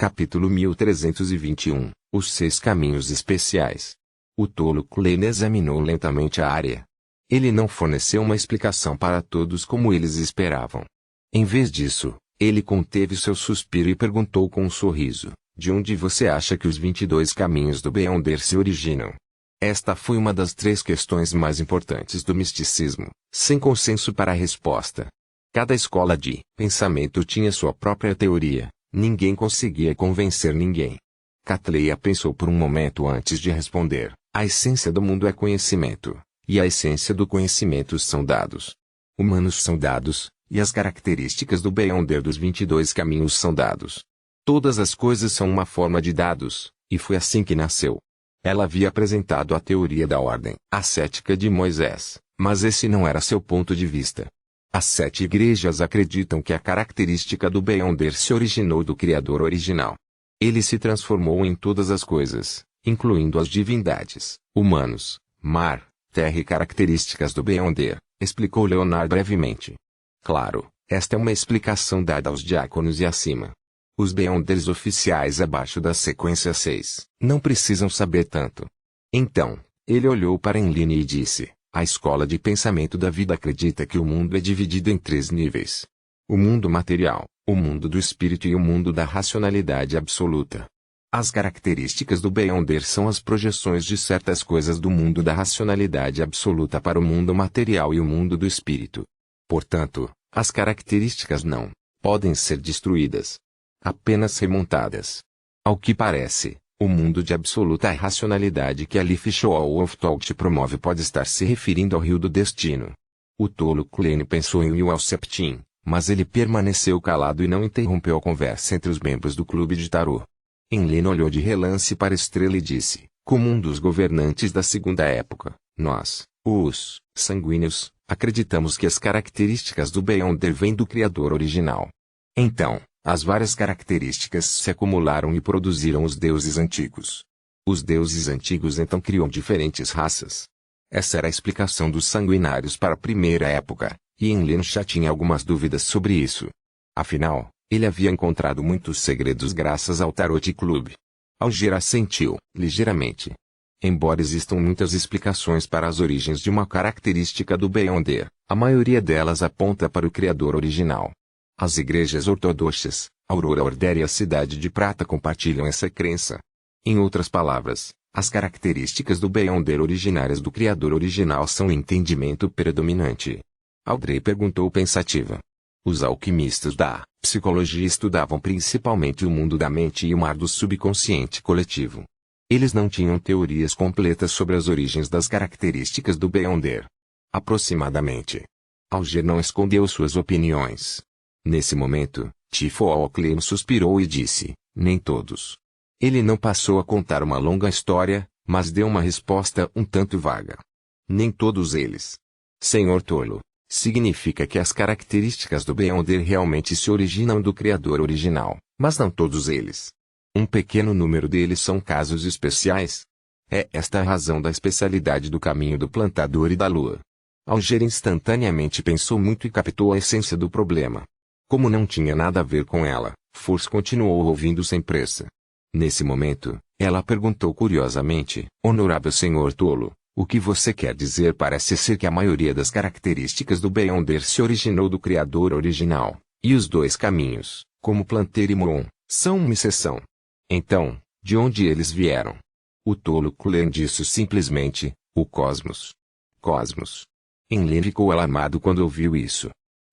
Capítulo 1321. Os 6 caminhos especiais. O tolo Klein examinou lentamente a área. Ele não forneceu uma explicação para todos como eles esperavam. Em vez disso, ele conteve seu suspiro e perguntou com um sorriso: de onde você acha que os 22 caminhos do Beyonder se originam? Esta foi uma das 3 questões mais importantes do misticismo, sem consenso para a resposta. Cada escola de pensamento tinha sua própria teoria. Ninguém conseguia convencer ninguém. Catleya pensou por um momento antes de responder. A essência do mundo é conhecimento, e a essência do conhecimento são dados. Humanos são dados, e as características do Beyonder dos 22 caminhos são dados. Todas as coisas são uma forma de dados, e foi assim que nasceu. Ela havia apresentado a teoria da ordem ascética de Moisés, mas esse não era seu ponto de vista. As 7 igrejas acreditam que a característica do Beyonder se originou do Criador original. Ele se transformou em todas as coisas, incluindo as divindades, humanos, mar, terra e características do Beyonder, explicou Leonard brevemente. Claro, esta é uma explicação dada aos diáconos e acima. Os Beyonders oficiais abaixo da sequência 6 não precisam saber tanto. Então, ele olhou para Enline e disse: a escola de pensamento da vida acredita que o mundo é dividido em 3 níveis. O mundo material, o mundo do espírito e o mundo da racionalidade absoluta. As características do Beyonder são as projeções de certas coisas do mundo da racionalidade absoluta para o mundo material e o mundo do espírito. Portanto, as características não podem ser destruídas, apenas remontadas. Ao que parece, o mundo de absoluta racionalidade que Aleph Shaw-Wolftold promove pode estar se referindo ao rio do destino. O tolo Klein pensou em Will Septim, mas ele permaneceu calado e não interrompeu a conversa entre os membros do clube de tarô. Enlil olhou de relance para a estrela e disse: como um dos governantes da segunda época, nós, os sanguíneos, acreditamos que as características do Beyonder vêm do Criador original. Então, as várias características se acumularam e produziram os deuses antigos. Os deuses antigos então criam diferentes raças. Essa era a explicação dos sanguinários para a primeira época, e Enlil já tinha algumas dúvidas sobre isso. Afinal, ele havia encontrado muitos segredos graças ao Tarot Club. Alger assentiu, ligeiramente. Embora existam muitas explicações para as origens de uma característica do Beyonder, a maioria delas aponta para o Criador original. As igrejas ortodoxas, Aurora Order e a Cidade de Prata compartilham essa crença. Em outras palavras, as características do Beyonder originárias do Criador original são o entendimento predominante. Audrey perguntou pensativa. Os alquimistas da psicologia estudavam principalmente o mundo da mente e o mar do subconsciente coletivo. Eles não tinham teorias completas sobre as origens das características do Beyonder. Aproximadamente. Alger não escondeu suas opiniões. Nesse momento, Tifo-Klein suspirou e disse: nem todos. Ele não passou a contar uma longa história, mas deu uma resposta um tanto vaga. Nem todos eles. Senhor Tolo, significa que as características do Beyonder realmente se originam do Criador original, mas não todos eles. Um pequeno número deles são casos especiais. É esta a razão da especialidade do caminho do plantador e da lua. Alger instantaneamente pensou muito e captou a essência do problema. Como não tinha nada a ver com ela, Force continuou ouvindo sem pressa. Nesse momento, ela perguntou curiosamente: honorável senhor Tolo, o que você quer dizer? Parece ser que a maioria das características do Beyonder se originou do Criador original, e os 2 caminhos, como Planter e Moon, são uma exceção. Então, de onde eles vieram? O tolo Klein disse simplesmente: o cosmos. Cosmos. Enlil ficou alarmado quando ouviu isso.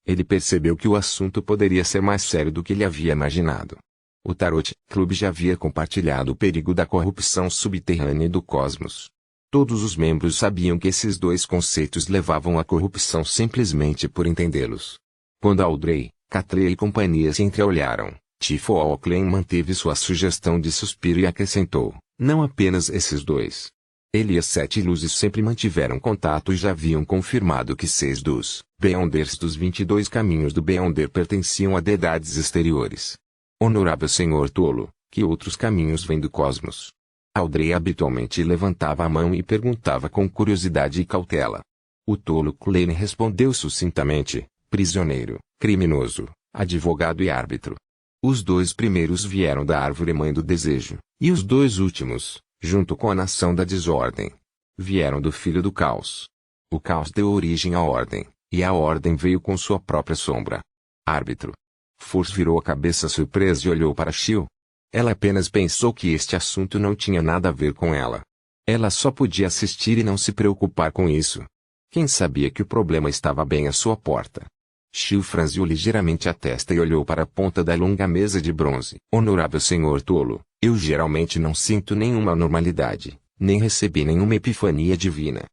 Ele percebeu que o assunto poderia ser mais sério do que ele havia imaginado. O Tarot Club já havia compartilhado o perigo da corrupção subterrânea do cosmos. Todos os membros sabiam que esses 2 conceitos levavam à corrupção simplesmente por entendê-los. Quando Audrey, Catleya e companhia se entreolharam, Tifo-Klein manteve sua sugestão de suspiro e acrescentou: não apenas esses 2. Ele e as 7 luzes sempre mantiveram contato e já haviam confirmado que 6 dos Beyonders dos 22 caminhos do Beyonder pertenciam a deidades exteriores. Honorável senhor Tolo, que outros caminhos vêm do cosmos? Audrey habitualmente levantava a mão e perguntava com curiosidade e cautela. O tolo Klein respondeu sucintamente: prisioneiro, criminoso, advogado e árbitro. Os 2 primeiros vieram da árvore mãe do desejo, e os 2 últimos, junto com a nação da desordem, vieram do filho do caos. O caos deu origem à ordem, e a ordem veio com sua própria sombra. Árbitro. Force virou a cabeça surpresa e olhou para Xiu. Ela apenas pensou que este assunto não tinha nada a ver com ela. Ela só podia assistir e não se preocupar com isso. Quem sabia que o problema estava bem à sua porta? Xiu franziu ligeiramente a testa e olhou para a ponta da longa mesa de bronze. Honorável senhor tolo, eu geralmente não sinto nenhuma anormalidade, nem recebi nenhuma epifania divina.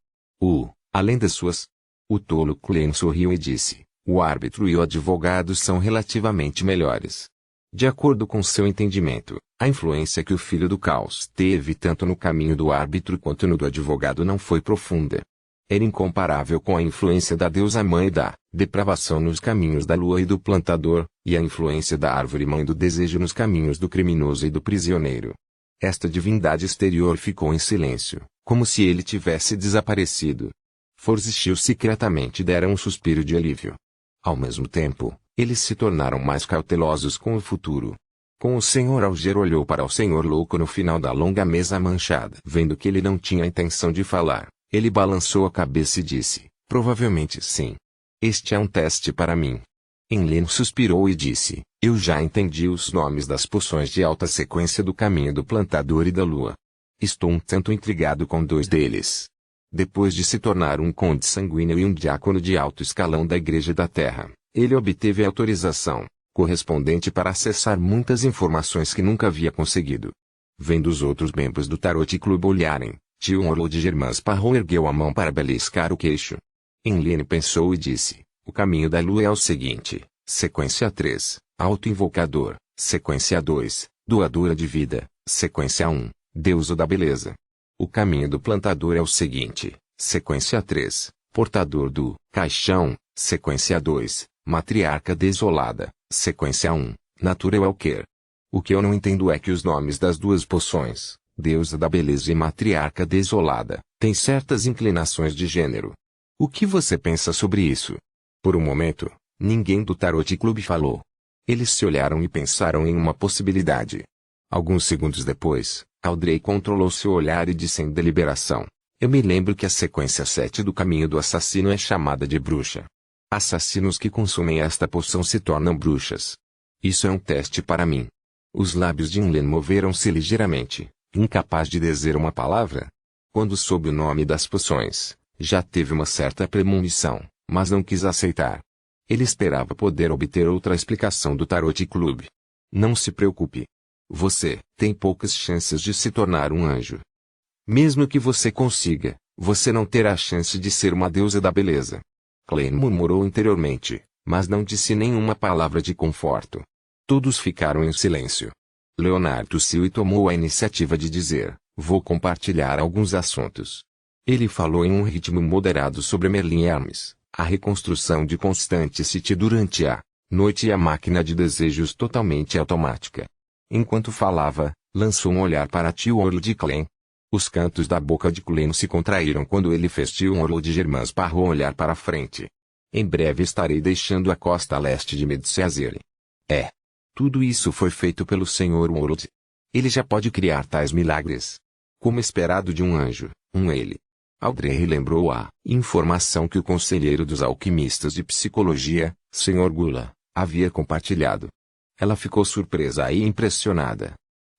Além das suas... O tolo Klein sorriu e disse, o árbitro e o advogado são relativamente melhores. De acordo com seu entendimento, a influência que o filho do caos teve tanto no caminho do árbitro quanto no do advogado não foi profunda. Era incomparável com a influência da deusa mãe da depravação nos caminhos da lua e do plantador, e a influência da árvore mãe do desejo nos caminhos do criminoso e do prisioneiro. Esta divindade exterior ficou em silêncio, como se ele tivesse desaparecido. Force e Xiu secretamente deram um suspiro de alívio. Ao mesmo tempo, eles se tornaram mais cautelosos com o futuro. Com o Sr. Alger olhou para o Sr. Louco no final da longa mesa manchada. Vendo que ele não tinha intenção de falar, ele balançou a cabeça e disse, provavelmente sim. Este é um teste para mim. Enlil suspirou e disse, eu já entendi os nomes das poções de alta sequência do caminho do plantador e da lua. Estou um tanto intrigado com 2 deles. Depois de se tornar um conde sanguíneo e um diácono de alto escalão da Igreja da Terra, ele obteve a autorização correspondente para acessar muitas informações que nunca havia conseguido. Vendo os outros membros do Tarot Club olharem, Tio Orlo de Germans Parrot ergueu a mão para beliscar o queixo. Enlil pensou e disse, o caminho da lua é o seguinte, sequência 3, auto-invocador, sequência 2, doadora de vida, sequência 1, deusa da beleza. O caminho do plantador é o seguinte, sequência 3, portador do caixão, sequência 2, matriarca desolada, sequência 1, natura Welker. O que eu não entendo é que os nomes das 2 poções, deusa da beleza e matriarca desolada, têm certas inclinações de gênero. O que você pensa sobre isso? Por um momento, ninguém do Tarot Club falou. Eles se olharam e pensaram em uma possibilidade. Alguns segundos depois, Audrey controlou seu olhar e disse em deliberação, eu me lembro que a sequência 7 do caminho do assassino é chamada de bruxa. Assassinos que consumem esta poção se tornam bruxas. Isso é um teste para mim. Os lábios de Enlil moveram-se ligeiramente, incapaz de dizer uma palavra. Quando soube o nome das poções, já teve uma certa premonição, mas não quis aceitar. Ele esperava poder obter outra explicação do Tarot Club. Não se preocupe. Você tem poucas chances de se tornar um anjo. Mesmo que você consiga, você não terá a chance de ser uma deusa da beleza. Klein murmurou interiormente, mas não disse nenhuma palavra de conforto. Todos ficaram em silêncio. Leonard tossiu e tomou a iniciativa de dizer, vou compartilhar alguns assuntos. Ele falou em um ritmo moderado sobre Merlin Hermes, a reconstrução de Constante City durante a noite e a máquina de desejos totalmente automática. Enquanto falava, lançou um olhar para Tio Orlo de Klein. Os cantos da boca de Klein se contraíram quando ele fez Tio Orlo de Germans Parrot olhar para frente. Em breve estarei deixando a costa leste de Medcezir. Tudo isso foi feito pelo Sr. World. Ele já pode criar tais milagres. Como esperado de um anjo, ele. Audrey lembrou a informação que o conselheiro dos alquimistas de psicologia, Sr. Gula, havia compartilhado. Ela ficou surpresa e impressionada.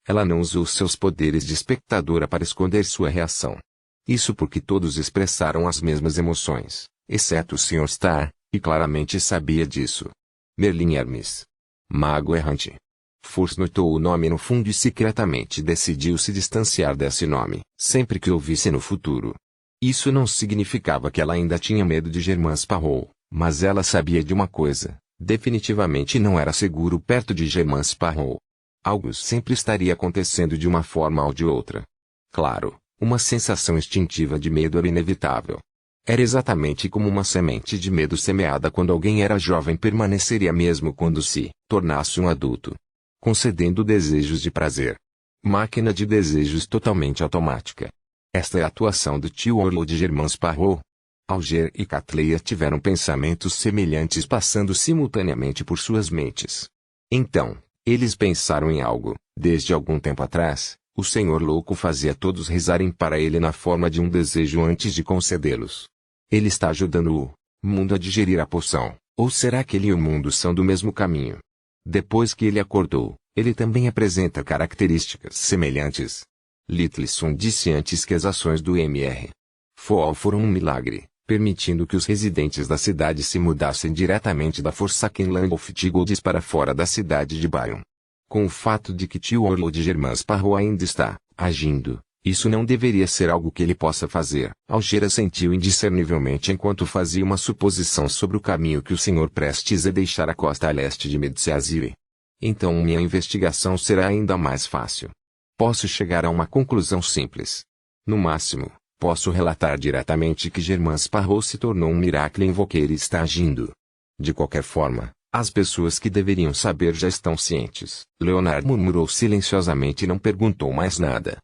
Ela não usou seus poderes de espectadora para esconder sua reação. Isso porque todos expressaram as mesmas emoções, exceto o Sr. Star, e claramente sabia disso. Merlin Hermes. Mago errante. Force notou o nome no fundo e secretamente decidiu se distanciar desse nome, sempre que ouvisse no futuro. Isso não significava que ela ainda tinha medo de Germans Parrot, mas ela sabia de uma coisa. Definitivamente não era seguro perto de Germans Parrot. Algo sempre estaria acontecendo de uma forma ou de outra. Claro, uma sensação instintiva de medo era inevitável. Era exatamente como uma semente de medo semeada quando alguém era jovem permaneceria mesmo quando se tornasse um adulto. Concedendo desejos de prazer. Máquina de desejos totalmente automática. Esta é a atuação do Tio Orlo de Germans Parrot. Alger e Catleya tiveram pensamentos semelhantes passando simultaneamente por suas mentes. Então, Eles pensaram em algo. Desde algum tempo atrás, o Senhor Louco fazia todos rezarem para ele na forma de um desejo antes de concedê-los. Ele está ajudando o mundo a digerir a poção, ou será que ele e o mundo são do mesmo caminho? Depois que ele acordou, ele também apresenta características semelhantes. Littleson disse antes que as ações do Mr. Fall foram um milagre, permitindo que os residentes da cidade se mudassem diretamente da Forsaken Land of Gods para fora da cidade de Byron. Com o fato de que Tio Orlo de Germain Sparrow ainda está agindo, isso não deveria ser algo que ele possa fazer. Alger assentiu indiscernivelmente enquanto fazia uma suposição sobre o caminho que o Sr. prestes a deixar a costa a leste de Medceasile. Então minha investigação será ainda mais fácil. Posso chegar a uma conclusão simples. No máximo, posso relatar diretamente que Germain Sparrow se tornou um Miracle Invoker e está agindo. De qualquer forma, as pessoas que deveriam saber já estão cientes. Leonard murmurou silenciosamente e não perguntou mais nada.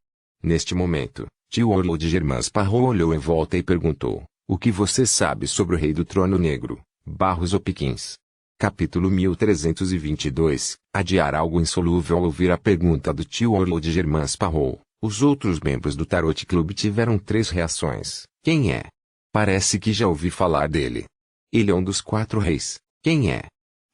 Neste momento, Tio Orlo de Germain Sparrow olhou em volta e perguntou: o que você sabe sobre o Rei do Trono Negro, Barros Hopkins? Capítulo 1322. Adiar algo insolúvel ao ouvir a pergunta do Tio Orlo de Germain Sparrow. Os outros membros do Tarot Club tiveram 3 reações. Quem é? Parece que já ouvi falar dele. Ele é um dos 4 reis. Quem é?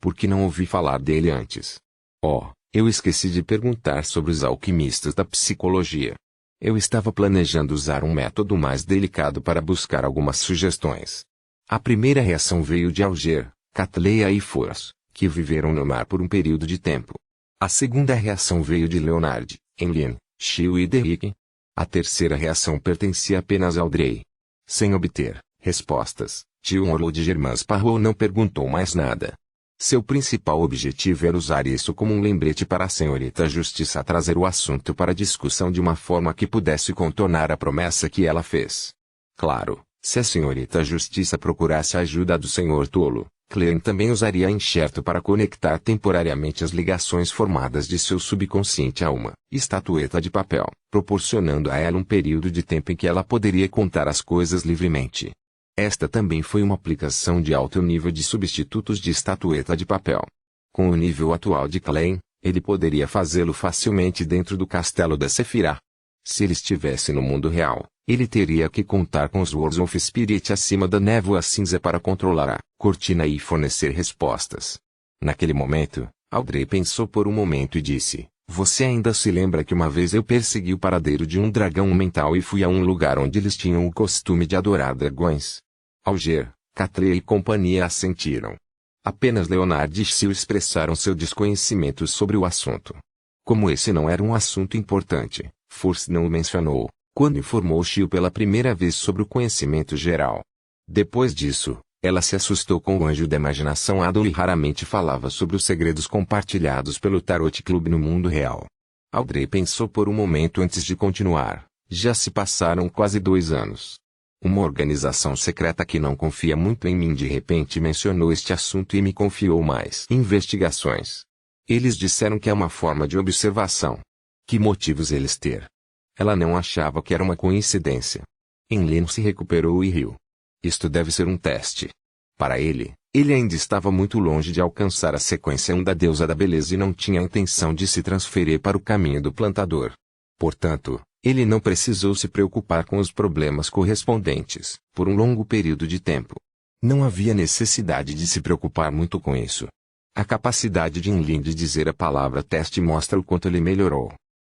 Por que não ouvi falar dele antes? Oh, eu esqueci de perguntar sobre os alquimistas da psicologia. Eu estava planejando usar um método mais delicado para buscar algumas sugestões. A primeira reação veio de Alger, Catleya e Foras, que viveram no mar por um período de tempo. A segunda reação veio de Leonard, Enlin, Chiu e Derrick. A terceira reação pertencia apenas ao Drey. Sem obter respostas, Tio Orlo de Germain Sparrow não perguntou mais nada. Seu principal objetivo era usar isso como um lembrete para a senhorita Justiça trazer o assunto para discussão de uma forma que pudesse contornar a promessa que ela fez. Claro, se a senhorita Justiça procurasse a ajuda do Senhor Tolo, Clean também usaria a enxerto para conectar temporariamente as ligações formadas de seu subconsciente a uma estatueta de papel, proporcionando a ela um período de tempo em que ela poderia contar as coisas livremente. Esta também foi uma aplicação de alto nível de substitutos de estatueta de papel. Com o nível atual de Clean, ele poderia fazê-lo facilmente dentro do castelo da Sephiroth. Se ele estivesse no mundo real, ele teria que contar com os Words of Spirit acima da névoa cinza para controlar a cortina e fornecer respostas. Naquele momento, Audrey pensou por um momento e disse: você ainda se lembra que uma vez eu persegui o paradeiro de um dragão mental e fui a um lugar onde eles tinham o costume de adorar dragões? Alger, Catleya e companhia assentiram. Apenas Leonard e Chiu expressaram seu desconhecimento sobre o assunto. Como esse não era um assunto importante, Force não o mencionou, quando informou Chiu pela primeira vez sobre o conhecimento geral. Depois disso, ela se assustou com o anjo da imaginação Adol e raramente falava sobre os segredos compartilhados pelo Tarot Club no mundo real. Audrey pensou por um momento antes de continuar. Já se passaram quase 2 anos. Uma organização secreta que não confia muito em mim de repente mencionou este assunto e me confiou mais investigações. Eles disseram que é uma forma de observação. Que motivos eles ter? Ela não achava que era uma coincidência. Enlin se recuperou e riu. Isto deve ser um teste. Para ele ainda estava muito longe de alcançar a sequência 1 da deusa da beleza e não tinha a intenção de se transferir para o caminho do plantador. Portanto, ele não precisou se preocupar com os problemas correspondentes, por um longo período de tempo. Não havia necessidade de se preocupar muito com isso. A capacidade de Enlin de dizer a palavra teste mostra o quanto ele melhorou.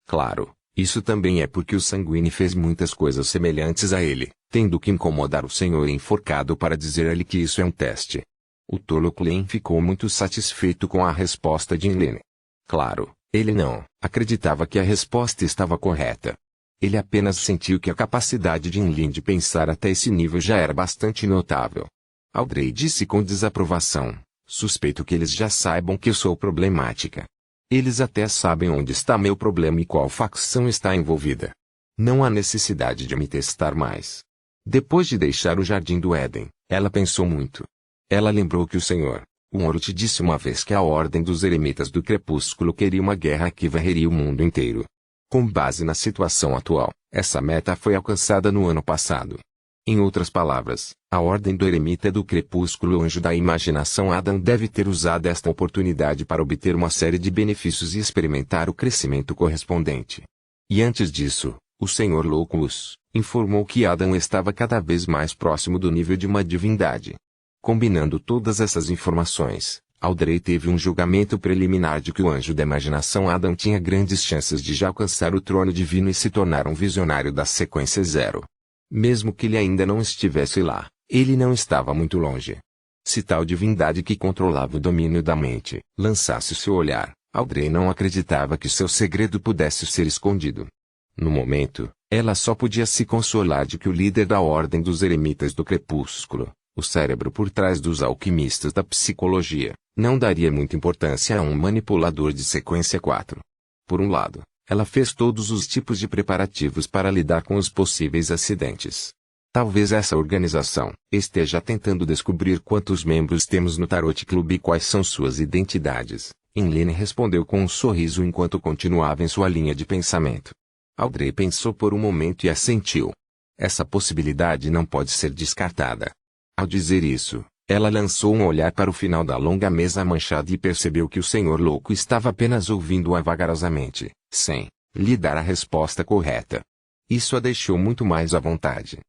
Claro, isso também é porque o Sanguine fez muitas coisas semelhantes a ele, tendo que incomodar o senhor enforcado para dizer a ele que isso é um teste. O tolo Clean ficou muito satisfeito com a resposta de Enlin. Claro, ele não acreditava que a resposta estava correta. Ele apenas sentiu que a capacidade de Enlin de pensar até esse nível já era bastante notável. Audrey disse com desaprovação: suspeito que eles já saibam que eu sou problemática. Eles até sabem onde está meu problema e qual facção está envolvida. Não há necessidade de me testar mais. Depois de deixar o Jardim do Éden, ela pensou muito. Ela lembrou que o Senhor, o Orot, disse uma vez que a Ordem dos Eremitas do Crepúsculo queria uma guerra que varreria o mundo inteiro. Com base na situação atual, essa meta foi alcançada no ano passado. Em outras palavras, A ordem do eremita do crepúsculo, o anjo da imaginação Adam, deve ter usado esta oportunidade para obter uma série de benefícios e experimentar o crescimento correspondente. E antes disso, o Senhor Loucos informou que Adam estava cada vez mais próximo do nível de uma divindade. Combinando todas essas informações, Audrey teve um julgamento preliminar de que o anjo da imaginação Adam tinha grandes chances de já alcançar o trono divino e se tornar um visionário da sequência zero. Mesmo que ele ainda não estivesse lá, ele não estava muito longe. Se tal divindade que controlava o domínio da mente lançasse seu olhar, Audrey não acreditava que seu segredo pudesse ser escondido. No momento, ela só podia se consolar de que o líder da Ordem dos Eremitas do Crepúsculo, o cérebro por trás dos alquimistas da psicologia, não daria muita importância a um manipulador de sequência 4. Por um lado, ela fez todos os tipos de preparativos para lidar com os possíveis acidentes. Talvez essa organização esteja tentando descobrir quantos membros temos no Tarot Club e quais são suas identidades. Enline respondeu com um sorriso enquanto continuava em sua linha de pensamento. Audrey pensou por um momento e assentiu. Essa possibilidade não pode ser descartada. Ao dizer isso, ela lançou um olhar para o final da longa mesa manchada e percebeu que o Senhor Louco estava apenas ouvindo-a vagarosamente, sem lhe dar a resposta correta. Isso a deixou muito mais à vontade.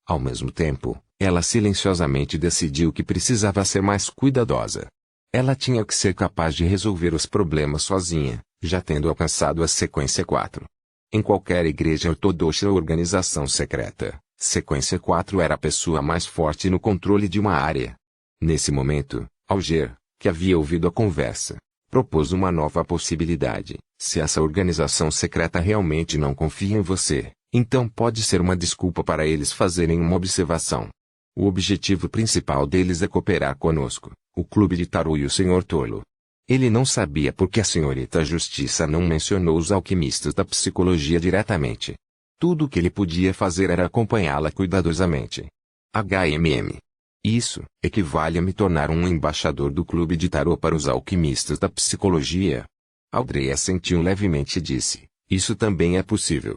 Ao mesmo tempo, ela silenciosamente decidiu que precisava ser mais cuidadosa. Ela tinha que ser capaz de resolver os problemas sozinha, já tendo alcançado a sequência 4. Em qualquer igreja ortodoxa ou organização secreta, sequência 4 era a pessoa mais forte no controle de uma área. Nesse momento, Alger, que havia ouvido a conversa, propôs uma nova possibilidade. Se essa organização secreta realmente não confia em você, então pode ser uma desculpa para eles fazerem uma observação. O objetivo principal deles é cooperar conosco, o Clube de Tarot e o Senhor Tolo. Ele não sabia por que a senhorita Justiça não mencionou os alquimistas da psicologia diretamente. Tudo o que ele podia fazer era acompanhá-la cuidadosamente. HMM. Isso equivale a me tornar um embaixador do Clube de Tarot para os alquimistas da psicologia. Audrey assentiu levemente e disse, isso também é possível.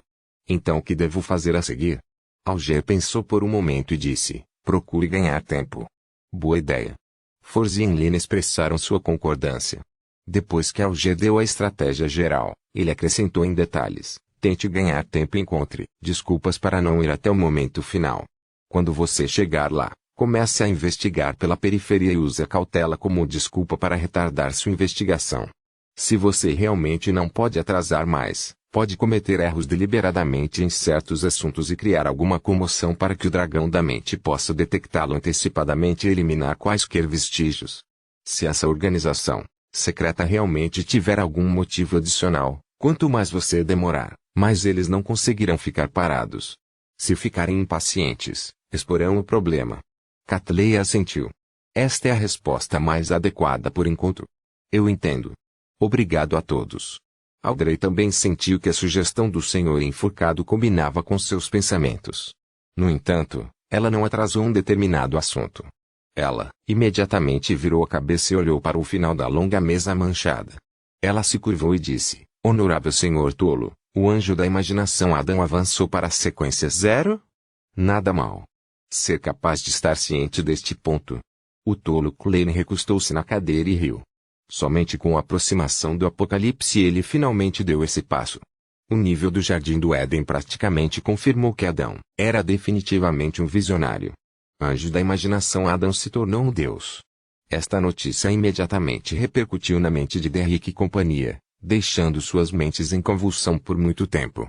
Então o que devo fazer a seguir? Alger pensou por um momento e disse, procure ganhar tempo. Boa ideia. Forz e Enline expressaram sua concordância. Depois que Alger deu a estratégia geral, ele acrescentou em detalhes, tente ganhar tempo e encontre desculpas para não ir até o momento final. Quando você chegar lá, comece a investigar pela periferia e use a cautela como desculpa para retardar sua investigação. Se você realmente não pode atrasar mais, pode cometer erros deliberadamente em certos assuntos e criar alguma comoção para que o dragão da mente possa detectá-lo antecipadamente e eliminar quaisquer vestígios. Se essa organização secreta realmente tiver algum motivo adicional, quanto mais você demorar, mais eles não conseguirão ficar parados. Se ficarem impacientes, exporão o problema. Catley assentiu. Esta é a resposta mais adequada por enquanto. Eu entendo. Obrigado a todos. Audrey também sentiu que a sugestão do senhor enforcado combinava com seus pensamentos. No entanto, ela não atrasou um determinado assunto. Ela imediatamente virou a cabeça e olhou para o final da longa mesa manchada. Ela se curvou e disse, honorável senhor tolo, o anjo da imaginação Adão avançou para a sequência 0? Nada mal. Ser capaz de estar ciente deste ponto. O tolo Klein recostou-se na cadeira e riu. Somente com a aproximação do apocalipse ele finalmente deu esse passo. O nível do Jardim do Éden praticamente confirmou que Adão era definitivamente um visionário. Anjo da imaginação Adão se tornou um deus. Esta notícia imediatamente repercutiu na mente de Derrick e companhia, deixando suas mentes em convulsão por muito tempo.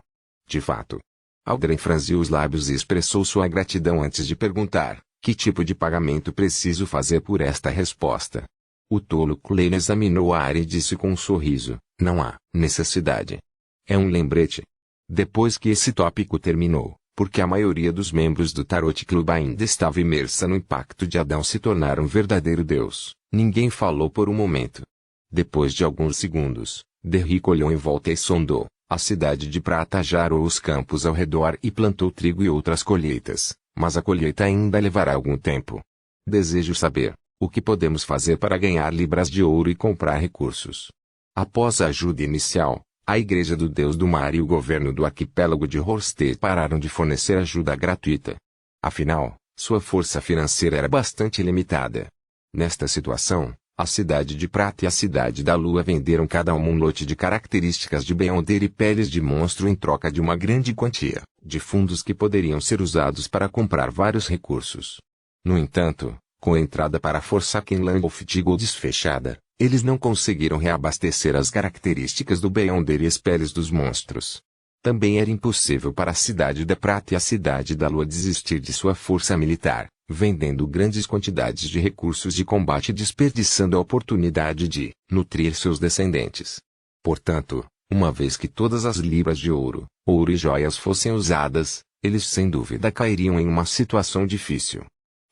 De fato, Audrey franziu os lábios e expressou sua gratidão antes de perguntar, que tipo de pagamento preciso fazer por esta resposta? O tolo Klein examinou a área e disse com um sorriso, não há necessidade. É um lembrete. Depois que esse tópico terminou, porque a maioria dos membros do Tarot Club ainda estava imersa no impacto de Adão se tornar um verdadeiro deus, ninguém falou por um momento. Depois de alguns segundos, Derrick olhou em volta e sondou a cidade de Prata jarou os campos ao redor e plantou trigo e outras colheitas, mas a colheita ainda levará algum tempo. Desejo saber, o que podemos fazer para ganhar libras de ouro e comprar recursos? Após a ajuda inicial, a Igreja do Deus do Mar e o governo do arquipélago de Horsted pararam de fornecer ajuda gratuita. Afinal, Sua força financeira era bastante limitada. Nesta situação, a Cidade de Prata e a Cidade da Lua venderam cada uma um lote de características de Beyonder e peles de monstro em troca de uma grande quantia de fundos que poderiam ser usados para comprar vários recursos. No entanto, com a entrada para Forsakenland of Gold desfechada, eles não conseguiram reabastecer as características do Beyonder e as peles dos monstros. Também era impossível para a Cidade da Prata e a Cidade da Lua desistir de sua força militar, vendendo grandes quantidades de recursos de combate e desperdiçando a oportunidade de nutrir seus descendentes. Portanto, uma vez que todas as libras de ouro e joias fossem usadas, eles sem dúvida cairiam em uma situação difícil.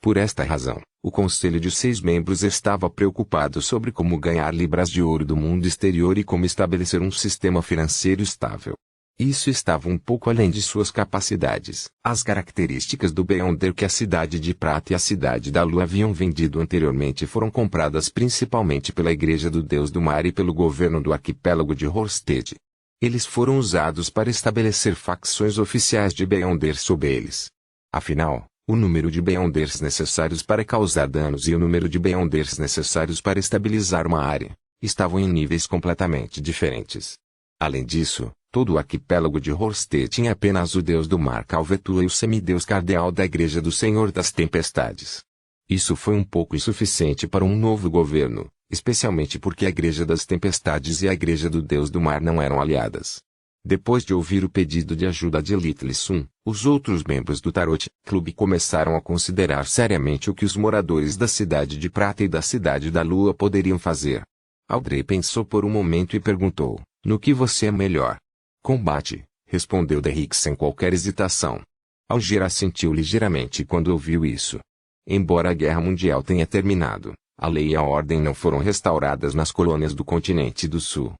Por esta razão, o Conselho de 6 membros estava preocupado sobre como ganhar libras de ouro do mundo exterior e como estabelecer um sistema financeiro estável. Isso estava um pouco além de suas capacidades. As características do Beyonder que a Cidade de Prata e a Cidade da Lua haviam vendido anteriormente foram compradas principalmente pela Igreja do Deus do Mar e pelo governo do arquipélago de Horsted. Eles foram usados para estabelecer facções oficiais de Beyonder sob eles. Afinal, o número de Beyonders necessários para causar danos e o número de Beyonders necessários para estabilizar uma área estavam em níveis completamente diferentes. Além disso, todo o arquipélago de Horsted tinha apenas o deus do mar Calvetua e o semideus cardeal da Igreja do Senhor das Tempestades. Isso foi um pouco insuficiente para um novo governo, especialmente porque a Igreja das Tempestades e a Igreja do Deus do Mar não eram aliadas. Depois de ouvir o pedido de ajuda de Little Sun, os outros membros do Tarot Club começaram a considerar seriamente o que os moradores da Cidade de Prata e da Cidade da Lua poderiam fazer. Audrey pensou por um momento e perguntou: "No que você é melhor?" "Combate", respondeu Derrick sem qualquer hesitação. Alger assentiu ligeiramente quando ouviu isso. Embora a Guerra Mundial tenha terminado, a lei e a ordem não foram restauradas nas colônias do continente do Sul.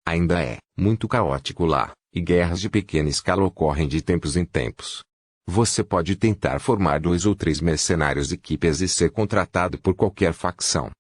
Ainda é muito caótico lá, e guerras de pequena escala ocorrem de tempos em tempos. Você pode tentar formar 2 ou 3 mercenários equipes e ser contratado por qualquer facção.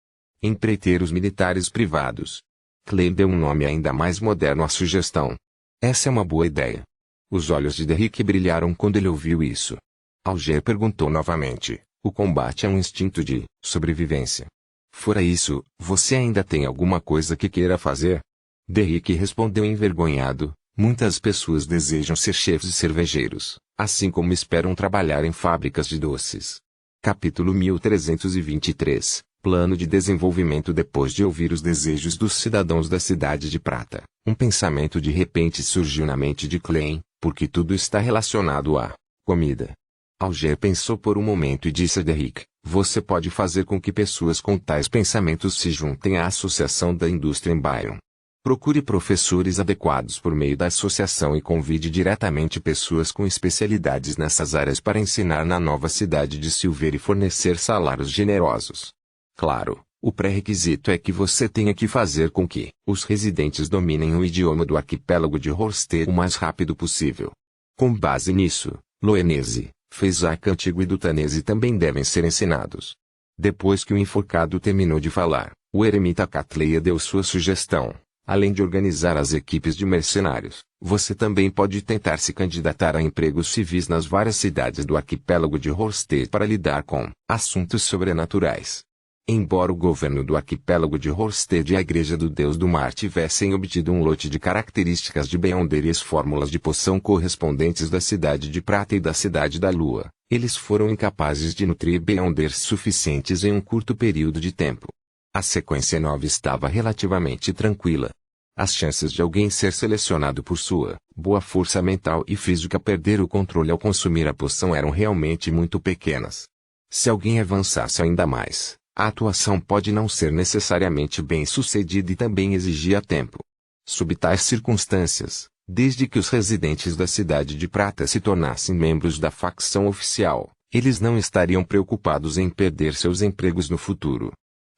Empreiteiros militares privados. Clay deu um nome ainda mais moderno à sugestão. Essa é uma boa ideia. Os olhos de Derrick brilharam quando ele ouviu isso. Alger perguntou novamente: "O combate é um instinto de sobrevivência. Fora isso, você ainda tem alguma coisa que queira fazer?" Derrick respondeu envergonhado: "Muitas pessoas desejam ser chefes e cervejeiros, assim como esperam trabalhar em fábricas de doces." Capítulo 1323 Plano de desenvolvimento. Depois de ouvir os desejos dos cidadãos da Cidade de Prata, um pensamento de repente surgiu na mente de Klein, porque tudo está relacionado à comida. Alger pensou por um momento e disse a Derrick: "Você pode fazer com que pessoas com tais pensamentos se juntem à Associação da Indústria em Byron. Procure professores adequados por meio da associação e convide diretamente pessoas com especialidades nessas áreas para ensinar na nova cidade de Silver e fornecer salários generosos. Claro, o pré-requisito é que você tenha que fazer com que os residentes dominem o idioma do arquipélago de Horsted o mais rápido possível. Com base nisso, Loenese, Fezak Antigo e Dutanese também devem ser ensinados." Depois que o enforcado terminou de falar, o eremita Catleya deu sua sugestão: "Além de organizar as equipes de mercenários, você também pode tentar se candidatar a empregos civis nas várias cidades do arquipélago de Horsted para lidar com assuntos sobrenaturais." Embora o governo do arquipélago de Horsted e a Igreja do Deus do Mar tivessem obtido um lote de características de Beyonder e as fórmulas de poção correspondentes da Cidade de Prata e da Cidade da Lua, eles foram incapazes de nutrir Beyonders suficientes em um curto período de tempo. A sequência nova estava relativamente tranquila. As chances de alguém ser selecionado por sua boa força mental e física perder o controle ao consumir a poção eram realmente muito pequenas. Se alguém avançasse ainda mais, a atuação pode não ser necessariamente bem-sucedida e também exigir tempo. Sob tais circunstâncias, desde que os residentes da Cidade de Prata se tornassem membros da facção oficial, eles não estariam preocupados em perder seus empregos no futuro.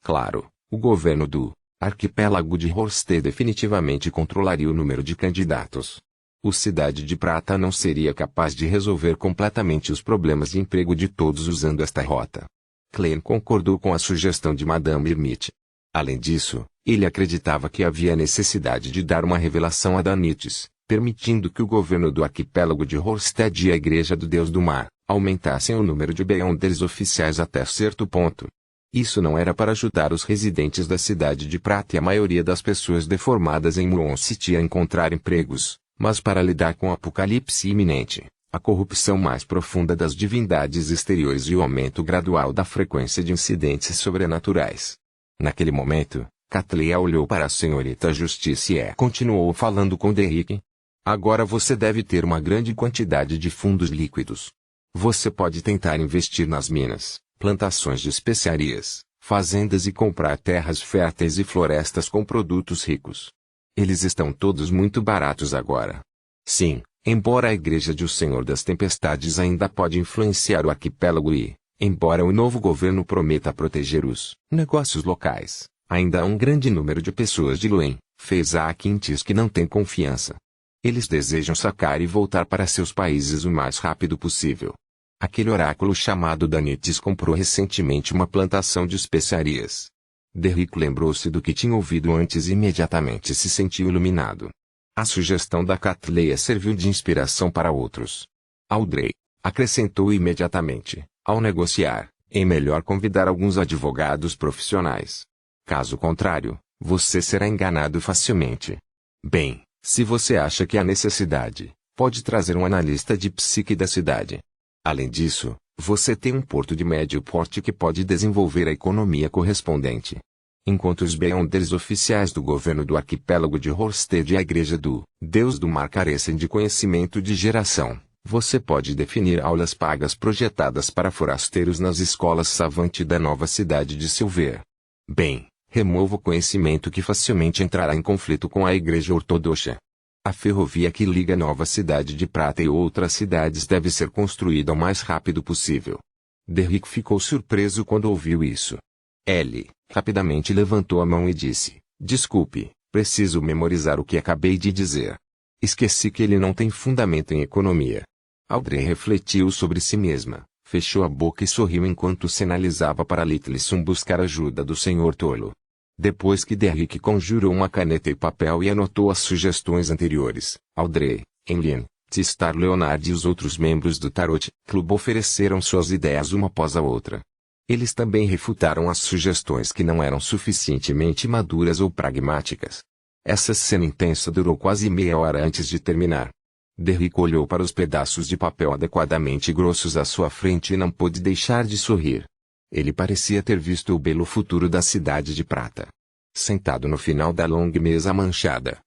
Claro, o governo do arquipélago de Horsted definitivamente controlaria o número de candidatos. O Cidade de Prata não seria capaz de resolver completamente os problemas de emprego de todos usando esta rota. Klein concordou com a sugestão de Madame Hermite. Além disso, ele acreditava que havia necessidade de dar uma revelação a Danites, permitindo que o governo do arquipélago de Horsted e a Igreja do Deus do Mar aumentassem o número de Beyonders oficiais até certo ponto. Isso não era para ajudar os residentes da cidade de Prata e a maioria das pessoas deformadas em Muon City a encontrar empregos, mas para lidar com o apocalipse iminente, a corrupção mais profunda das divindades exteriores e o aumento gradual da frequência de incidentes sobrenaturais. Naquele momento, Catleya olhou para a senhorita Justiça e continuou falando com Derrick. Agora você deve ter uma grande quantidade de fundos líquidos. Você pode tentar investir nas minas, plantações de especiarias, fazendas e comprar terras férteis e florestas com produtos ricos. Eles estão todos muito baratos agora. Sim, embora a Igreja de o Senhor das Tempestades ainda pode influenciar o arquipélago e, embora o novo governo prometa proteger os negócios locais, ainda há um grande número de pessoas de Luen, fez a Aquintis que não têm confiança. Eles desejam sacar e voltar para seus países o mais rápido possível. Aquele oráculo chamado Danites comprou recentemente uma plantação de especiarias. Derrick lembrou-se do que tinha ouvido antes e imediatamente se sentiu iluminado. A sugestão da Catleya serviu de inspiração para outros. Audrey acrescentou imediatamente, ao negociar, é melhor convidar alguns advogados profissionais. Caso contrário, você será enganado facilmente. Bem, se você acha que há necessidade, pode trazer um analista de psique da cidade. Além disso, você tem um porto de médio porte que pode desenvolver a economia correspondente. Enquanto os Beyonders oficiais do governo do arquipélago de Horsted e a Igreja do Deus do Mar carecem de conhecimento de geração, você pode definir aulas pagas projetadas para forasteiros nas escolas Savante da nova cidade de Silver. Bem, remova o conhecimento que facilmente entrará em conflito com a Igreja Ortodoxa. A ferrovia que liga a nova cidade de Prata e outras cidades deve ser construída o mais rápido possível. Derrick ficou surpreso quando ouviu isso. Ellie rapidamente levantou a mão e disse, desculpe, preciso memorizar o que acabei de dizer. Esqueci que ele não tem fundamento em economia. Audrey refletiu sobre si mesma, fechou a boca e sorriu enquanto sinalizava para Littleson buscar ajuda do Senhor Tolo. Depois que Derrick conjurou uma caneta e papel e anotou as sugestões anteriores, Audrey, Enlin, T-Star Leonard e os outros membros do Tarot Club ofereceram suas ideias uma após a outra. Eles também refutaram as sugestões que não eram suficientemente maduras ou pragmáticas. Essa cena intensa durou quase meia hora antes de terminar. Derrick olhou para os pedaços de papel adequadamente grossos à sua frente e não pôde deixar de sorrir. Ele parecia ter visto o belo futuro da cidade de Prata. Sentado no final da longa mesa manchada,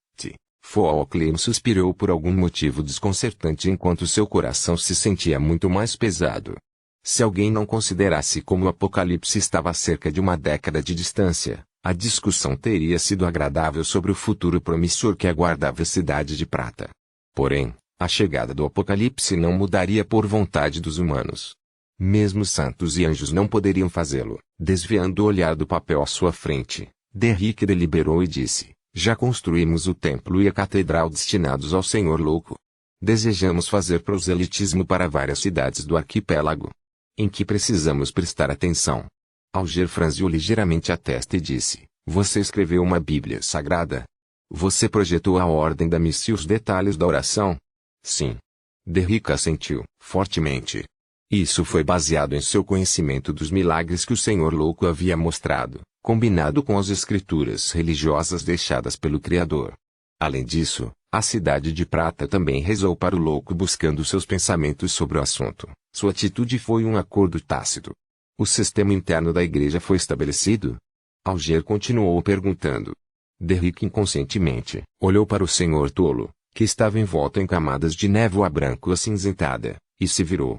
Falkland suspirou por algum motivo desconcertante enquanto seu coração se sentia muito mais pesado. Se alguém não considerasse como o apocalipse estava a cerca de uma década de distância, a discussão teria sido agradável sobre o futuro promissor que aguardava a cidade de Prata. Porém, a chegada do apocalipse não mudaria por vontade dos humanos. Mesmo santos e anjos não poderiam fazê-lo. Desviando o olhar do papel à sua frente, Derrick deliberou e disse, já construímos o templo e a catedral destinados ao Senhor Louco. Desejamos fazer proselitismo para várias cidades do arquipélago. Em que precisamos prestar atenção. Alger franziu ligeiramente a testa e disse, você escreveu uma Bíblia Sagrada? Você projetou a ordem da missa e os detalhes da oração? Sim. Derrick assentiu, fortemente. Isso foi baseado em seu conhecimento dos milagres que o Senhor Louco havia mostrado, combinado com as escrituras religiosas deixadas pelo Criador. Além disso, a cidade de Prata também rezou para o Louco buscando seus pensamentos sobre o assunto. Sua atitude foi um acordo tácito. O sistema interno da igreja foi estabelecido? Alger continuou perguntando. Derrick inconscientemente olhou para o Senhor Tolo, que estava envolto em camadas de névoa branco acinzentada, e se virou.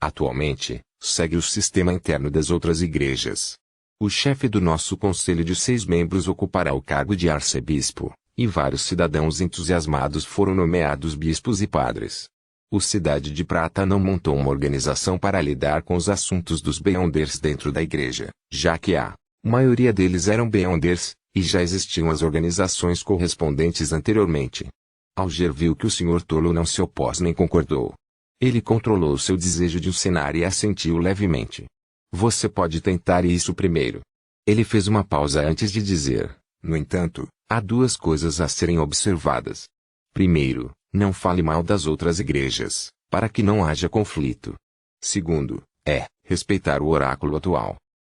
Atualmente, segue o sistema interno das outras igrejas. O chefe do nosso conselho de 6 membros ocupará o cargo de arcebispo, e vários cidadãos entusiasmados foram nomeados bispos e padres. O Cidade de Prata não montou uma organização para lidar com os assuntos dos Beyonders dentro da igreja, já que a maioria deles eram Beyonders, e já existiam as organizações correspondentes anteriormente. Alger viu que o Sr. Tolo não se opôs nem concordou. Ele controlou seu desejo de cenário e assentiu levemente. Você pode tentar isso primeiro. Ele fez uma pausa antes de dizer, no entanto, há 2 coisas a serem observadas. Primeiro, Não fale mal das outras igrejas, para que não haja conflito. Segundo, respeitar o oráculo atual.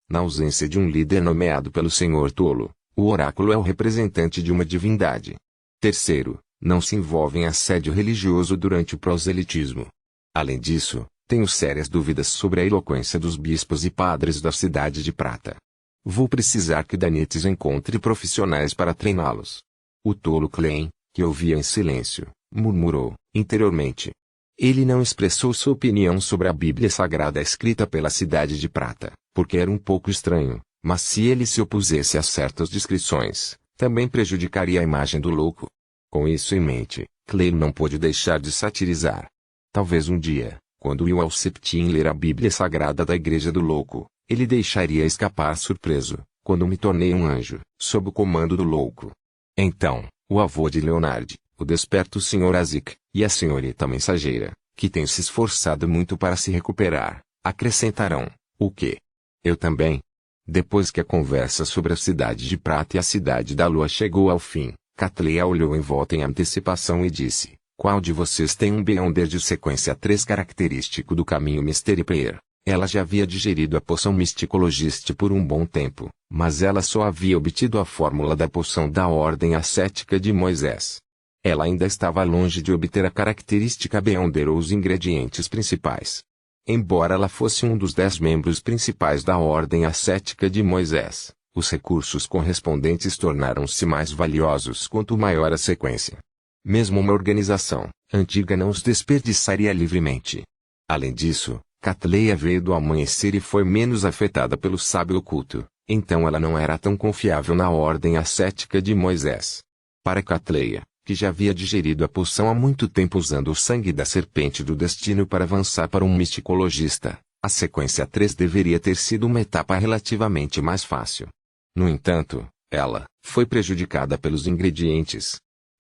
Na ausência de um líder nomeado pelo Senhor Tolo, o oráculo é o representante de uma divindade. Terceiro, não se envolve em assédio religioso durante o proselitismo. Além disso, tenho sérias dúvidas sobre a eloquência dos bispos e padres da Cidade de Prata. Vou precisar que Danites encontre profissionais para treiná-los. O tolo Klein, que ouvia em silêncio, murmurou, interiormente. Ele não expressou sua opinião sobre a Bíblia Sagrada escrita pela Cidade de Prata, porque era um pouco estranho, mas se ele se opusesse a certas descrições, também prejudicaria a imagem do louco. Com isso em mente, Klein não pôde deixar de satirizar. Talvez um dia, quando Will Septim ler a Bíblia Sagrada da Igreja do Louco, ele deixaria escapar surpreso, quando me tornei um anjo, sob o comando do louco. Então, o avô de Leonard, o desperto Sr. Azik, e a senhorita mensageira, que tem se esforçado muito para se recuperar, acrescentarão, o quê? Eu também. Depois que a conversa sobre a Cidade de Prata e a Cidade da Lua chegou ao fim, Catleia olhou em volta em antecipação e disse, qual de vocês tem um Beyonder de sequência 3 característico do caminho Mystery Prayer? Ela já havia digerido a poção Mysticologist por um bom tempo, mas ela só havia obtido a fórmula da poção da Ordem Ascética de Moisés. Ela ainda estava longe de obter a característica Beyonder ou os ingredientes principais. Embora ela fosse um dos 10 membros principais da Ordem Ascética de Moisés, os recursos correspondentes tornaram-se mais valiosos quanto maior a sequência. Mesmo uma organização antiga não os desperdiçaria livremente. Além disso, Catleia veio do amanhecer e foi menos afetada pelo sábio oculto, então ela não era tão confiável na Ordem Ascética de Moisés. Para Catleia, que já havia digerido a poção há muito tempo usando o sangue da serpente do destino para avançar para um misticologista, a sequência 3 deveria ter sido uma etapa relativamente mais fácil. No entanto, ela foi prejudicada pelos ingredientes.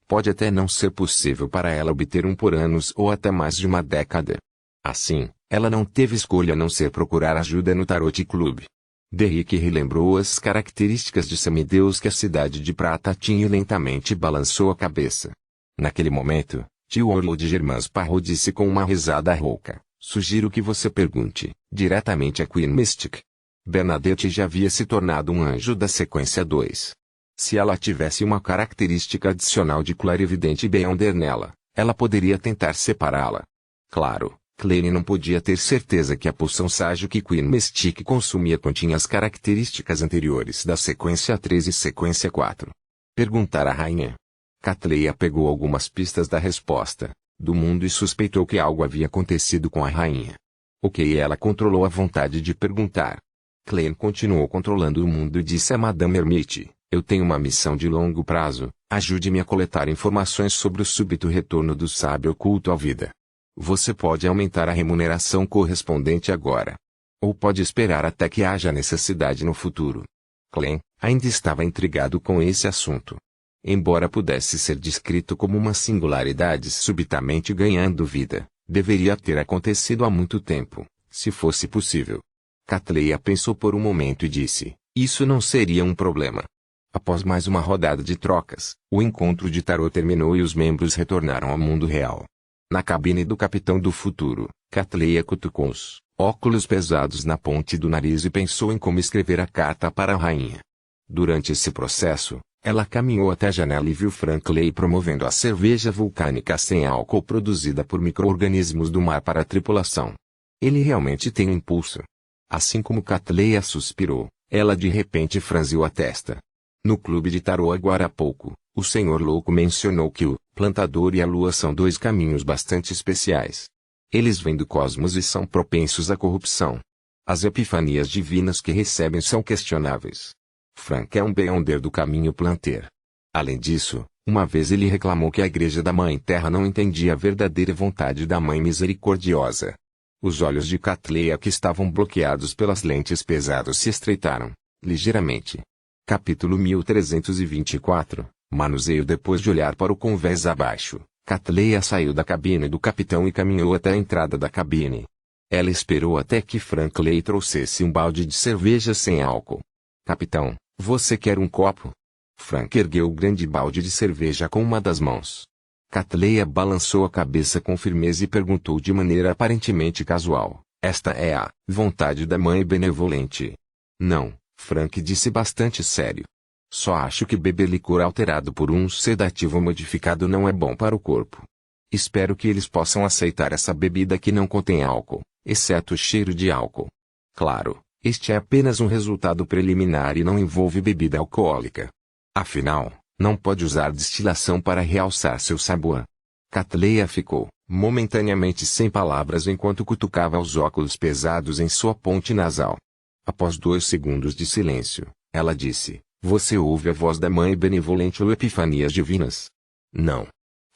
Pode até não ser possível para ela obter um por anos ou até mais de uma década. Assim, ela não teve escolha a não ser procurar ajuda no Tarot Club. Derrick relembrou as características de semideus que a Cidade de Prata tinha e lentamente balançou a cabeça. Naquele momento, tio Orlo de Germans Parro disse com uma risada rouca, sugiro que você pergunte, diretamente a Queen Mystic. Bernadette já havia se tornado um anjo da sequência 2. Se ela tivesse uma característica adicional de clarividente Beyonder nela, ela poderia tentar separá-la. Claro, Klein não podia ter certeza que a poção ságio que Queen Mystic consumia continha as características anteriores da sequência 3 e sequência 4. Perguntar à rainha. Catleia pegou algumas pistas da resposta do mundo e suspeitou que algo havia acontecido com a rainha. Ela controlou a vontade de perguntar. Klein continuou controlando o mundo e disse a Madame Hermite, eu tenho uma missão de longo prazo, ajude-me a coletar informações sobre o súbito retorno do sábio oculto à vida. Você pode aumentar a remuneração correspondente agora. Ou pode esperar até que haja necessidade no futuro. Klein ainda estava intrigado com esse assunto. Embora pudesse ser descrito como uma singularidade subitamente ganhando vida, deveria ter acontecido há muito tempo, se fosse possível. Catleia pensou por um momento e disse, isso não seria um problema. Após mais uma rodada de trocas, o encontro de tarô terminou e os membros retornaram ao mundo real. Na cabine do Capitão do Futuro, Catleia cutucou os óculos pesados na ponte do nariz e pensou em como escrever a carta para a rainha. Durante esse processo, ela caminhou até a janela e viu Franklin promovendo a cerveja vulcânica sem álcool produzida por micro-organismos do mar para a tripulação. Ele realmente tem um impulso. Assim como Catleia suspirou, ela de repente franziu a testa. No clube de tarô agora há pouco, o Senhor Louco mencionou que o plantador e a lua são 2 caminhos bastante especiais. Eles vêm do cosmos e são propensos à corrupção. As epifanias divinas que recebem são questionáveis. Frank é um Beyonder do caminho planter. Além disso, uma vez ele reclamou que a Igreja da Mãe Terra não entendia a verdadeira vontade da Mãe Misericordiosa. Os olhos de Catleia que estavam bloqueados pelas lentes pesadas se estreitaram, ligeiramente. Capítulo 1324, Manuseio. Depois de olhar para o convés abaixo, Catleia saiu da cabine do capitão e caminhou até a entrada da cabine. Ela esperou até que Franklin trouxesse um balde de cerveja sem álcool. Capitão, você quer um copo? Frank ergueu o grande balde de cerveja com uma das mãos. Catleya balançou a cabeça com firmeza e perguntou de maneira aparentemente casual: esta é a vontade da mãe benevolente? Não, Frank disse bastante sério. Só acho que beber licor alterado por um sedativo modificado não é bom para o corpo. Espero que eles possam aceitar essa bebida que não contém álcool, exceto o cheiro de álcool. Claro, este é apenas um resultado preliminar e não envolve bebida alcoólica. Afinal, não pode usar destilação para realçar seu sabor. Catleya ficou, momentaneamente sem palavras enquanto cutucava os óculos pesados em sua ponte nasal. Após 2 segundos de silêncio, ela disse: você ouve a voz da mãe benevolente ou epifanias divinas? Não.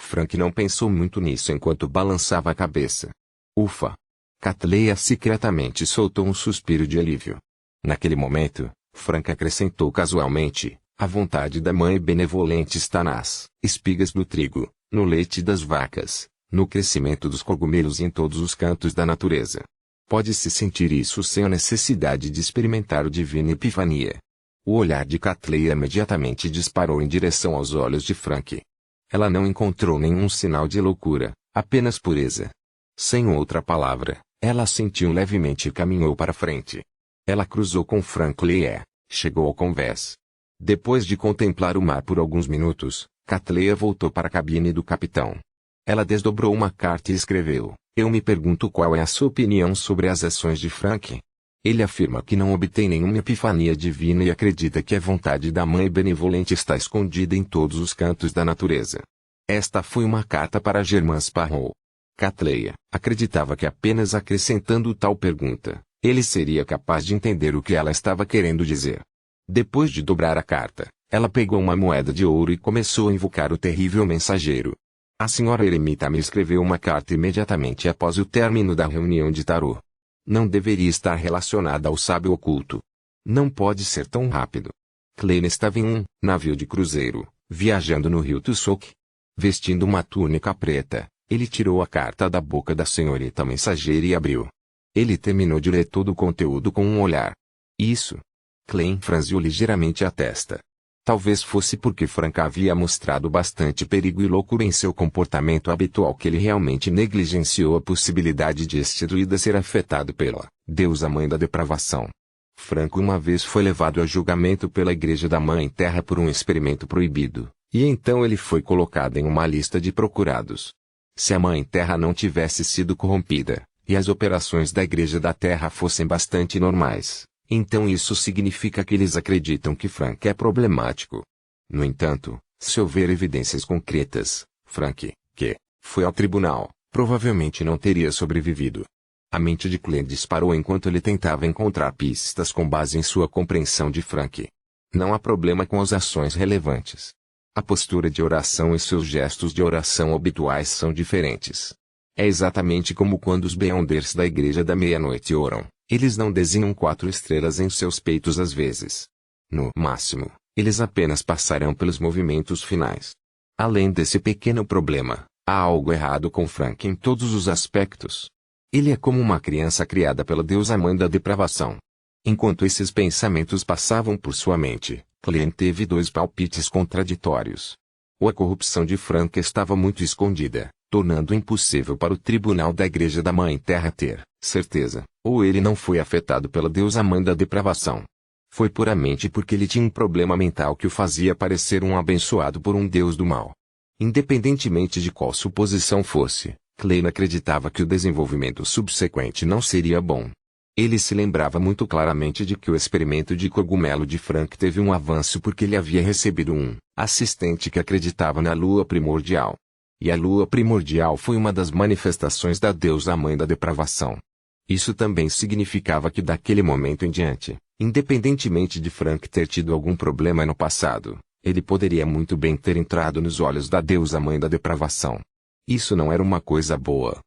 Frank não pensou muito nisso enquanto balançava a cabeça. Ufa! Catleya secretamente soltou um suspiro de alívio. Naquele momento, Frank acrescentou casualmente: a vontade da mãe benevolente está nas espigas do trigo, no leite das vacas, no crescimento dos cogumelos e em todos os cantos da natureza. Pode-se sentir isso sem a necessidade de experimentar o divino epifania. O olhar de Catleya imediatamente disparou em direção aos olhos de Frank. Ela não encontrou nenhum sinal de loucura, apenas pureza. Sem outra palavra, ela assentiu levemente e caminhou para frente. Ela cruzou com Frank. Chegou ao convés. Depois de contemplar o mar por alguns minutos, Catleya voltou para a cabine do capitão. Ela desdobrou uma carta e escreveu: eu me pergunto qual é a sua opinião sobre as ações de Frank. Ele afirma que não obtém nenhuma epifania divina e acredita que a vontade da mãe benevolente está escondida em todos os cantos da natureza. Esta foi uma carta para Germain Sparrow. Catleya acreditava que apenas acrescentando tal pergunta, ele seria capaz de entender o que ela estava querendo dizer. Depois de dobrar a carta, ela pegou uma moeda de ouro e começou a invocar o terrível mensageiro. A senhora eremita me escreveu uma carta imediatamente após o término da reunião de tarô. Não deveria estar relacionada ao sábio oculto. Não pode ser tão rápido. Klein estava em um navio de cruzeiro, viajando no rio Tussouk. Vestindo uma túnica preta, ele tirou a carta da boca da senhorita mensageira e abriu. Ele terminou de ler todo o conteúdo com um olhar. Isso. Klein franziu ligeiramente a testa. Talvez fosse porque Frank havia mostrado bastante perigo e loucura em seu comportamento habitual que ele realmente negligenciou a possibilidade de este druida ser afetado pela deusa mãe da depravação. Frank uma vez foi levado a julgamento pela Igreja da Mãe Terra por um experimento proibido, e então ele foi colocado em uma lista de procurados. Se a Mãe Terra não tivesse sido corrompida, e as operações da Igreja da Terra fossem bastante normais, então isso significa que eles acreditam que Frank é problemático. No entanto, se houver evidências concretas, Frank, que foi ao tribunal, provavelmente não teria sobrevivido. A mente de Klein disparou enquanto ele tentava encontrar pistas com base em sua compreensão de Frank. Não há problema com as ações relevantes. A postura de oração e seus gestos de oração habituais são diferentes. É exatamente como quando os Beyonders da Igreja da Meia-Noite oram. Eles não desenham 4 estrelas em seus peitos às vezes. No máximo, eles apenas passarão pelos movimentos finais. Além desse pequeno problema, há algo errado com Frank em todos os aspectos. Ele é como uma criança criada pela deusa mãe da depravação. Enquanto esses pensamentos passavam por sua mente, Klein teve 2 palpites contraditórios. Ou a corrupção de Frank estava muito escondida, tornando impossível para o tribunal da Igreja da Mãe Terra ter certeza, ou ele não foi afetado pela deusa mãe da depravação. Foi puramente porque ele tinha um problema mental que o fazia parecer um abençoado por um deus do mal. Independentemente de qual suposição fosse, Klein acreditava que o desenvolvimento subsequente não seria bom. Ele se lembrava muito claramente de que o experimento de cogumelo de Frank teve um avanço porque ele havia recebido um assistente que acreditava na lua primordial. E a lua primordial foi uma das manifestações da deusa mãe da depravação. Isso também significava que daquele momento em diante, independentemente de Frank ter tido algum problema no passado, ele poderia muito bem ter entrado nos olhos da deusa mãe da depravação. Isso não era uma coisa boa.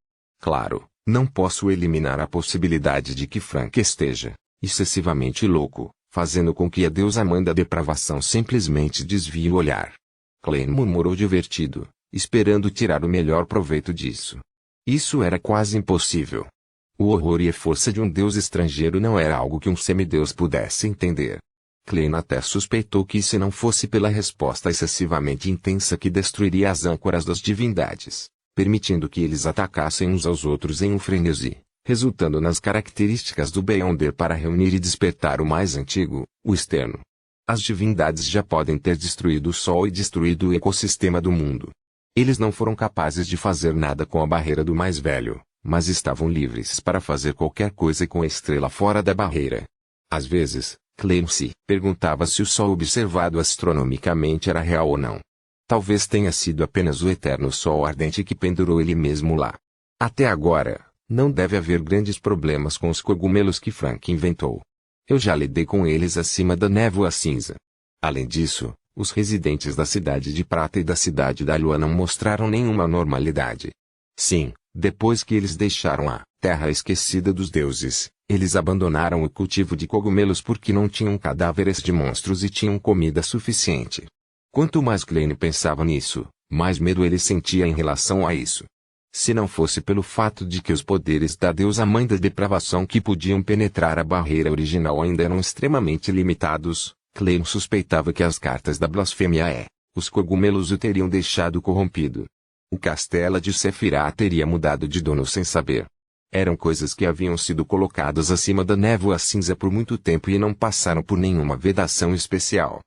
Claro, não posso eliminar a possibilidade de que Frank esteja excessivamente louco, fazendo com que a deusa mãe da depravação simplesmente desvie o olhar. Klein murmurou divertido, esperando tirar o melhor proveito disso. Isso era quase impossível. O horror e a força de um deus estrangeiro não era algo que um semideus pudesse entender. Klein até suspeitou que se não fosse pela resposta excessivamente intensa que destruiria as âncoras das divindades, permitindo que eles atacassem uns aos outros em um frenesi, resultando nas características do Beyonder para reunir e despertar o mais antigo, o externo. As divindades já podem ter destruído o Sol e destruído o ecossistema do mundo. Eles não foram capazes de fazer nada com a barreira do mais velho, mas estavam livres para fazer qualquer coisa com a estrela fora da barreira. Às vezes, Klein se perguntava se o Sol observado astronomicamente era real ou não. Talvez tenha sido apenas o eterno Sol ardente que pendurou ele mesmo lá. Até agora, não deve haver grandes problemas com os cogumelos que Frank inventou. Eu já lidei com eles acima da névoa cinza. Além disso, os residentes da Cidade de Prata e da Cidade da Lua não mostraram nenhuma normalidade. Sim, depois que eles deixaram a Terra esquecida dos deuses, eles abandonaram o cultivo de cogumelos porque não tinham cadáveres de monstros e tinham comida suficiente. Quanto mais Klein pensava nisso, mais medo ele sentia em relação a isso. Se não fosse pelo fato de que os poderes da deusa mãe da depravação que podiam penetrar a barreira original ainda eram extremamente limitados, Klein suspeitava que as cartas da blasfêmia os cogumelos o teriam deixado corrompido. O castelo de Sefirah teria mudado de dono sem saber. Eram coisas que haviam sido colocadas acima da névoa cinza por muito tempo e não passaram por nenhuma vedação especial.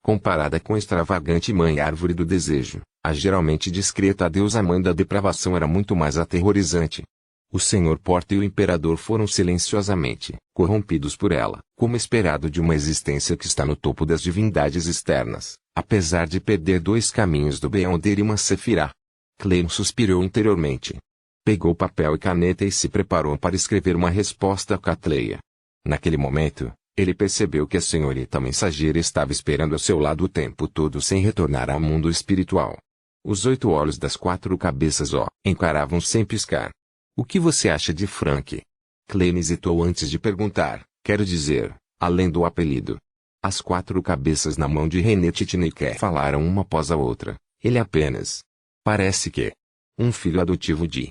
Comparada com a extravagante mãe árvore do desejo, a geralmente discreta deusa mãe da depravação era muito mais aterrorizante. O Senhor Porta e o Imperador foram silenciosamente corrompidos por ela, como esperado de uma existência que está no topo das divindades externas, apesar de perder 2 caminhos do Beyonder e uma Sefirah. Klein suspirou interiormente. Pegou papel e caneta e se preparou para escrever uma resposta a Catleia. Naquele momento, ele percebeu que a senhorita mensageira estava esperando ao seu lado o tempo todo sem retornar ao mundo espiritual. Os 8 olhos das 4 cabeças encaravam sem piscar. O que você acha de Frank? Klein hesitou antes de perguntar, quero dizer, além do apelido. As 4 cabeças na mão de René Titiniquet falaram uma após a outra. Ele apenas. Parece que. Um filho adotivo de.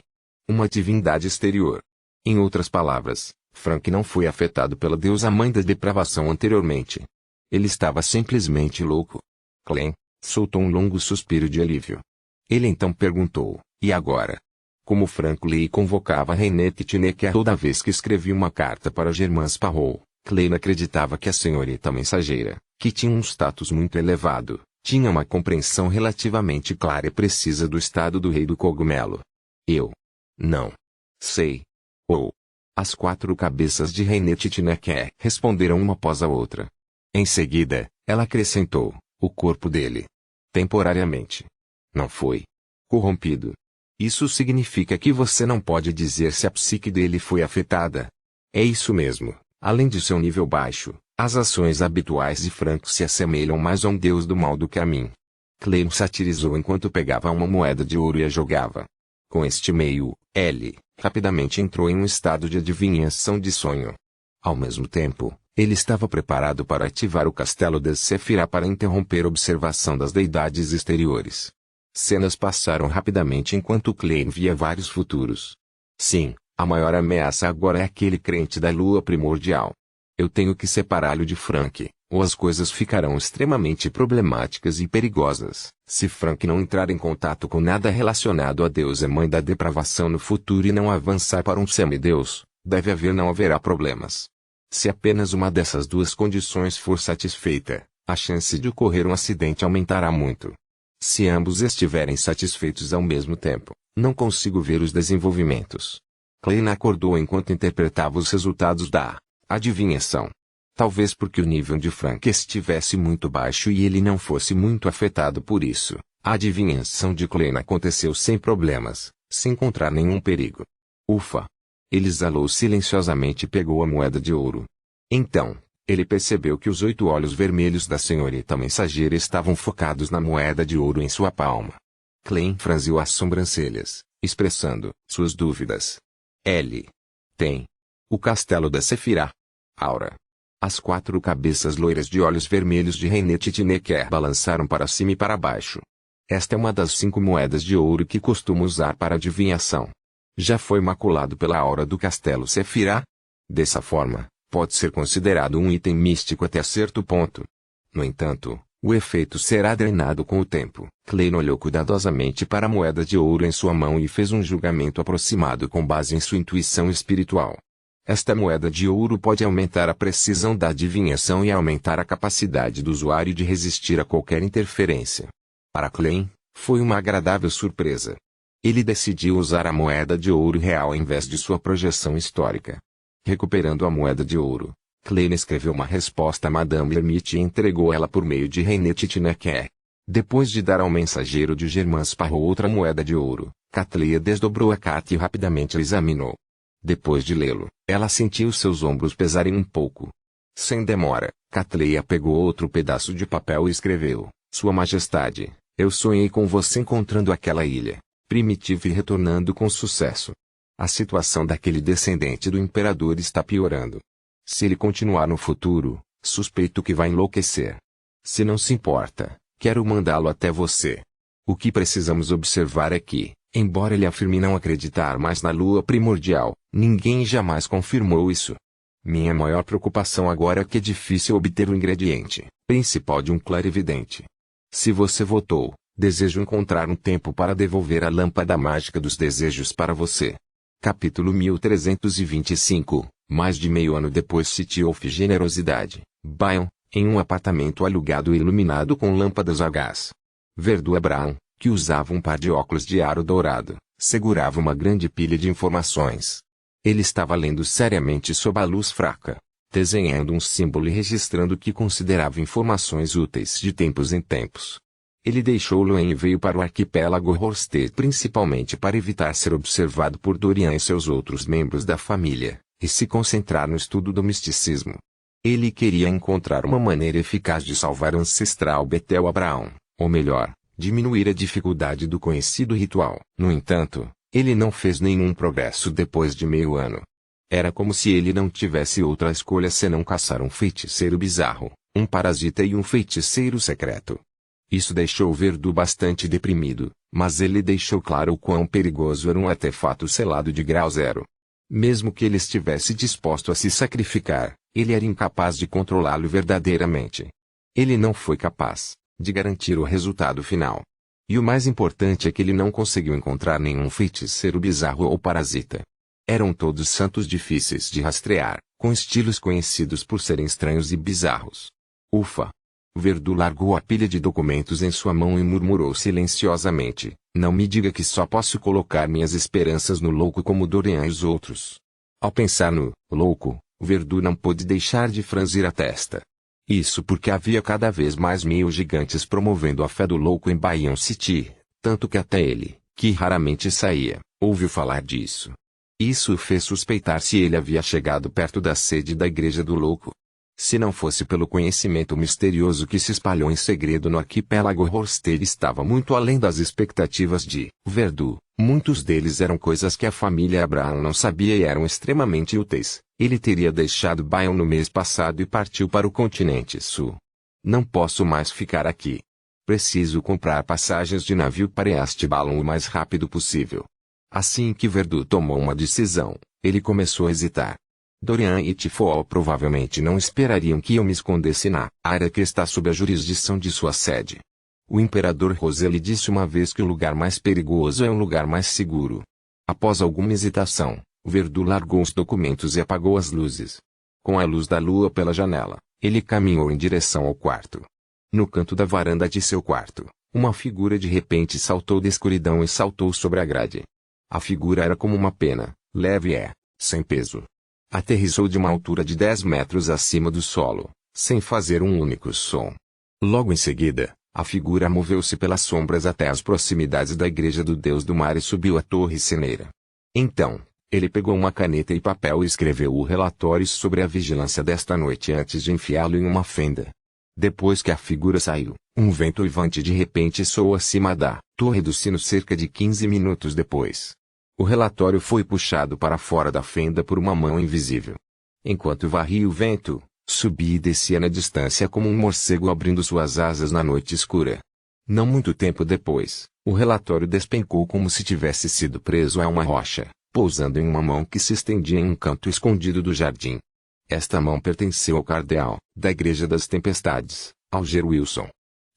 Uma divindade exterior. Em outras palavras, Frank não foi afetado pela deusa mãe da depravação anteriormente. Ele estava simplesmente louco. Klein soltou um longo suspiro de alívio. Ele então perguntou, e agora? Como Frank Lee convocava René Titiniquet toda vez que escrevia uma carta para Germain Sparrow, Klein acreditava que a senhorita mensageira, que tinha um status muito elevado, tinha uma compreensão relativamente clara e precisa do estado do rei do cogumelo. Eu não sei. As 4 cabeças de René Titiniquet responderam uma após a outra. Em seguida, ela acrescentou, o corpo dele. Temporariamente. Não foi corrompido. Isso significa que você não pode dizer se a psique dele foi afetada. É isso mesmo. Além de seu nível baixo, as ações habituais de Frank se assemelham mais a um deus do mal do que a mim. Klein satirizou enquanto pegava uma moeda de ouro e a jogava. Com este meio, ele, rapidamente entrou em um estado de adivinhação de sonho. Ao mesmo tempo, ele estava preparado para ativar o castelo de Sefirah para interromper a observação das deidades exteriores. Cenas passaram rapidamente enquanto Klein via vários futuros. Sim, a maior ameaça agora é aquele crente da lua primordial. Eu tenho que separá-lo de Frank, ou as coisas ficarão extremamente problemáticas e perigosas. Se Frank não entrar em contato com nada relacionado a deusa mãe da depravação no futuro e não avançar para um semideus, não haverá problemas. Se apenas uma dessas 2 condições for satisfeita, a chance de ocorrer um acidente aumentará muito. Se ambos estiverem satisfeitos ao mesmo tempo, não consigo ver os desenvolvimentos. Klein acordou enquanto interpretava os resultados da adivinhação. Talvez porque o nível de Frank estivesse muito baixo e ele não fosse muito afetado por isso, a adivinhação de Klein aconteceu sem problemas, sem encontrar nenhum perigo. Ufa! Ele exalou silenciosamente e pegou a moeda de ouro. Então, ele percebeu que os 8 olhos vermelhos da senhorita mensageira estavam focados na moeda de ouro em sua palma. Klein franziu as sobrancelhas, expressando suas dúvidas. Ele tem o castelo da Sefirah. Aura. As 4 cabeças loiras de olhos vermelhos de René Titiniquet balançaram para cima e para baixo. Esta é uma das 5 moedas de ouro que costumo usar para adivinhação. Já foi maculado pela aura do castelo Sefirah? Dessa forma, pode ser considerado um item místico até certo ponto. No entanto, o efeito será drenado com o tempo. Klein olhou cuidadosamente para a moeda de ouro em sua mão e fez um julgamento aproximado com base em sua intuição espiritual. Esta moeda de ouro pode aumentar a precisão da adivinhação e aumentar a capacidade do usuário de resistir a qualquer interferência. Para Klein, foi uma agradável surpresa. Ele decidiu usar a moeda de ouro real em vez de sua projeção histórica. Recuperando a moeda de ouro, Klein escreveu uma resposta a Madame Hermite e entregou ela por meio de René Titinequer. Depois de dar ao mensageiro de Germain Sparrow outra moeda de ouro, Catleia desdobrou a carta e rapidamente a examinou. Depois de lê-lo, ela sentiu seus ombros pesarem um pouco. Sem demora, Catleia pegou outro pedaço de papel e escreveu: Sua Majestade, eu sonhei com você encontrando aquela ilha primitiva e retornando com sucesso. A situação daquele descendente do imperador está piorando. Se ele continuar no futuro, suspeito que vai enlouquecer. Se não se importa, quero mandá-lo até você. O que precisamos observar é que, embora ele afirme não acreditar mais na lua primordial, ninguém jamais confirmou isso. Minha maior preocupação agora é que é difícil obter o ingrediente principal de um clarividente. Se você votou, desejo encontrar um tempo para devolver a lâmpada mágica dos desejos para você. Capítulo 1325. Mais de meio ano depois Sitioff Generosidade, Bayon, em um apartamento alugado e iluminado com lâmpadas a gás. Verdu Abraham, que usava um par de óculos de aro dourado, segurava uma grande pilha de informações. Ele estava lendo seriamente sob a luz fraca, desenhando um símbolo e registrando o que considerava informações úteis de tempos em tempos. Ele deixou Loen e veio para o arquipélago Horsted principalmente para evitar ser observado por Dorian e seus outros membros da família, e se concentrar no estudo do misticismo. Ele queria encontrar uma maneira eficaz de salvar o ancestral Bethel Abraão, ou melhor, diminuir a dificuldade do conhecido ritual. No entanto, ele não fez nenhum progresso depois de meio ano. Era como se ele não tivesse outra escolha senão caçar um feiticeiro bizarro, um parasita e um feiticeiro secreto. Isso deixou Verdu bastante deprimido, mas ele deixou claro o quão perigoso era um artefato selado de grau zero. Mesmo que ele estivesse disposto a se sacrificar, ele era incapaz de controlá-lo verdadeiramente. Ele não foi capaz de garantir o resultado final. E o mais importante é que ele não conseguiu encontrar nenhum feiticeiro bizarro ou parasita. Eram todos santos difíceis de rastrear, com estilos conhecidos por serem estranhos e bizarros. Ufa! Verdu largou a pilha de documentos em sua mão e murmurou silenciosamente: Não me diga que só posso colocar minhas esperanças no louco como Dorian e os outros. Ao pensar no louco, Verdu não pôde deixar de franzir a testa. Isso porque havia cada vez mais gigantes promovendo a fé do louco em Bayon City, tanto que até ele, que raramente saía, ouviu falar disso. Isso o fez suspeitar se ele havia chegado perto da sede da Igreja do Louco. Se não fosse pelo conhecimento misterioso que se espalhou em segredo no arquipélago Horsted estava muito além das expectativas de Verdu. Muitos deles eram coisas que a família Abraham não sabia e eram extremamente úteis. Ele teria deixado Bayon no mês passado e partiu para o continente sul. Não posso mais ficar aqui. Preciso comprar passagens de navio para Eastbalon o mais rápido possível. Assim que Verdu tomou uma decisão, ele começou a hesitar. Dorian e Tifol provavelmente não esperariam que eu me escondesse na área que está sob a jurisdição de sua sede. O imperador Rosé lhe disse uma vez que o lugar mais perigoso é um lugar mais seguro. Após alguma hesitação, Verdu largou os documentos e apagou as luzes. Com a luz da lua pela janela, ele caminhou em direção ao quarto. No canto da varanda de seu quarto, uma figura de repente saltou da escuridão e saltou sobre a grade. A figura era como uma pena, leve e sem peso. Aterrissou de uma altura de 10 metros acima do solo, sem fazer um único som. Logo em seguida, a figura moveu-se pelas sombras até as proximidades da Igreja do Deus do Mar e subiu a torre ceneira. Então, ele pegou uma caneta e papel e escreveu o relatório sobre a vigilância desta noite antes de enfiá-lo em uma fenda. Depois que a figura saiu, um vento uivante de repente soou acima da torre do sino cerca de 15 minutos depois. O relatório foi puxado para fora da fenda por uma mão invisível. Enquanto varria o vento, subia e descia na distância como um morcego abrindo suas asas na noite escura. Não muito tempo depois, o relatório despencou como se tivesse sido preso a uma rocha, pousando em uma mão que se estendia em um canto escondido do jardim. Esta mão pertenceu ao cardeal, da Igreja das Tempestades, Alger Wilson.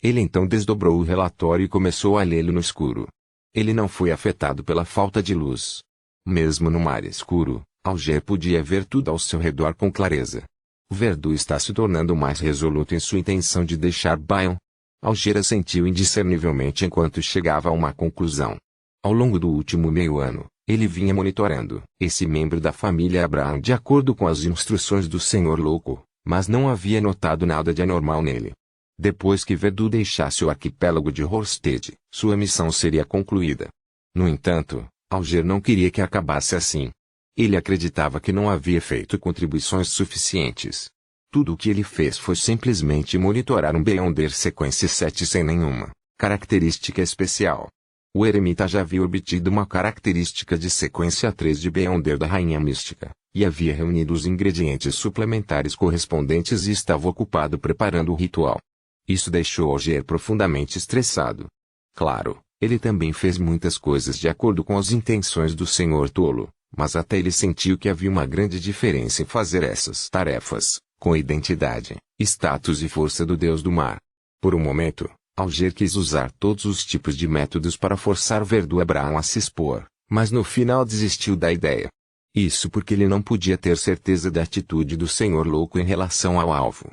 Ele então desdobrou o relatório e começou a lê-lo no escuro. Ele não foi afetado pela falta de luz. Mesmo no mar escuro, Alger podia ver tudo ao seu redor com clareza. Verdun está se tornando mais resoluto em sua intenção de deixar Bayonne. Alger assentiu indiscernivelmente enquanto chegava a uma conclusão. Ao longo do último meio ano, ele vinha monitorando esse membro da família Abraham de acordo com as instruções do Senhor Louco, mas não havia notado nada de anormal nele. Depois que Verdun deixasse o arquipélago de Horsted, sua missão seria concluída. No entanto, Alger não queria que acabasse assim. Ele acreditava que não havia feito contribuições suficientes. Tudo o que ele fez foi simplesmente monitorar um Beyonder Sequence 7 sem nenhuma característica especial. O eremita já havia obtido uma característica de sequência 3 de Beyonder da Rainha Mística, e havia reunido os ingredientes suplementares correspondentes e estava ocupado preparando o ritual. Isso deixou Alger profundamente estressado. Claro, ele também fez muitas coisas de acordo com as intenções do Senhor Tolo, mas até ele sentiu que havia uma grande diferença em fazer essas tarefas, com identidade, status e força do Deus do Mar. Por um momento, Alger quis usar todos os tipos de métodos para forçar Verdun Abraham a se expor, mas no final desistiu da ideia. Isso porque ele não podia ter certeza da atitude do Senhor Louco em relação ao alvo.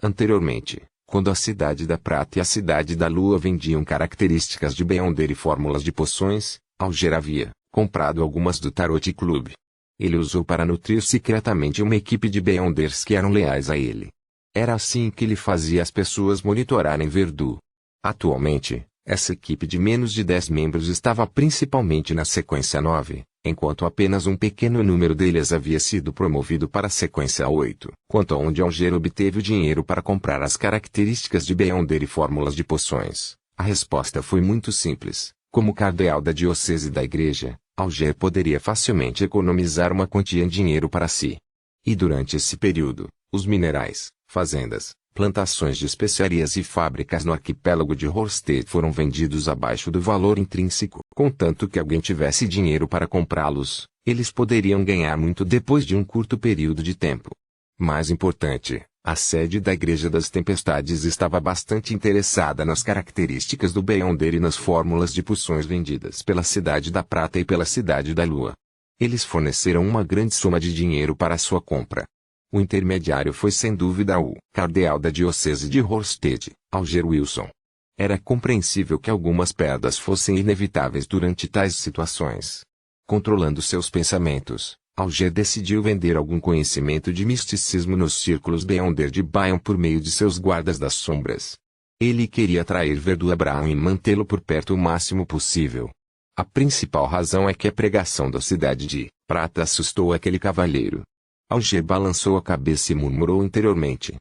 Anteriormente, quando a Cidade da Prata e a Cidade da Lua vendiam características de Beyonder e fórmulas de poções, Alger havia comprado algumas do Tarot Club. Ele usou para nutrir secretamente uma equipe de Beyonders que eram leais a ele. Era assim que ele fazia as pessoas monitorarem Verdun. Atualmente, essa equipe de menos de 10 membros estava principalmente na sequência 9, enquanto apenas um pequeno número deles havia sido promovido para a sequência 8. Quanto a onde Alger obteve o dinheiro para comprar as características de Beyonder e fórmulas de poções, a resposta foi muito simples. Como cardeal da diocese da igreja, Alger poderia facilmente economizar uma quantia em dinheiro para si. E durante esse período, os minerais, fazendas, plantações de especiarias e fábricas no arquipélago de Horsted foram vendidos abaixo do valor intrínseco. Contanto que alguém tivesse dinheiro para comprá-los, eles poderiam ganhar muito depois de um curto período de tempo. Mais importante, a sede da Igreja das Tempestades estava bastante interessada nas características do Beyonder e nas fórmulas de poções vendidas pela Cidade da Prata e pela Cidade da Lua. Eles forneceram uma grande soma de dinheiro para sua compra. O intermediário foi sem dúvida o cardeal da diocese de Horsted, Alger Wilson. Era compreensível que algumas perdas fossem inevitáveis durante tais situações. Controlando seus pensamentos, Alger decidiu vender algum conhecimento de misticismo nos círculos Beyonder de Bayonne por meio de seus guardas das sombras. Ele queria atrair Verdun Abraham e mantê-lo por perto o máximo possível. A principal razão é que a pregação da Cidade de Prata assustou aquele cavalheiro. Alger balançou a cabeça e murmurou interiormente.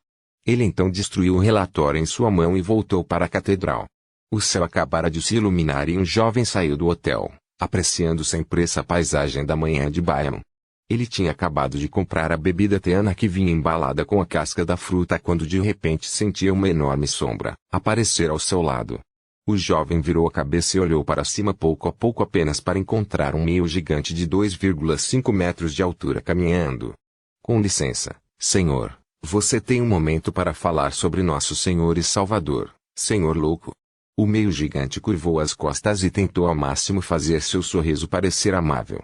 Ele então destruiu o relatório em sua mão e voltou para a catedral. O céu acabara de se iluminar e um jovem saiu do hotel, apreciando sem pressa a paisagem da manhã de Bayonne. Ele tinha acabado de comprar a bebida teana que vinha embalada com a casca da fruta quando de repente sentia uma enorme sombra aparecer ao seu lado. O jovem virou a cabeça e olhou para cima pouco a pouco apenas para encontrar um meio gigante de 2,5 metros de altura caminhando. Com licença, senhor, você tem um momento para falar sobre nosso Senhor e Salvador, Senhor Louco. O meio gigante curvou as costas e tentou ao máximo fazer seu sorriso parecer amável.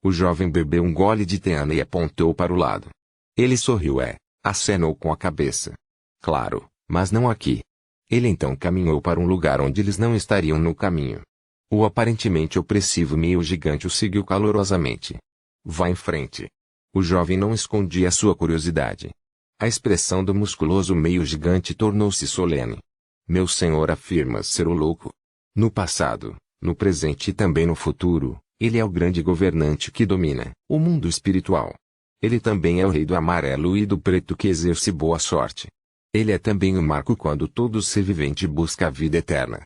O jovem bebeu um gole de teana e apontou para o lado. Ele sorriu acenou com a cabeça. Claro, mas não aqui. Ele então caminhou para um lugar onde eles não estariam no caminho. O aparentemente opressivo meio gigante o seguiu calorosamente. Vá em frente. O jovem não escondia sua curiosidade. A expressão do musculoso meio gigante tornou-se solene. Meu senhor afirma ser o louco. No passado, no presente e também no futuro, ele é o grande governante que domina o mundo espiritual. Ele também é o rei do amarelo e do preto que exerce boa sorte. Ele é também o marco quando todo ser vivente busca a vida eterna.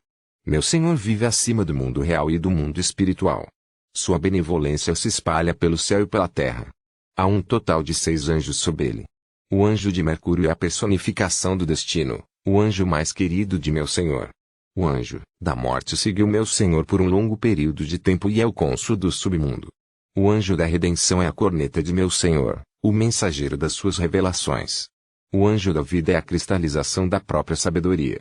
Meu senhor vive acima do mundo real e do mundo espiritual. Sua benevolência se espalha pelo céu e pela terra. Há um total de 6 anjos sob ele. O anjo de Mercúrio é a personificação do destino, o anjo mais querido de meu senhor. O anjo da morte seguiu meu senhor por um longo período de tempo e é o cônsul do submundo. O anjo da redenção é a corneta de meu senhor, o mensageiro das suas revelações. O anjo da vida é a cristalização da própria sabedoria.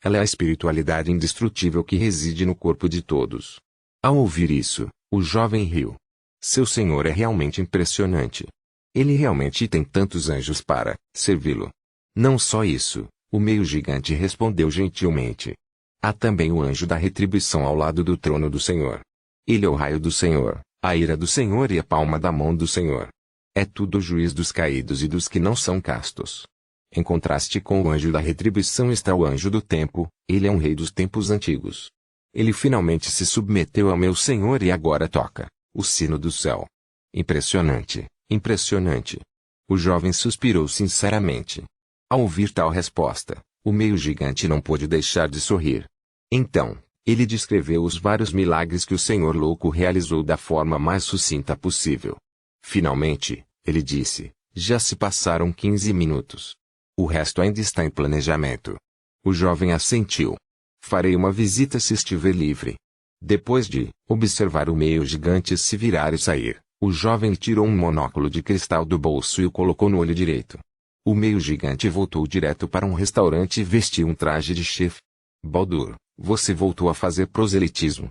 Ela é a espiritualidade indestrutível que reside no corpo de todos. Ao ouvir isso, o jovem riu. Seu Senhor é realmente impressionante. Ele realmente tem tantos anjos para servi-lo. Não só isso, o meio gigante respondeu gentilmente. Há também o anjo da retribuição ao lado do trono do Senhor. Ele é o raio do Senhor, a ira do Senhor e a palma da mão do Senhor. É tudo o juiz dos caídos e dos que não são castos. Em contraste com o anjo da retribuição está o anjo do tempo, ele é um rei dos tempos antigos. Ele finalmente se submeteu ao meu Senhor e agora toca o sino do céu. Impressionante, impressionante. O jovem suspirou sinceramente. Ao ouvir tal resposta, o meio gigante não pôde deixar de sorrir. Então, ele descreveu os vários milagres que o Senhor louco realizou da forma mais sucinta possível. Finalmente, ele disse, já se passaram 15 minutos. O resto ainda está em planejamento. O jovem assentiu. Farei uma visita se estiver livre. Depois de observar o meio gigante se virar e sair, o jovem tirou um monóculo de cristal do bolso e o colocou no olho direito. O meio gigante voltou direto para um restaurante e vestiu um traje de chefe. Baldur, você voltou a fazer proselitismo?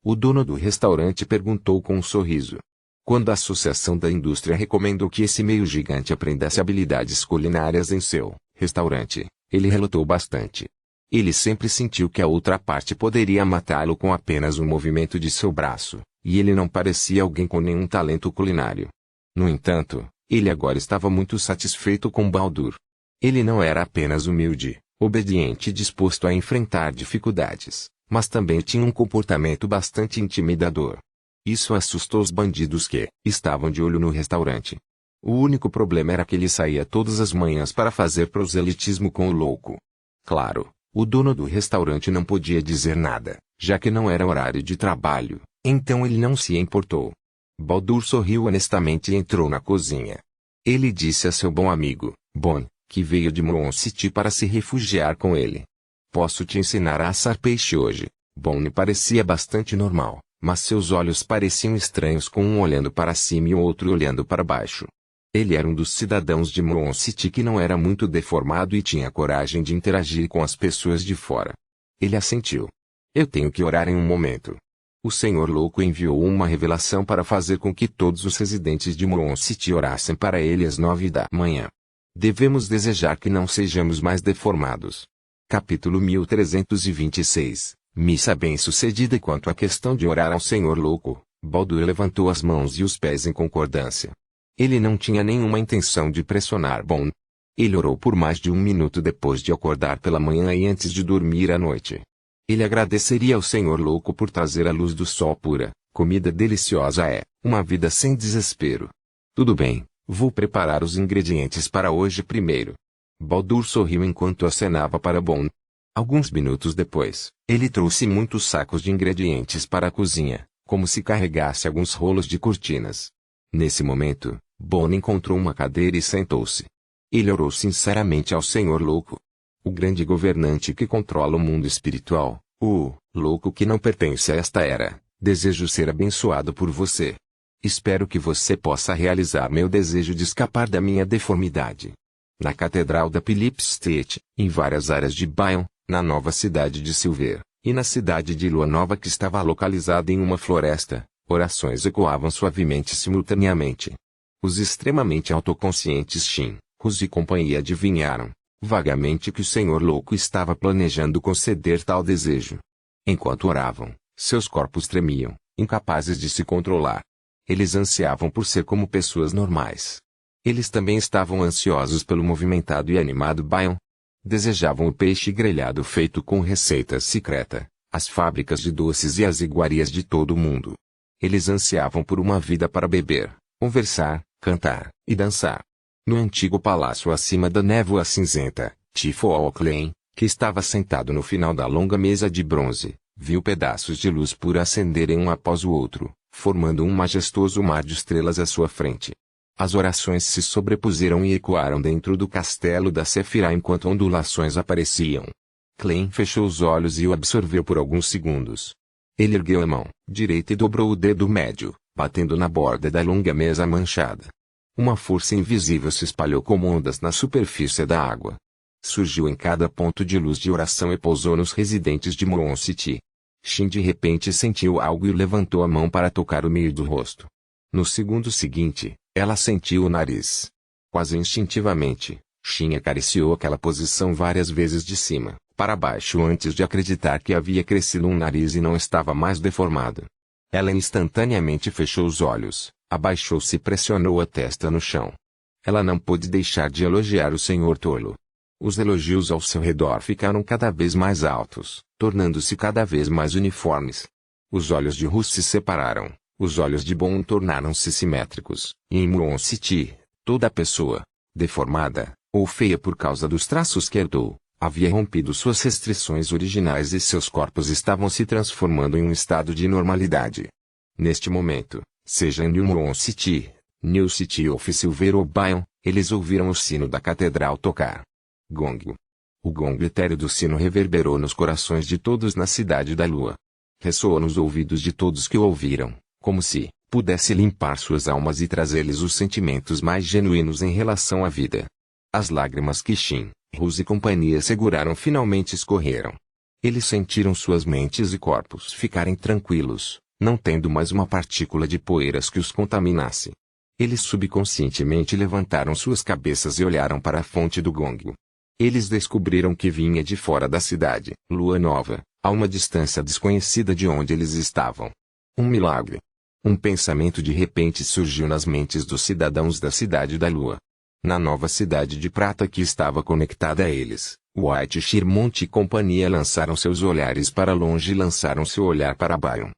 O dono do restaurante perguntou com um sorriso. Quando a Associação da Indústria recomendou que esse meio gigante aprendesse habilidades culinárias em seu restaurante, ele relutou bastante. Ele sempre sentiu que a outra parte poderia matá-lo com apenas um movimento de seu braço, e ele não parecia alguém com nenhum talento culinário. No entanto, ele agora estava muito satisfeito com Baldur. Ele não era apenas humilde, obediente e disposto a enfrentar dificuldades, mas também tinha um comportamento bastante intimidador. Isso assustou os bandidos que estavam de olho no restaurante. O único problema era que ele saía todas as manhãs para fazer proselitismo com o louco. Claro, o dono do restaurante não podia dizer nada, já que não era horário de trabalho, então ele não se importou. Baldur sorriu honestamente e entrou na cozinha. Ele disse a seu bom amigo, Bon, que veio de Moon City para se refugiar com ele. Posso te ensinar a assar peixe hoje. Bon parecia bastante normal, mas seus olhos pareciam estranhos com um olhando para cima e o outro olhando para baixo. Ele era um dos cidadãos de Moon City que não era muito deformado e tinha coragem de interagir com as pessoas de fora. Ele assentiu. Eu tenho que orar em um momento. O Senhor louco enviou uma revelação para fazer com que todos os residentes de Moon City orassem para ele às 9 da manhã. Devemos desejar que não sejamos mais deformados. Capítulo 1326. Missa bem-sucedida. Quanto à questão de orar ao Senhor louco, Baldur levantou as mãos e os pés em concordância. Ele não tinha nenhuma intenção de pressionar Bon. Ele orou por mais de 1 minuto depois de acordar pela manhã e antes de dormir à noite. Ele agradeceria ao Senhor louco por trazer a luz do sol pura, comida deliciosa uma vida sem desespero. Tudo bem, vou preparar os ingredientes para hoje primeiro. Baldur sorriu enquanto acenava para Bon. Alguns minutos depois, ele trouxe muitos sacos de ingredientes para a cozinha, como se carregasse alguns rolos de cortinas. Nesse momento, Bon encontrou uma cadeira e sentou-se. Ele orou sinceramente ao Senhor louco. O grande governante que controla o mundo espiritual, o louco que não pertence a esta era, desejo ser abençoado por você. Espero que você possa realizar meu desejo de escapar da minha deformidade. Na Catedral da Phillip Street, em várias áreas de Bayon, na nova cidade de Silver, e na cidade de Lua Nova que estava localizada em uma floresta, orações ecoavam suavemente simultaneamente. Os extremamente autoconscientes Shin, Rus e companhia adivinharam, vagamente, que o Senhor louco estava planejando conceder tal desejo. Enquanto oravam, seus corpos tremiam, incapazes de se controlar. Eles ansiavam por ser como pessoas normais. Eles também estavam ansiosos pelo movimentado e animado Bayon. Desejavam o peixe grelhado feito com receita secreta, as fábricas de doces e as iguarias de todo o mundo. Eles ansiavam por uma vida para beber, conversar, cantar e dançar. No antigo palácio acima da névoa cinzenta, Tifo Oaklein, que estava sentado no final da longa mesa de bronze, viu pedaços de luz pura acenderem um após o outro, formando um majestoso mar de estrelas à sua frente. As orações se sobrepuseram e ecoaram dentro do castelo da Sefirah enquanto ondulações apareciam. Klein fechou os olhos e o absorveu por alguns segundos. Ele ergueu a mão direita e dobrou o dedo médio, batendo na borda da longa mesa manchada. Uma força invisível se espalhou como ondas na superfície da água. Surgiu em cada ponto de luz de oração e pousou nos residentes de Muon City. Shin de repente sentiu algo e levantou a mão para tocar o meio do rosto. No segundo seguinte, ela sentiu o nariz. Quase instintivamente, Shin acariciou aquela posição várias vezes de cima para baixo antes de acreditar que havia crescido um nariz e não estava mais deformado. Ela instantaneamente fechou os olhos, abaixou-se e pressionou a testa no chão. Ela não pôde deixar de elogiar o Senhor Tolo. Os elogios ao seu redor ficaram cada vez mais altos, tornando-se cada vez mais uniformes. Os olhos de Ru se separaram, os olhos de Bon tornaram-se simétricos, e em Muon City, toda pessoa, deformada, ou feia por causa dos traços que herdou, havia rompido suas restrições originais e seus corpos estavam se transformando em um estado de normalidade. Neste momento, seja em Muon City, New City ou Silver ou Bayon, eles ouviram o sino da catedral tocar. Gong. O gong etéreo do sino reverberou nos corações de todos na Cidade da Lua. Ressoou nos ouvidos de todos que o ouviram, como se pudesse limpar suas almas e trazer-lhes os sentimentos mais genuínos em relação à vida. As lágrimas que Shin, Ruse e companhia seguraram finalmente escorreram. Eles sentiram suas mentes e corpos ficarem tranquilos, não tendo mais uma partícula de poeiras que os contaminasse. Eles subconscientemente levantaram suas cabeças e olharam para a fonte do gong. Eles descobriram que vinha de fora da cidade, Lua Nova, a uma distância desconhecida de onde eles estavam. Um milagre. Um pensamento de repente surgiu nas mentes dos cidadãos da Cidade da Lua. Na nova Cidade de Prata que estava conectada a eles, White Shirmont e companhia lançaram seus olhares para longe e lançaram seu olhar para Bayon.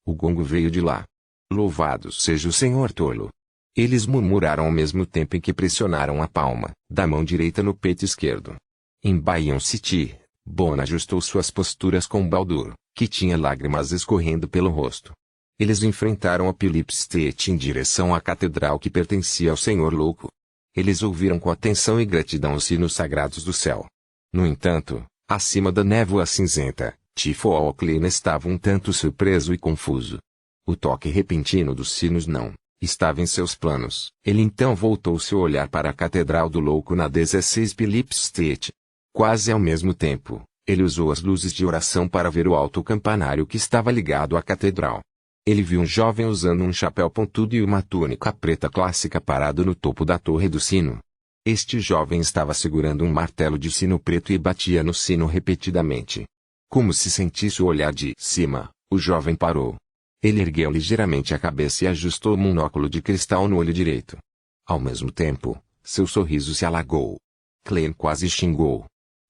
O gongo veio de lá. Louvado seja o Senhor Tolo. Eles murmuraram ao mesmo tempo em que pressionaram a palma da mão direita no peito esquerdo. Em Bayon City, Bon ajustou suas posturas com Baldur, que tinha lágrimas escorrendo pelo rosto. Eles enfrentaram a Philip State em direção à catedral que pertencia ao Senhor Louco. Eles ouviram com atenção e gratidão os sinos sagrados do céu. No entanto, acima da névoa cinzenta, Tifo Oakland estava um tanto surpreso e confuso. O toque repentino dos sinos não estava em seus planos. Ele então voltou seu olhar para a Catedral do Louco na 16 Philip Street. Quase ao mesmo tempo, ele usou as luzes de oração para ver o alto campanário que estava ligado à catedral. Ele viu um jovem usando um chapéu pontudo e uma túnica preta clássica parado no topo da torre do sino. Este jovem estava segurando um martelo de sino preto e batia no sino repetidamente. Como se sentisse o olhar de cima, o jovem parou. Ele ergueu ligeiramente a cabeça e ajustou o monóculo de cristal no olho direito. Ao mesmo tempo, seu sorriso se alagou. Clem quase xingou.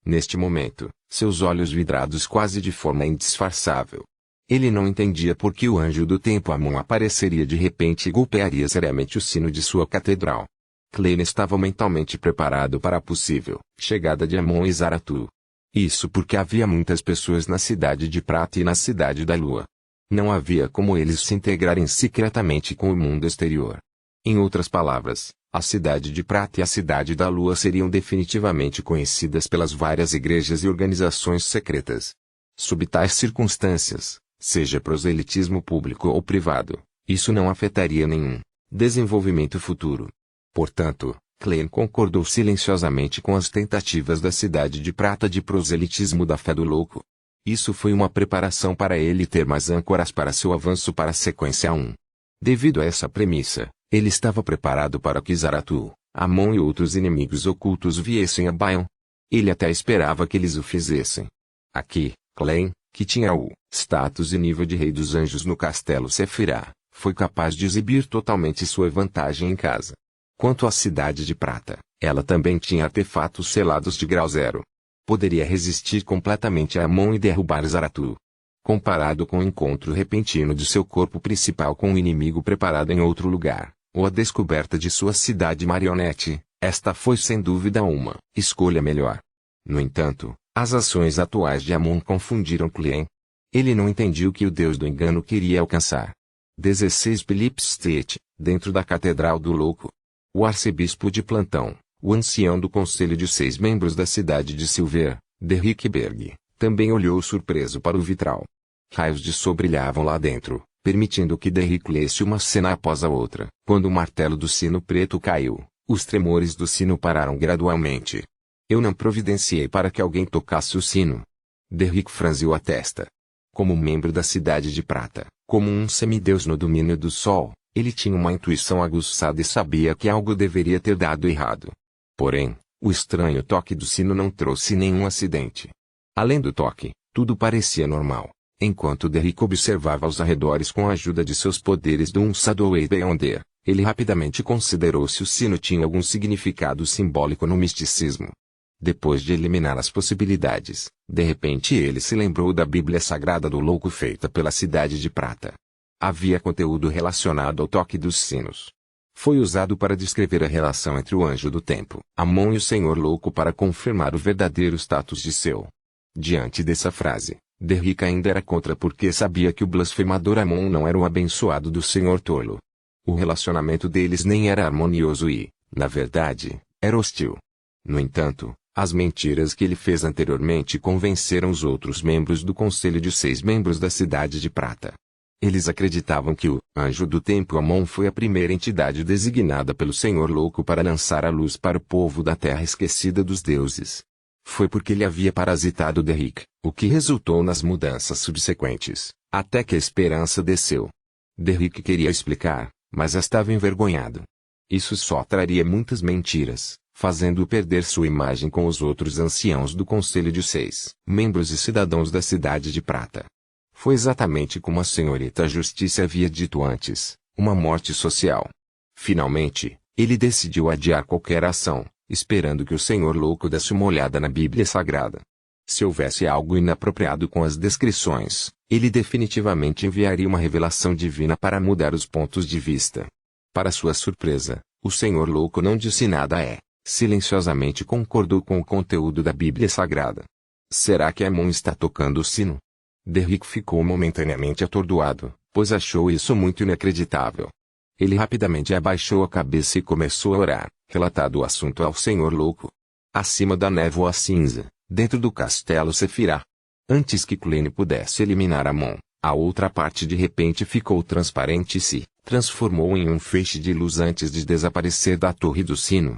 Neste momento, seus olhos vidrados quase de forma indisfarçável. Ele não entendia por que o anjo do tempo Amon apareceria de repente e golpearia seriamente o sino de sua catedral. Clem estava mentalmente preparado para a possível chegada de Amon e Zaratu. Isso porque havia muitas pessoas na Cidade de Prata e na Cidade da Lua. Não havia como eles se integrarem secretamente com o mundo exterior. Em outras palavras, a Cidade de Prata e a Cidade da Lua seriam definitivamente conhecidas pelas várias igrejas e organizações secretas. Sob tais circunstâncias, seja proselitismo público ou privado, isso não afetaria nenhum desenvolvimento futuro. Portanto, Clem concordou silenciosamente com as tentativas da Cidade de Prata de proselitismo da fé do louco. Isso foi uma preparação para ele ter mais âncoras para seu avanço para a sequência 1. Devido a essa premissa, ele estava preparado para que Zaratu, Amon e outros inimigos ocultos viessem a Bayon. Ele até esperava que eles o fizessem. Aqui, Clem, que tinha o status e nível de rei dos anjos no castelo Sefirah, foi capaz de exibir totalmente sua vantagem em casa. Quanto à Cidade de Prata, ela também tinha artefatos selados de grau 0. Poderia resistir completamente a Amon e derrubar Zaratu. Comparado com o encontro repentino de seu corpo principal com um inimigo preparado em outro lugar, ou a descoberta de sua cidade marionete, esta foi sem dúvida uma escolha melhor. No entanto, as ações atuais de Amon confundiram Clem. Ele não entendia o que o deus do engano queria alcançar. 16 Philip Street, dentro da Catedral do Louco. O arcebispo de plantão, o ancião do conselho de 6 membros da cidade de Silver, Derrickberg, também olhou surpreso para o vitral. Raios de sol brilhavam lá dentro, permitindo que Derrick lesse uma cena após a outra. Quando o martelo do sino preto caiu, os tremores do sino pararam gradualmente. Eu não providenciei para que alguém tocasse o sino. Derrick franziu a testa. Como membro da Cidade de Prata, como um semideus no domínio do sol, ele tinha uma intuição aguçada e sabia que algo deveria ter dado errado. Porém, o estranho toque do sino não trouxe nenhum acidente. Além do toque, tudo parecia normal, enquanto Derrick observava os arredores com a ajuda de seus poderes do Unsadoway Beyonder. Ele rapidamente considerou se o sino tinha algum significado simbólico no misticismo. Depois de eliminar as possibilidades, de repente ele se lembrou da Bíblia Sagrada do Louco feita pela Cidade de Prata. Havia conteúdo relacionado ao toque dos sinos. Foi usado para descrever a relação entre o Anjo do Tempo, Amon e o Senhor Louco para confirmar o verdadeiro status de seu. Diante dessa frase, Derrick ainda era contra porque sabia que o blasfemador Amon não era o abençoado do Senhor Tolo. O relacionamento deles nem era harmonioso e, na verdade, era hostil. No entanto, as mentiras que ele fez anteriormente convenceram os outros membros do Conselho de 6 membros da Cidade de Prata. Eles acreditavam que o Anjo do Tempo Amon foi a primeira entidade designada pelo Senhor Louco para lançar a luz para o povo da terra esquecida dos deuses. Foi porque ele havia parasitado Derrick, o que resultou nas mudanças subsequentes, até que a esperança desceu. Derrick queria explicar, mas estava envergonhado. Isso só traria muitas mentiras, fazendo-o perder sua imagem com os outros anciãos do Conselho de 6 membros e cidadãos da Cidade de Prata. Foi exatamente como a senhorita Justiça havia dito antes, uma morte social. Finalmente, ele decidiu adiar qualquer ação, esperando que o Senhor Louco desse uma olhada na Bíblia Sagrada. Se houvesse algo inapropriado com as descrições, ele definitivamente enviaria uma revelação divina para mudar os pontos de vista. Para sua surpresa, o Senhor Louco não disse nada silenciosamente concordou com o conteúdo da Bíblia Sagrada. Será que Amon está tocando o sino? Derrick ficou momentaneamente atordoado, pois achou isso muito inacreditável. Ele rapidamente abaixou a cabeça e começou a orar, relatando o assunto ao Senhor Louco. Acima da névoa cinza, dentro do castelo Sefirá. Antes que Klein pudesse eliminar Amon, a outra parte de repente ficou transparente e se transformou em um feixe de luz antes de desaparecer da torre do sino.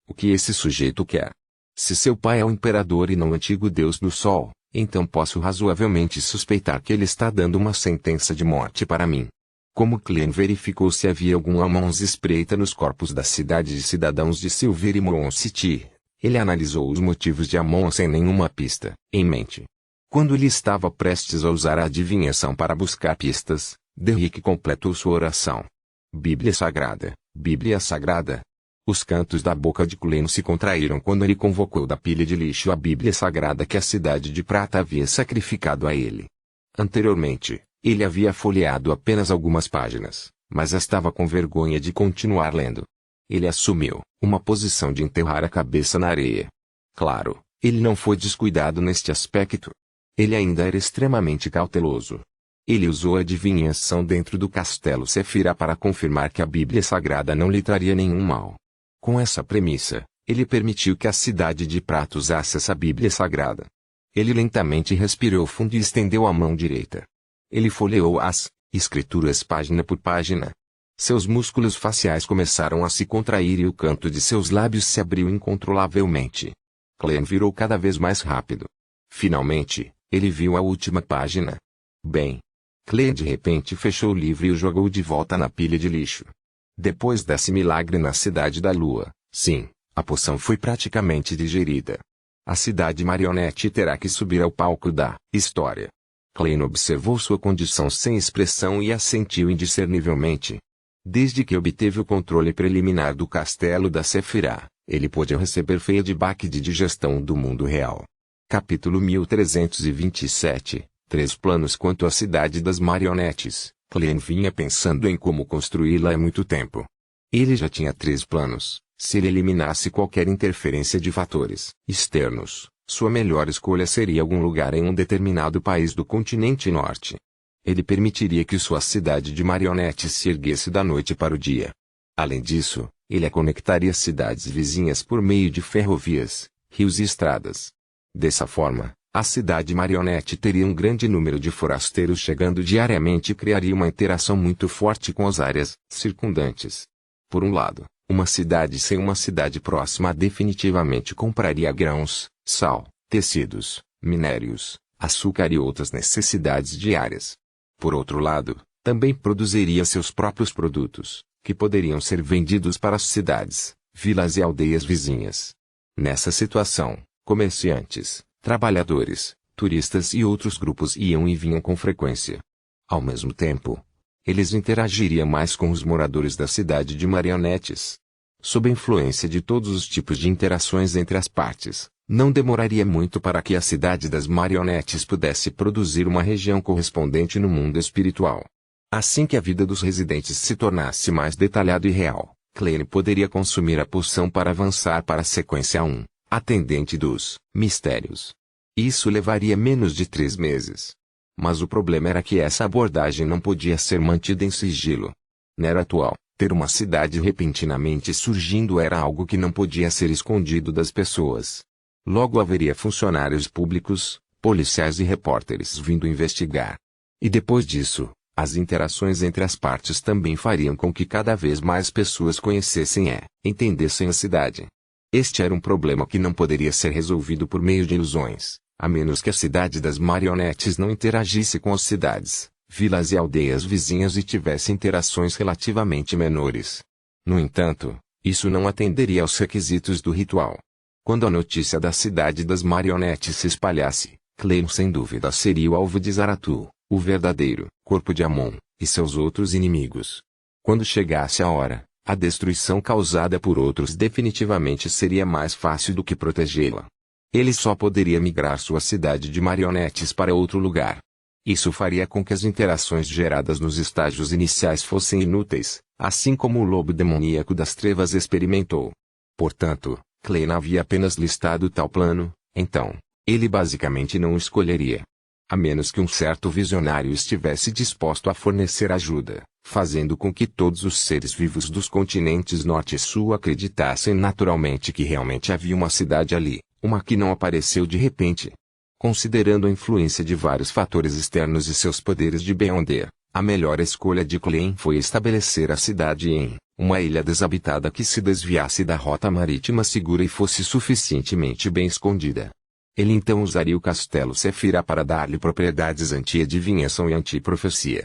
O que esse sujeito quer? Se seu pai é o imperador e não o antigo deus do sol, então posso razoavelmente suspeitar que ele está dando uma sentença de morte para mim. Como Klein verificou se havia algum Amons espreita nos corpos da cidade de cidadãos de Silver e Moon City, ele analisou os motivos de Amon sem nenhuma pista em mente. Quando ele estava prestes a usar a adivinhação para buscar pistas, Derrick completou sua oração. Bíblia Sagrada, Bíblia Sagrada. Os cantos da boca de Klein se contraíram quando ele convocou da pilha de lixo a Bíblia Sagrada que a Cidade de Prata havia sacrificado a ele. Anteriormente, ele havia folheado apenas algumas páginas, mas estava com vergonha de continuar lendo. Ele assumiu uma posição de enterrar a cabeça na areia. Claro, ele não foi descuidado neste aspecto. Ele ainda era extremamente cauteloso. Ele usou a adivinhação dentro do castelo Sefirá para confirmar que a Bíblia Sagrada não lhe traria nenhum mal. Com essa premissa, ele permitiu que a Cidade de Prata usasse essa Bíblia Sagrada. Ele lentamente respirou fundo e estendeu a mão direita. Ele folheou as escrituras página por página. Seus músculos faciais começaram a se contrair e o canto de seus lábios se abriu incontrolavelmente. Klein virou cada vez mais rápido. Finalmente, ele viu a última página. Bem. Klein de repente fechou o livro e o jogou de volta na pilha de lixo. Depois desse milagre na Cidade da Lua, sim, a poção foi praticamente digerida. A cidade marionete terá que subir ao palco da história. Klein observou sua condição sem expressão e assentiu indiscernivelmente. Desde que obteve o controle preliminar do castelo da Sefirá, ele pôde receber feedback de digestão do mundo real. Capítulo 1327, 3 planos quanto à cidade das marionetes. Klein vinha pensando em como construí-la há muito tempo. Ele já tinha 3 planos. Se ele eliminasse qualquer interferência de fatores externos, sua melhor escolha seria algum lugar em um determinado país do continente norte. Ele permitiria que sua cidade de marionetes se erguesse da noite para o dia. Além disso, ele a conectaria às cidades vizinhas por meio de ferrovias, rios e estradas. Dessa forma, A cidade marionete teria um grande número de forasteiros chegando diariamente e criaria uma interação muito forte com as áreas circundantes. Por um lado, uma cidade sem uma cidade próxima definitivamente compraria grãos, sal, tecidos, minérios, açúcar e outras necessidades diárias. Por outro lado, também produziria seus próprios produtos, que poderiam ser vendidos para as cidades, vilas e aldeias vizinhas. Nessa situação, comerciantes, trabalhadores, turistas e outros grupos iam e vinham com frequência. Ao mesmo tempo, eles interagiriam mais com os moradores da cidade de marionetes. Sob a influência de todos os tipos de interações entre as partes, não demoraria muito para que a cidade das marionetes pudesse produzir uma região correspondente no mundo espiritual. Assim que a vida dos residentes se tornasse mais detalhada e real, Klein poderia consumir a poção para avançar para a sequência 1, atendente dos mistérios. Isso levaria menos de 3 meses. Mas o problema era que essa abordagem não podia ser mantida em sigilo. Na era atual, ter uma cidade repentinamente surgindo era algo que não podia ser escondido das pessoas. Logo haveria funcionários públicos, policiais e repórteres vindo investigar. E depois disso, as interações entre as partes também fariam com que cada vez mais pessoas conhecessem e entendessem a cidade. Este era um problema que não poderia ser resolvido por meio de ilusões, a menos que a cidade das marionetes não interagisse com as cidades, vilas e aldeias vizinhas e tivesse interações relativamente menores. No entanto, isso não atenderia aos requisitos do ritual. Quando a notícia da cidade das marionetes se espalhasse, Klein sem dúvida seria o alvo de Zaratu, o verdadeiro corpo de Amon, e seus outros inimigos. Quando chegasse a hora, a destruição causada por outros definitivamente seria mais fácil do que protegê-la. Ele só poderia migrar sua cidade de marionetes para outro lugar. Isso faria com que as interações geradas nos estágios iniciais fossem inúteis, assim como o lobo demoníaco das trevas experimentou. Portanto, Klein havia apenas listado tal plano, então, ele basicamente não o escolheria. A menos que um certo visionário estivesse disposto a fornecer ajuda, fazendo com que todos os seres vivos dos continentes norte e sul acreditassem naturalmente que realmente havia uma cidade ali, uma que não apareceu de repente. Considerando a influência de vários fatores externos e seus poderes de Beyonder, a melhor escolha de Klein foi estabelecer a cidade em uma ilha desabitada que se desviasse da rota marítima segura e fosse suficientemente bem escondida. Ele então usaria o castelo Sefira para dar-lhe propriedades anti-adivinhação e anti-profecia.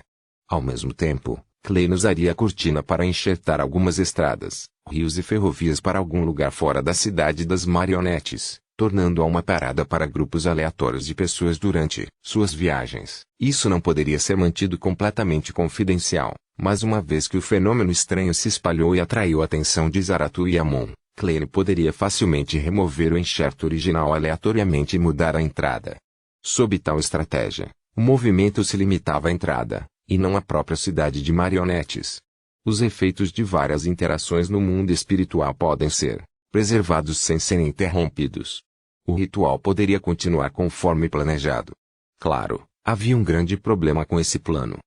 Ao mesmo tempo, Klein usaria a cortina para enxertar algumas estradas, rios e ferrovias para algum lugar fora da cidade das marionetes, tornando-a uma parada para grupos aleatórios de pessoas durante suas viagens. Isso não poderia ser mantido completamente confidencial, mas uma vez que o fenômeno estranho se espalhou e atraiu a atenção de Zaratu e Amon, Klein poderia facilmente remover o enxerto original aleatoriamente e mudar a entrada. Sob tal estratégia, o movimento se limitava à entrada, e não à própria cidade de marionetes. Os efeitos de várias interações no mundo espiritual podem ser preservados sem serem interrompidos. O ritual poderia continuar conforme planejado. Claro, havia um grande problema com esse plano.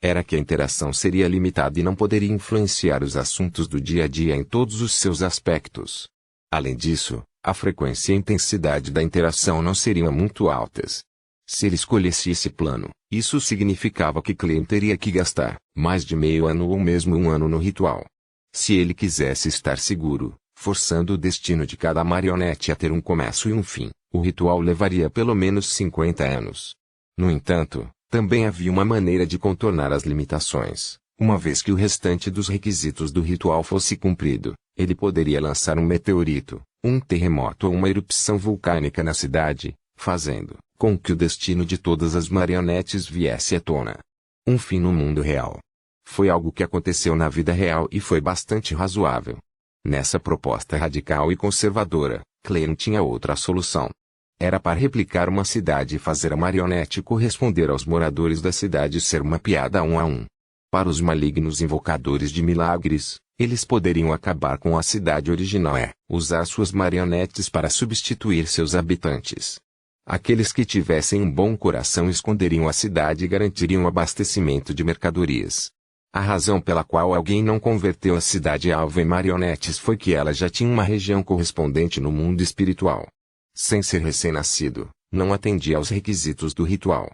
Era que a interação seria limitada e não poderia influenciar os assuntos do dia a dia em todos os seus aspectos. Além disso, a frequência e a intensidade da interação não seriam muito altas. Se ele escolhesse esse plano, isso significava que Klein teria que gastar mais de meio ano ou mesmo um ano no ritual. Se ele quisesse estar seguro, forçando o destino de cada marionete a ter um começo e um fim, o ritual levaria pelo menos 50 anos. No entanto, também havia uma maneira de contornar as limitações. Uma vez que o restante dos requisitos do ritual fosse cumprido, ele poderia lançar um meteorito, um terremoto ou uma erupção vulcânica na cidade, fazendo com que o destino de todas as marionetes viesse à tona. Um fim no mundo real. Foi algo que aconteceu na vida real e foi bastante razoável. Nessa proposta radical e conservadora, Klein tinha outra solução. Era para replicar uma cidade e fazer a marionete corresponder aos moradores da cidade ser mapeada um a um. Para os malignos invocadores de milagres, eles poderiam acabar com a cidade original e usar suas marionetes para substituir seus habitantes. Aqueles que tivessem um bom coração esconderiam a cidade e garantiriam o abastecimento de mercadorias. A razão pela qual alguém não converteu a cidade-alvo em marionetes foi que ela já tinha uma região correspondente no mundo espiritual. Sem ser recém-nascido, Não atendia aos requisitos do ritual.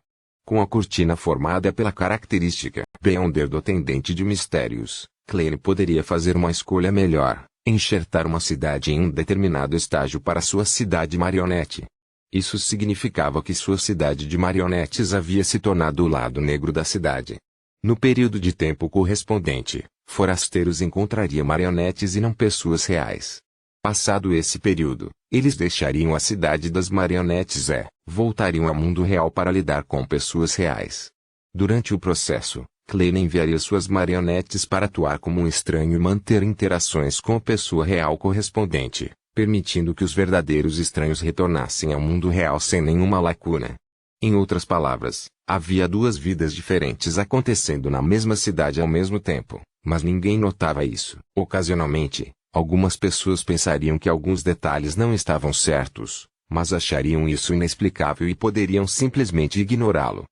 Com a cortina formada pela característica Beyonder do atendente de mistérios, Klein poderia fazer uma escolha melhor, enxertar uma cidade em um determinado estágio para sua cidade marionete. Isso significava que sua cidade de marionetes havia se tornado o lado negro da cidade. No período de tempo correspondente, forasteiros encontrariam marionetes e não pessoas reais. Passado esse período, eles deixariam a cidade das marionetes e voltariam ao mundo real para lidar com pessoas reais. Durante o processo, Klein enviaria suas marionetes para atuar como um estranho e manter interações com a pessoa real correspondente, permitindo que os verdadeiros estranhos retornassem ao mundo real sem nenhuma lacuna. Em outras palavras, havia duas vidas diferentes acontecendo na mesma cidade ao mesmo tempo, mas ninguém notava isso. Ocasionalmente, algumas pessoas pensariam que alguns detalhes não estavam certos, mas achariam isso inexplicável e poderiam simplesmente ignorá-lo.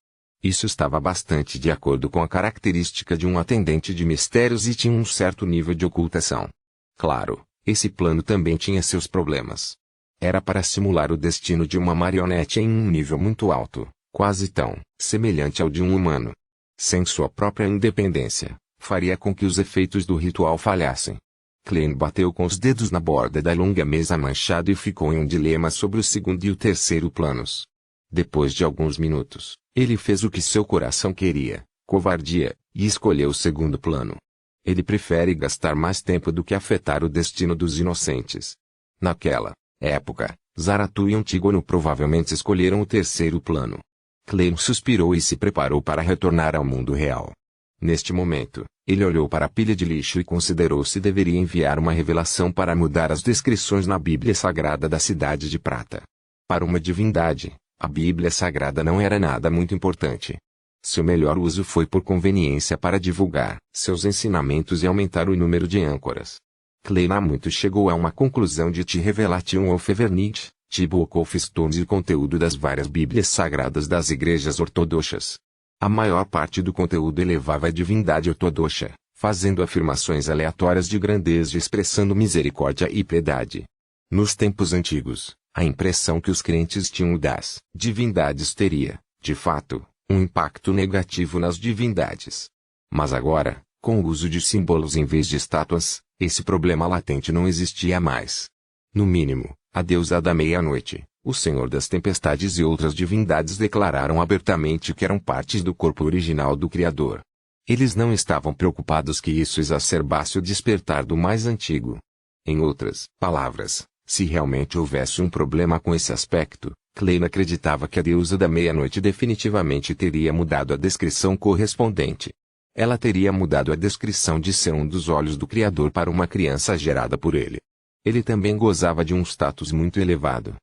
Isso estava bastante de acordo com a característica de um atendente de mistérios e tinha um certo nível de ocultação. Claro, esse plano também tinha seus problemas. Era para simular o destino de uma marionete em um nível muito alto, quase tão semelhante ao de um humano. Sem sua própria independência, faria com que os efeitos do ritual falhassem. Klein bateu com os dedos na borda da longa mesa manchada e ficou em um dilema sobre o segundo e o terceiro planos. Depois de alguns minutos, ele fez o que seu coração queria, covardia, e escolheu o segundo plano. Ele prefere gastar mais tempo do que afetar o destino dos inocentes. Naquela época, Zaratu e Antígono provavelmente escolheram o terceiro plano. Klein suspirou e se preparou para retornar ao mundo real. Neste momento, ele olhou para a pilha de lixo e considerou se deveria enviar uma revelação para mudar as descrições na Bíblia Sagrada da Cidade de Prata. Para uma divindade, a Bíblia Sagrada não era nada muito importante. Seu melhor uso foi por conveniência para divulgar seus ensinamentos e aumentar o número de âncoras. Klein muito chegou a uma conclusão de te revelation of Evernit, Book of Stones e o conteúdo das várias Bíblias Sagradas das igrejas ortodoxas. A maior parte do conteúdo elevava a divindade ortodoxa, fazendo afirmações aleatórias de grandeza e expressando misericórdia e piedade. Nos tempos antigos, a impressão que os crentes tinham das divindades teria, de fato, um impacto negativo nas divindades. Mas agora, com o uso de símbolos em vez de estátuas, esse problema latente não existia mais. No mínimo, a deusa da meia-noite, o Senhor das Tempestades e outras divindades declararam abertamente que eram partes do corpo original do Criador. Eles não estavam preocupados que isso exacerbasse o despertar do mais antigo. Em outras palavras, se realmente houvesse um problema com esse aspecto, Klein acreditava que a deusa da meia-noite definitivamente teria mudado a descrição correspondente. Ela teria mudado a descrição de ser um dos olhos do Criador para uma criança gerada por ele. Ele também gozava de um status muito elevado.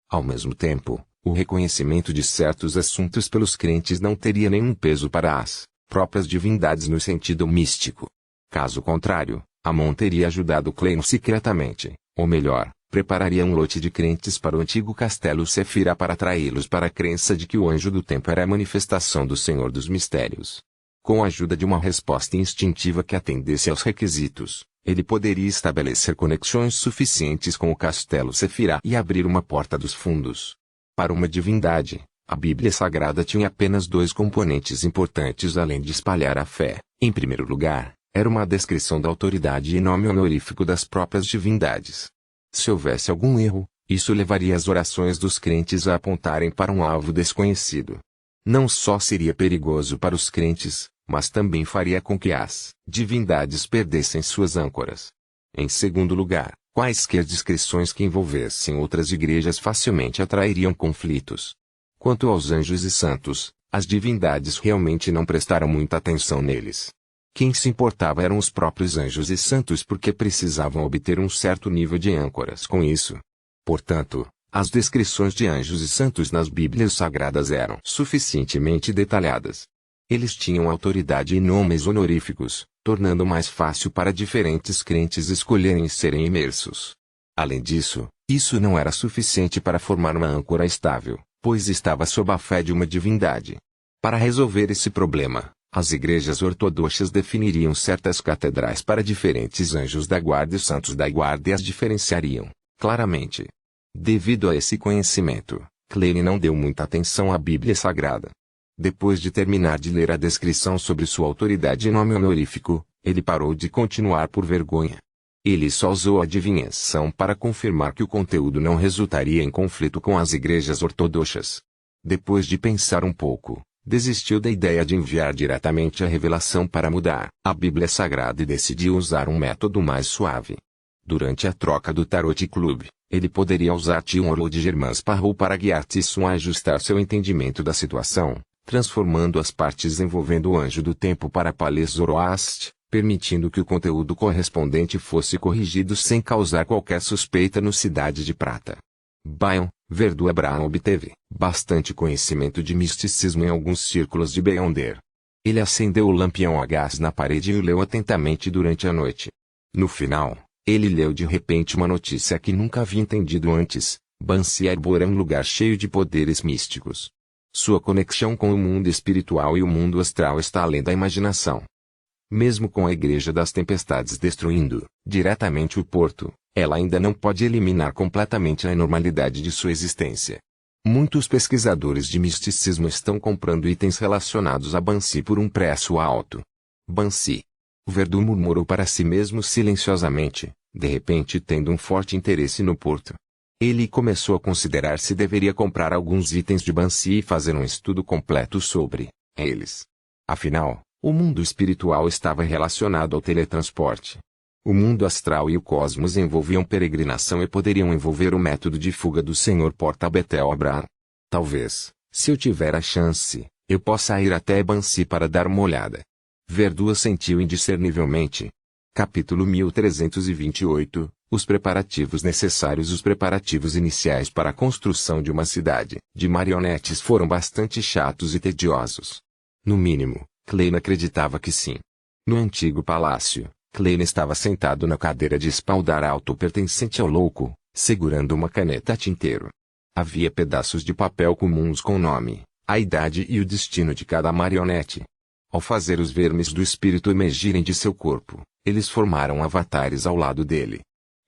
Ao mesmo tempo, o reconhecimento de certos assuntos pelos crentes não teria nenhum peso para as próprias divindades no sentido místico. Caso contrário, Amon teria ajudado Klein secretamente, ou melhor, prepararia um lote de crentes para o antigo castelo Sefira para atraí-los para a crença de que o anjo do tempo era a manifestação do Senhor dos Mistérios. Com a ajuda de uma resposta instintiva que atendesse aos requisitos, ele poderia estabelecer conexões suficientes com o castelo Sefira e abrir uma porta dos fundos. Para uma divindade, a Bíblia Sagrada tinha apenas dois componentes importantes além de espalhar a fé. Em primeiro lugar, era uma descrição da autoridade e nome honorífico das próprias divindades. Se houvesse algum erro, isso levaria as orações dos crentes a apontarem para um alvo desconhecido. Não só seria perigoso para os crentes, mas também faria com que as divindades perdessem suas âncoras. Em segundo lugar, quaisquer descrições que envolvessem outras igrejas facilmente atrairiam conflitos. Quanto aos anjos e santos, as divindades realmente não prestaram muita atenção neles. Quem se importava eram os próprios anjos e santos porque precisavam obter um certo nível de âncoras com isso. Portanto, as descrições de anjos e santos nas Bíblias Sagradas eram suficientemente detalhadas. Eles tinham autoridade e nomes honoríficos, tornando mais fácil para diferentes crentes escolherem serem imersos. Além disso, isso não era suficiente para formar uma âncora estável, pois estava sob a fé de uma divindade. Para resolver esse problema, as igrejas ortodoxas definiriam certas catedrais para diferentes anjos da guarda e santos da guarda e as diferenciariam, claramente. Devido a esse conhecimento, Klein não deu muita atenção à Bíblia Sagrada. Depois de terminar de ler a descrição sobre sua autoridade e nome honorífico, ele parou de continuar por vergonha. Ele só usou a adivinhação para confirmar que o conteúdo não resultaria em conflito com as igrejas ortodoxas. Depois de pensar um pouco, desistiu da ideia de enviar diretamente a revelação para mudar a Bíblia Sagrada e decidiu usar um método mais suave. Durante a troca do Tarot Club, ele poderia usar Tion de Germans Parrou para guiar Tisson a ajustar seu entendimento da situação, transformando as partes envolvendo o anjo do tempo para Palais Zoroast, permitindo que o conteúdo correspondente fosse corrigido sem causar qualquer suspeita no Cidade de Prata. Bion, Verdu Abraham obteve bastante conhecimento de misticismo em alguns círculos de Beyonder. Ele acendeu o lampião a gás na parede e o leu atentamente durante a noite. No final, ele leu de repente uma notícia que nunca havia entendido antes: Bansi Arbor é um lugar cheio de poderes místicos. Sua conexão com o mundo espiritual e o mundo astral está além da imaginação. Mesmo com a Igreja das Tempestades destruindo diretamente o porto, ela ainda não pode eliminar completamente a anormalidade de sua existência. Muitos pesquisadores de misticismo estão comprando itens relacionados a Bansi por um preço alto. Bansi. Verdu murmurou para si mesmo silenciosamente, de repente tendo um forte interesse no porto. Ele começou a considerar se deveria comprar alguns itens de Bansi e fazer um estudo completo sobre eles. Afinal, o mundo espiritual estava relacionado ao teletransporte. O mundo astral e o cosmos envolviam peregrinação e poderiam envolver o método de fuga do Senhor Porta Betel Abraham. Talvez, se eu tiver a chance, eu possa ir até Bansi para dar uma olhada. Verdu assentiu indiscernivelmente. Capítulo 1328 Os preparativos necessários. Os preparativos iniciais para a construção de uma cidade de marionetes foram bastante chatos e tediosos. No mínimo, Klein acreditava que sim. No antigo palácio, Klein estava sentado na cadeira de espaldar alto pertencente ao louco, segurando uma caneta tinteiro. Havia pedaços de papel comuns com o nome, a idade e o destino de cada marionete. Ao fazer os vermes do espírito emergirem de seu corpo, eles formaram avatares ao lado dele.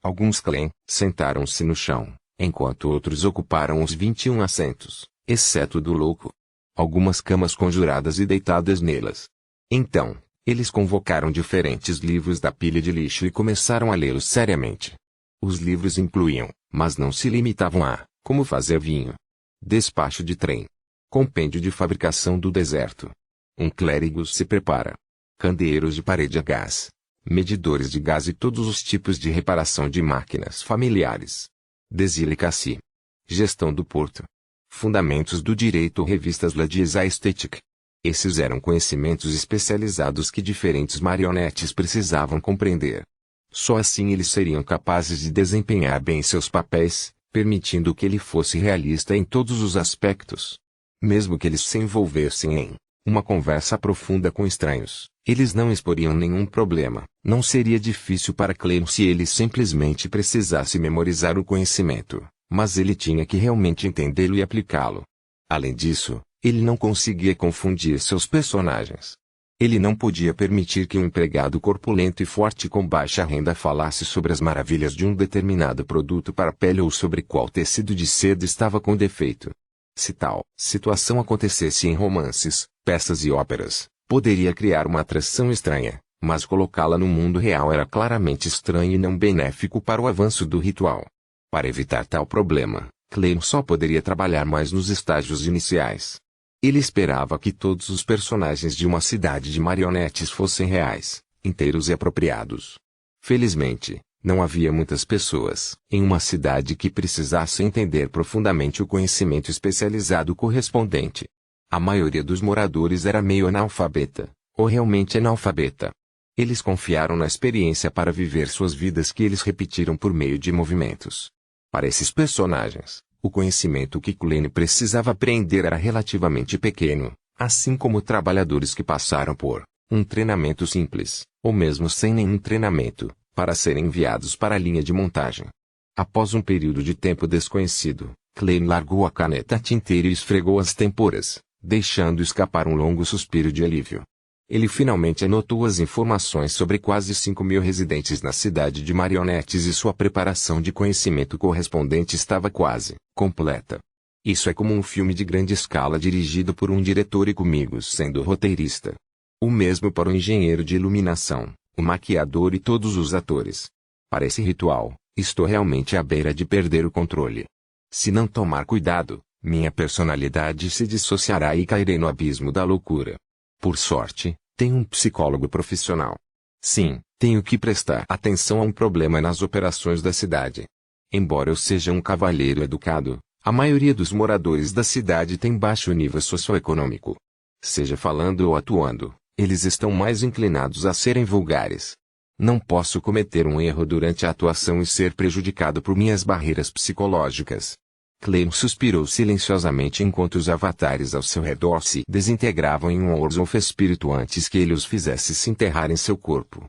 Alguns Klein sentaram-se no chão, enquanto outros ocuparam os 21 assentos, exceto o do louco. Algumas camas conjuradas e deitadas nelas. Então, eles convocaram diferentes livros da pilha de lixo e começaram a lê-los seriamente. Os livros incluíam, mas não se limitavam a, como fazer vinho, despacho de trem, compêndio de fabricação do deserto, um clérigo se prepara, candeeiros de parede a gás, medidores de gás e todos os tipos de reparação de máquinas familiares, desilicacy, gestão do porto, fundamentos do direito, revistas Ladies Aesthetic. Esses eram conhecimentos especializados que diferentes marionetes precisavam compreender. Só assim eles seriam capazes de desempenhar bem seus papéis, permitindo que ele fosse realista em todos os aspectos. Mesmo que eles se envolvessem em uma conversa profunda com estranhos, eles não exporiam nenhum problema. Não seria difícil para Klein se ele simplesmente precisasse memorizar o conhecimento, mas ele tinha que realmente entendê-lo e aplicá-lo. Além disso, ele não conseguia confundir seus personagens. Ele não podia permitir que um empregado corpulento e forte com baixa renda falasse sobre as maravilhas de um determinado produto para pele ou sobre qual tecido de seda estava com defeito. Se tal situação acontecesse em romances, peças e óperas, poderia criar uma atração estranha, mas colocá-la no mundo real era claramente estranho e não benéfico para o avanço do ritual. Para evitar tal problema, Klein só poderia trabalhar mais nos estágios iniciais. Ele esperava que todos os personagens de uma cidade de marionetes fossem reais, inteiros e apropriados. Felizmente, não havia muitas pessoas em uma cidade que precisassem entender profundamente o conhecimento especializado correspondente. A maioria dos moradores era meio analfabeta, ou realmente analfabeta. Eles confiaram na experiência para viver suas vidas que eles repetiram por meio de movimentos. Para esses personagens, o conhecimento que Klein precisava aprender era relativamente pequeno, assim como trabalhadores que passaram por um treinamento simples, ou mesmo sem nenhum treinamento, para serem enviados para a linha de montagem. Após um período de tempo desconhecido, Klein largou a caneta tinteira e esfregou as têmporas, deixando escapar um longo suspiro de alívio. Ele finalmente anotou as informações sobre quase 5.000 residentes na cidade de marionetes e sua preparação de conhecimento correspondente estava quase completa. Isso é como um filme de grande escala dirigido por um diretor e comigo sendo roteirista. O mesmo para o engenheiro de iluminação, o maquiador e todos os atores. Para esse ritual, estou realmente à beira de perder o controle. Se não tomar cuidado, minha personalidade se dissociará e cairei no abismo da loucura. Por sorte, tenho um psicólogo profissional. Sim, tenho que prestar atenção a um problema nas operações da cidade. Embora eu seja um cavalheiro educado, a maioria dos moradores da cidade tem baixo nível socioeconômico. Seja falando ou atuando, eles estão mais inclinados a serem vulgares. Não posso cometer um erro durante a atuação e ser prejudicado por minhas barreiras psicológicas. Clem suspirou silenciosamente enquanto os avatares ao seu redor se desintegravam em um Wars of Espírito antes que ele os fizesse se enterrar em seu corpo.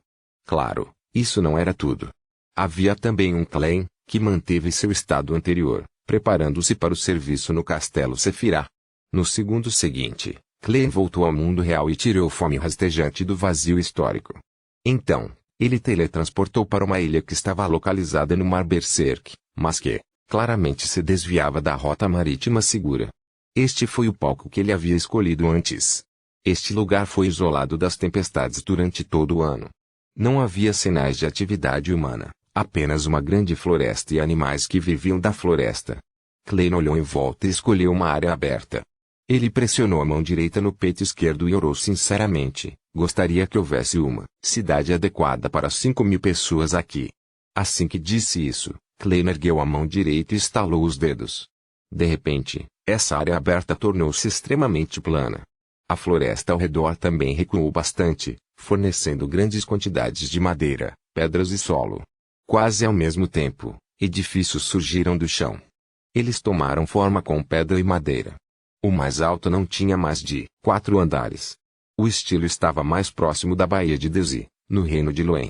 Claro, isso não era tudo. Havia também um Clem, que manteve seu estado anterior, preparando-se para o serviço no Castelo Sephiroth. No segundo seguinte, Clem voltou ao mundo real e tirou fome rastejante do vazio histórico. Então, ele teletransportou para uma ilha que estava localizada no Mar Berserk, mas que, claramente se desviava da rota marítima segura. Este foi o palco que ele havia escolhido antes. Este lugar foi isolado das tempestades durante todo o ano. Não havia sinais de atividade humana, apenas uma grande floresta e animais que viviam da floresta. Clem olhou em volta e escolheu uma área aberta. Ele pressionou a mão direita no peito esquerdo e orou sinceramente: gostaria que houvesse uma cidade adequada para 5.000 pessoas aqui. Assim que disse isso, Clem ergueu a mão direita e estalou os dedos. De repente, essa área aberta tornou-se extremamente plana. A floresta ao redor também recuou bastante, fornecendo grandes quantidades de madeira, pedras e solo. Quase ao mesmo tempo, edifícios surgiram do chão. Eles tomaram forma com pedra e madeira. O mais alto não tinha mais de 4 andares. O estilo estava mais próximo da Baía de Desi, no reino de Luen.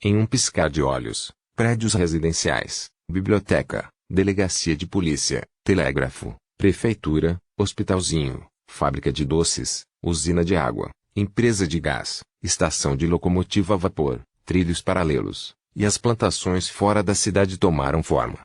Em um piscar de olhos, prédios residenciais, biblioteca, delegacia de polícia, telégrafo, prefeitura, hospitalzinho, fábrica de doces, usina de água, empresa de gás, estação de locomotiva a vapor, trilhos paralelos, e as plantações fora da cidade tomaram forma.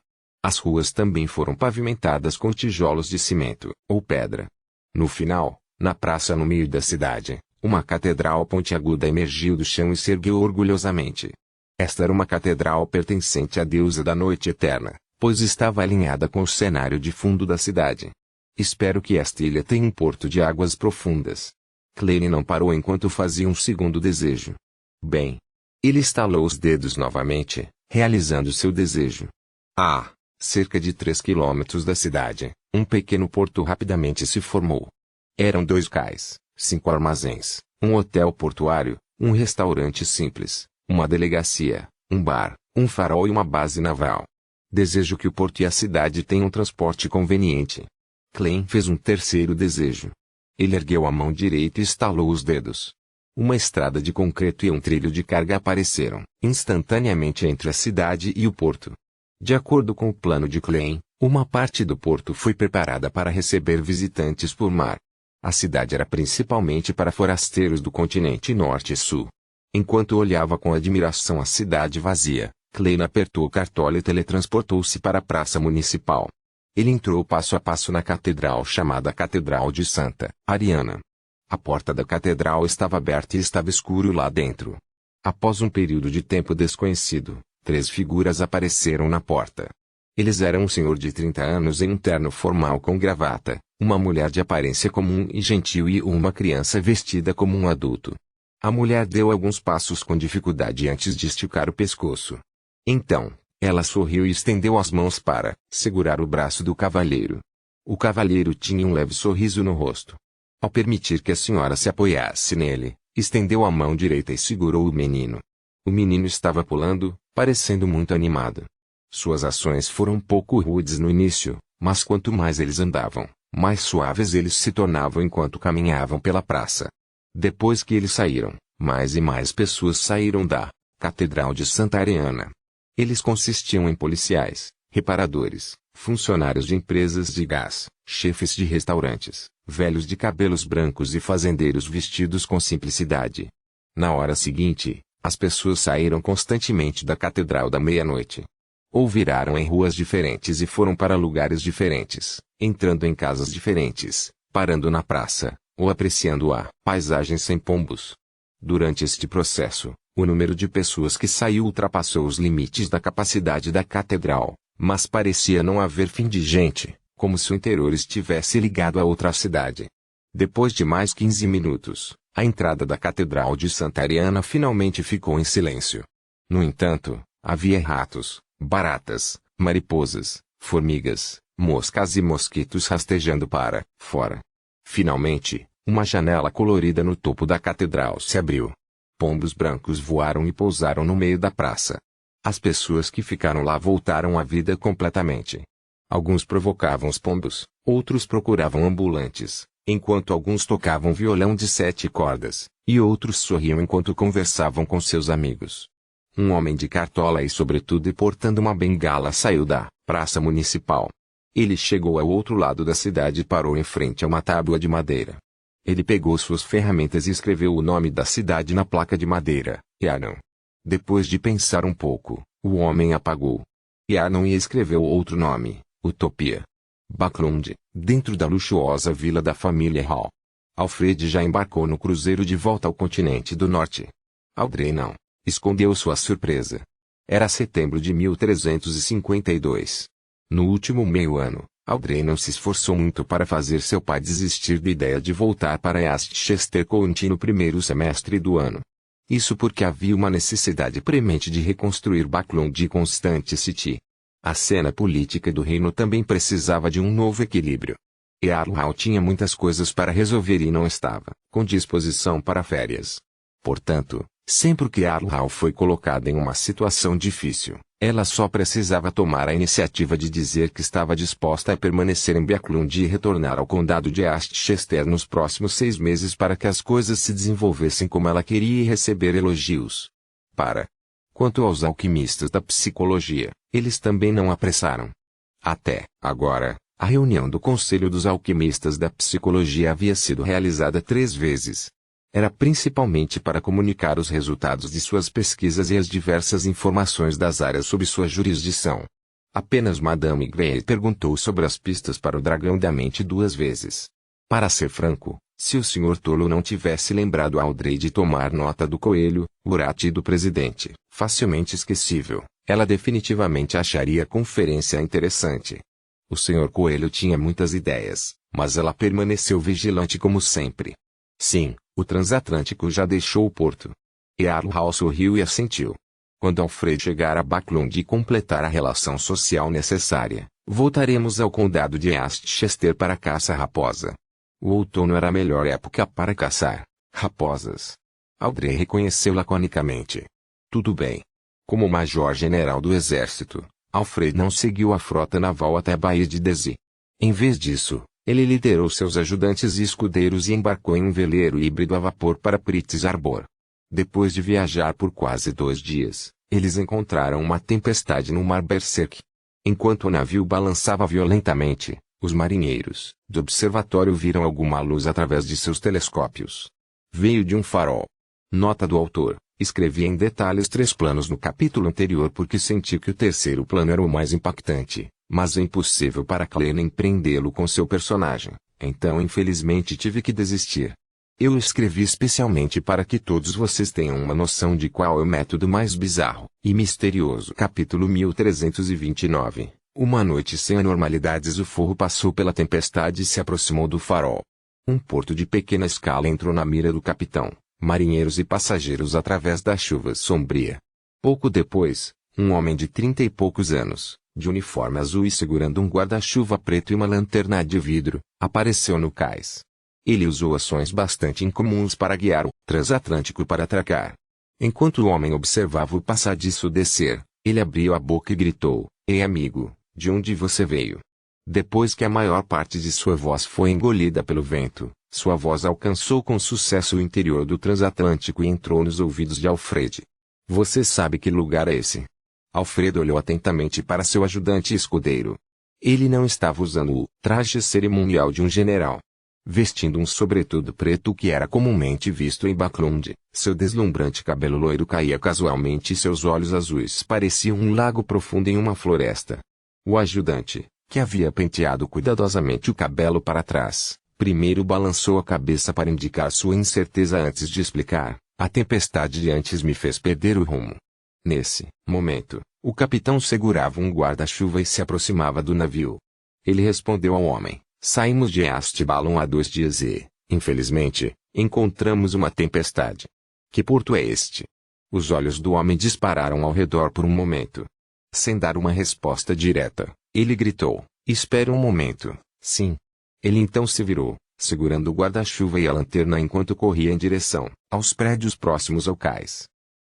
As ruas também foram pavimentadas com tijolos de cimento ou pedra. No final, na praça no meio da cidade, uma catedral pontiaguda emergiu do chão e se ergueu orgulhosamente. Esta era uma catedral pertencente à deusa da noite eterna, pois estava alinhada com o cenário de fundo da cidade. Espero que esta ilha tenha um porto de águas profundas. Clem não parou enquanto fazia um segundo desejo. Bem. Ele estalou os dedos novamente, realizando seu desejo. Cerca de 3 quilômetros da cidade, um pequeno porto rapidamente se formou. Eram 2 cais, 5 armazéns, um hotel portuário, um restaurante simples, uma delegacia, um bar, um farol e uma base naval. Desejo que o porto e a cidade tenham transporte conveniente. Clem fez um terceiro desejo. Ele ergueu a mão direita e estalou os dedos. Uma estrada de concreto e um trilho de carga apareceram, instantaneamente entre a cidade e o porto. De acordo com o plano de Clem, uma parte do porto foi preparada para receber visitantes por mar. A cidade era principalmente para forasteiros do continente norte e sul. Enquanto olhava com admiração a cidade vazia, Clem apertou o cartola e teletransportou-se para a praça municipal. Ele entrou passo a passo na catedral chamada Catedral de Santa Ariana. A porta da catedral estava aberta e estava escuro lá dentro. Após um período de tempo desconhecido, 3 figuras apareceram na porta. Eles eram um senhor de 30 anos em um terno formal com gravata, uma mulher de aparência comum e gentil e uma criança vestida como um adulto. A mulher deu alguns passos com dificuldade antes de esticar o pescoço. Então, ela sorriu e estendeu as mãos para segurar o braço do cavalheiro. O cavalheiro tinha um leve sorriso no rosto. Ao permitir que a senhora se apoiasse nele, estendeu a mão direita e segurou o menino. O menino estava pulando, parecendo muito animado. Suas ações foram um pouco rudes no início, mas quanto mais eles andavam, mais suaves eles se tornavam enquanto caminhavam pela praça. Depois que eles saíram, mais e mais pessoas saíram da Catedral de Santa Ariana. Eles consistiam em policiais, reparadores, funcionários de empresas de gás, chefes de restaurantes, velhos de cabelos brancos e fazendeiros vestidos com simplicidade. Na hora seguinte, as pessoas saíram constantemente da Catedral da meia-noite. Ou viraram em ruas diferentes e foram para lugares diferentes, entrando em casas diferentes, parando na praça, ou apreciando a paisagem sem pombos. Durante este processo, o número de pessoas que saiu ultrapassou os limites da capacidade da catedral, mas parecia não haver fim de gente, como se o interior estivesse ligado a outra cidade. Depois de mais 15 minutos, a entrada da Catedral de Santa Ariana finalmente ficou em silêncio. No entanto, havia ratos, baratas, mariposas, formigas, moscas e mosquitos rastejando para fora. Finalmente, uma janela colorida no topo da catedral se abriu. Pombos brancos voaram e pousaram no meio da praça. As pessoas que ficaram lá voltaram à vida completamente. Alguns provocavam os pombos, outros procuravam ambulantes, enquanto alguns tocavam violão de 7 cordas, e outros sorriam enquanto conversavam com seus amigos. Um homem de cartola e sobretudo e portando uma bengala saiu da praça municipal. Ele chegou ao outro lado da cidade e parou em frente a uma tábua de madeira. Ele pegou suas ferramentas e escreveu o nome da cidade na placa de madeira, Yarnum. Depois de pensar um pouco, o homem apagou Yarnum e escreveu outro nome, Utopia. Backlund, dentro da luxuosa vila da família Hall. Alfred já embarcou no cruzeiro de volta ao continente do norte. Audrey não escondeu sua surpresa. Era setembro de 1352. No último meio ano, Audrey não se esforçou muito para fazer seu pai desistir da ideia de voltar para East Chester County no primeiro semestre do ano. Isso porque havia uma necessidade premente de reconstruir Backlund e Constante City. A cena política do reino também precisava de um novo equilíbrio. Earl Hall tinha muitas coisas para resolver e não estava com disposição para férias. Portanto, sempre que Earl Hall foi colocada em uma situação difícil, ela só precisava tomar a iniciativa de dizer que estava disposta a permanecer em Backlund e retornar ao condado de East Chester nos próximos 6 meses para que as coisas se desenvolvessem como ela queria e receber elogios. Quanto aos alquimistas da psicologia, eles também não apressaram. Até agora, a reunião do Conselho dos Alquimistas da Psicologia havia sido realizada 3 vezes. Era principalmente para comunicar os resultados de suas pesquisas e as diversas informações das áreas sob sua jurisdição. Apenas Madame Gray perguntou sobre as pistas para o dragão da mente 2 vezes. Para ser franco, se o Sr. Tolo não tivesse lembrado a Audrey de tomar nota do coelho, Murat e do presidente, facilmente esquecível, ela definitivamente acharia a conferência interessante. O Sr. Coelho tinha muitas ideias, mas ela permaneceu vigilante como sempre. Sim, o transatlântico já deixou o porto. Earl Hall sorriu e assentiu. Quando Alfred chegar a Backlund e completar a relação social necessária, voltaremos ao condado de East Chester para a caça raposa. O outono era a melhor época para caçar raposas. Audrey reconheceu laconicamente. Tudo bem. Como major-general do exército, Alfred não seguiu a frota naval até a Baía de Desi. Em vez disso, ele liderou seus ajudantes e escudeiros e embarcou em um veleiro híbrido a vapor para Pritz Harbor. Depois de viajar por quase 2 dias, eles encontraram uma tempestade no Mar Berserk. Enquanto o navio balançava violentamente, os marinheiros do observatório viram alguma luz através de seus telescópios. Veio de um farol. Nota do autor: escrevi em detalhes 3 planos no capítulo anterior porque senti que o terceiro plano era o mais impactante, mas é impossível para Clene empreendê-lo com seu personagem, então infelizmente tive que desistir. Eu escrevi especialmente para que todos vocês tenham uma noção de qual é o método mais bizarro e misterioso. Capítulo 1329. Uma noite sem anormalidades. O forro passou pela tempestade e se aproximou do farol. Um porto de pequena escala entrou na mira do capitão, marinheiros e passageiros através da chuva sombria. Pouco depois, um homem de 30 e poucos anos, de uniforme azul e segurando um guarda-chuva preto e uma lanterna de vidro, apareceu no cais. Ele usou ações bastante incomuns para guiar o transatlântico para atracar. Enquanto o homem observava o passadiço descer, ele abriu a boca e gritou: "Ei, amigo, de onde você veio?" Depois que a maior parte de sua voz foi engolida pelo vento, sua voz alcançou com sucesso o interior do transatlântico e entrou nos ouvidos de Alfred. "Você sabe que lugar é esse?" Alfredo olhou atentamente para seu ajudante e escudeiro. Ele não estava usando o traje cerimonial de um general. Vestindo um sobretudo preto que era comumente visto em Backlund, seu deslumbrante cabelo loiro caía casualmente e seus olhos azuis pareciam um lago profundo em uma floresta. O ajudante, que havia penteado cuidadosamente o cabelo para trás, primeiro balançou a cabeça para indicar sua incerteza antes de explicar: a tempestade de antes me fez perder o rumo. Nesse momento, o capitão segurava um guarda-chuva e se aproximava do navio. Ele respondeu ao homem: saímos de Astbalon há 2 dias e, infelizmente, encontramos uma tempestade. Que porto é este? Os olhos do homem dispararam ao redor por um momento. Sem dar uma resposta direta, ele gritou: espere um momento, sim. Ele então se virou, segurando o guarda-chuva e a lanterna enquanto corria em direção aos prédios próximos ao cais.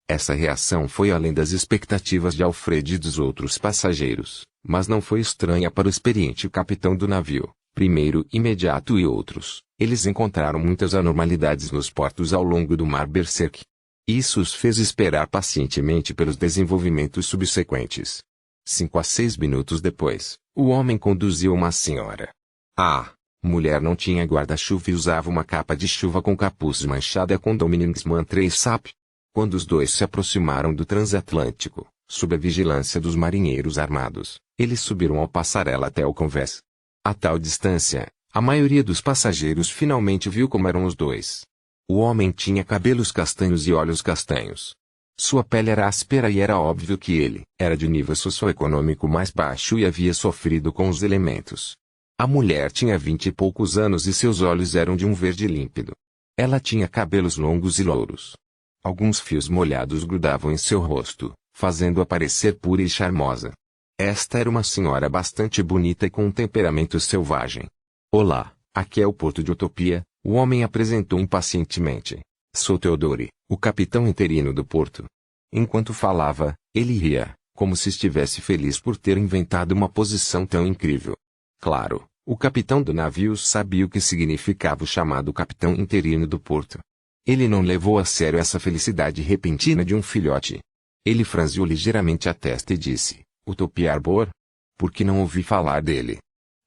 Essa reação foi além das expectativas de Alfred e dos outros passageiros, mas não foi estranha para o experiente capitão do navio. Primeiro Imediato e outros, eles encontraram muitas anormalidades nos portos ao longo do mar Berserk. Isso os fez esperar pacientemente pelos desenvolvimentos subsequentes. 5 a 6 minutos depois, o homem conduziu uma senhora. A mulher não tinha guarda-chuva e usava uma capa de chuva com capuz manchada com Dominicsman 3 SAP. Quando os dois se aproximaram do transatlântico, sob a vigilância dos marinheiros armados, eles subiram a passarela até o convés. A tal distância, a maioria dos passageiros finalmente viu como eram os dois. O homem tinha cabelos castanhos e olhos castanhos. Sua pele era áspera e era óbvio que ele era de nível socioeconômico mais baixo e havia sofrido com os elementos. A mulher tinha 20 e poucos anos e seus olhos eram de um verde límpido. Ela tinha cabelos longos e louros. Alguns fios molhados grudavam em seu rosto, fazendo-a parecer pura e charmosa. Esta era uma senhora bastante bonita e com um temperamento selvagem. Olá, aqui é o Porto de Utopia, o homem apresentou impacientemente. Sou Theodore, o capitão interino do porto. Enquanto falava, ele ria, como se estivesse feliz por ter inventado uma posição tão incrível. Claro, o capitão do navio sabia o que significava o chamado capitão interino do porto. Ele não levou a sério essa felicidade repentina de um filhote. Ele franziu ligeiramente a testa e disse: Utopia Arbor? Por que não ouvi falar dele?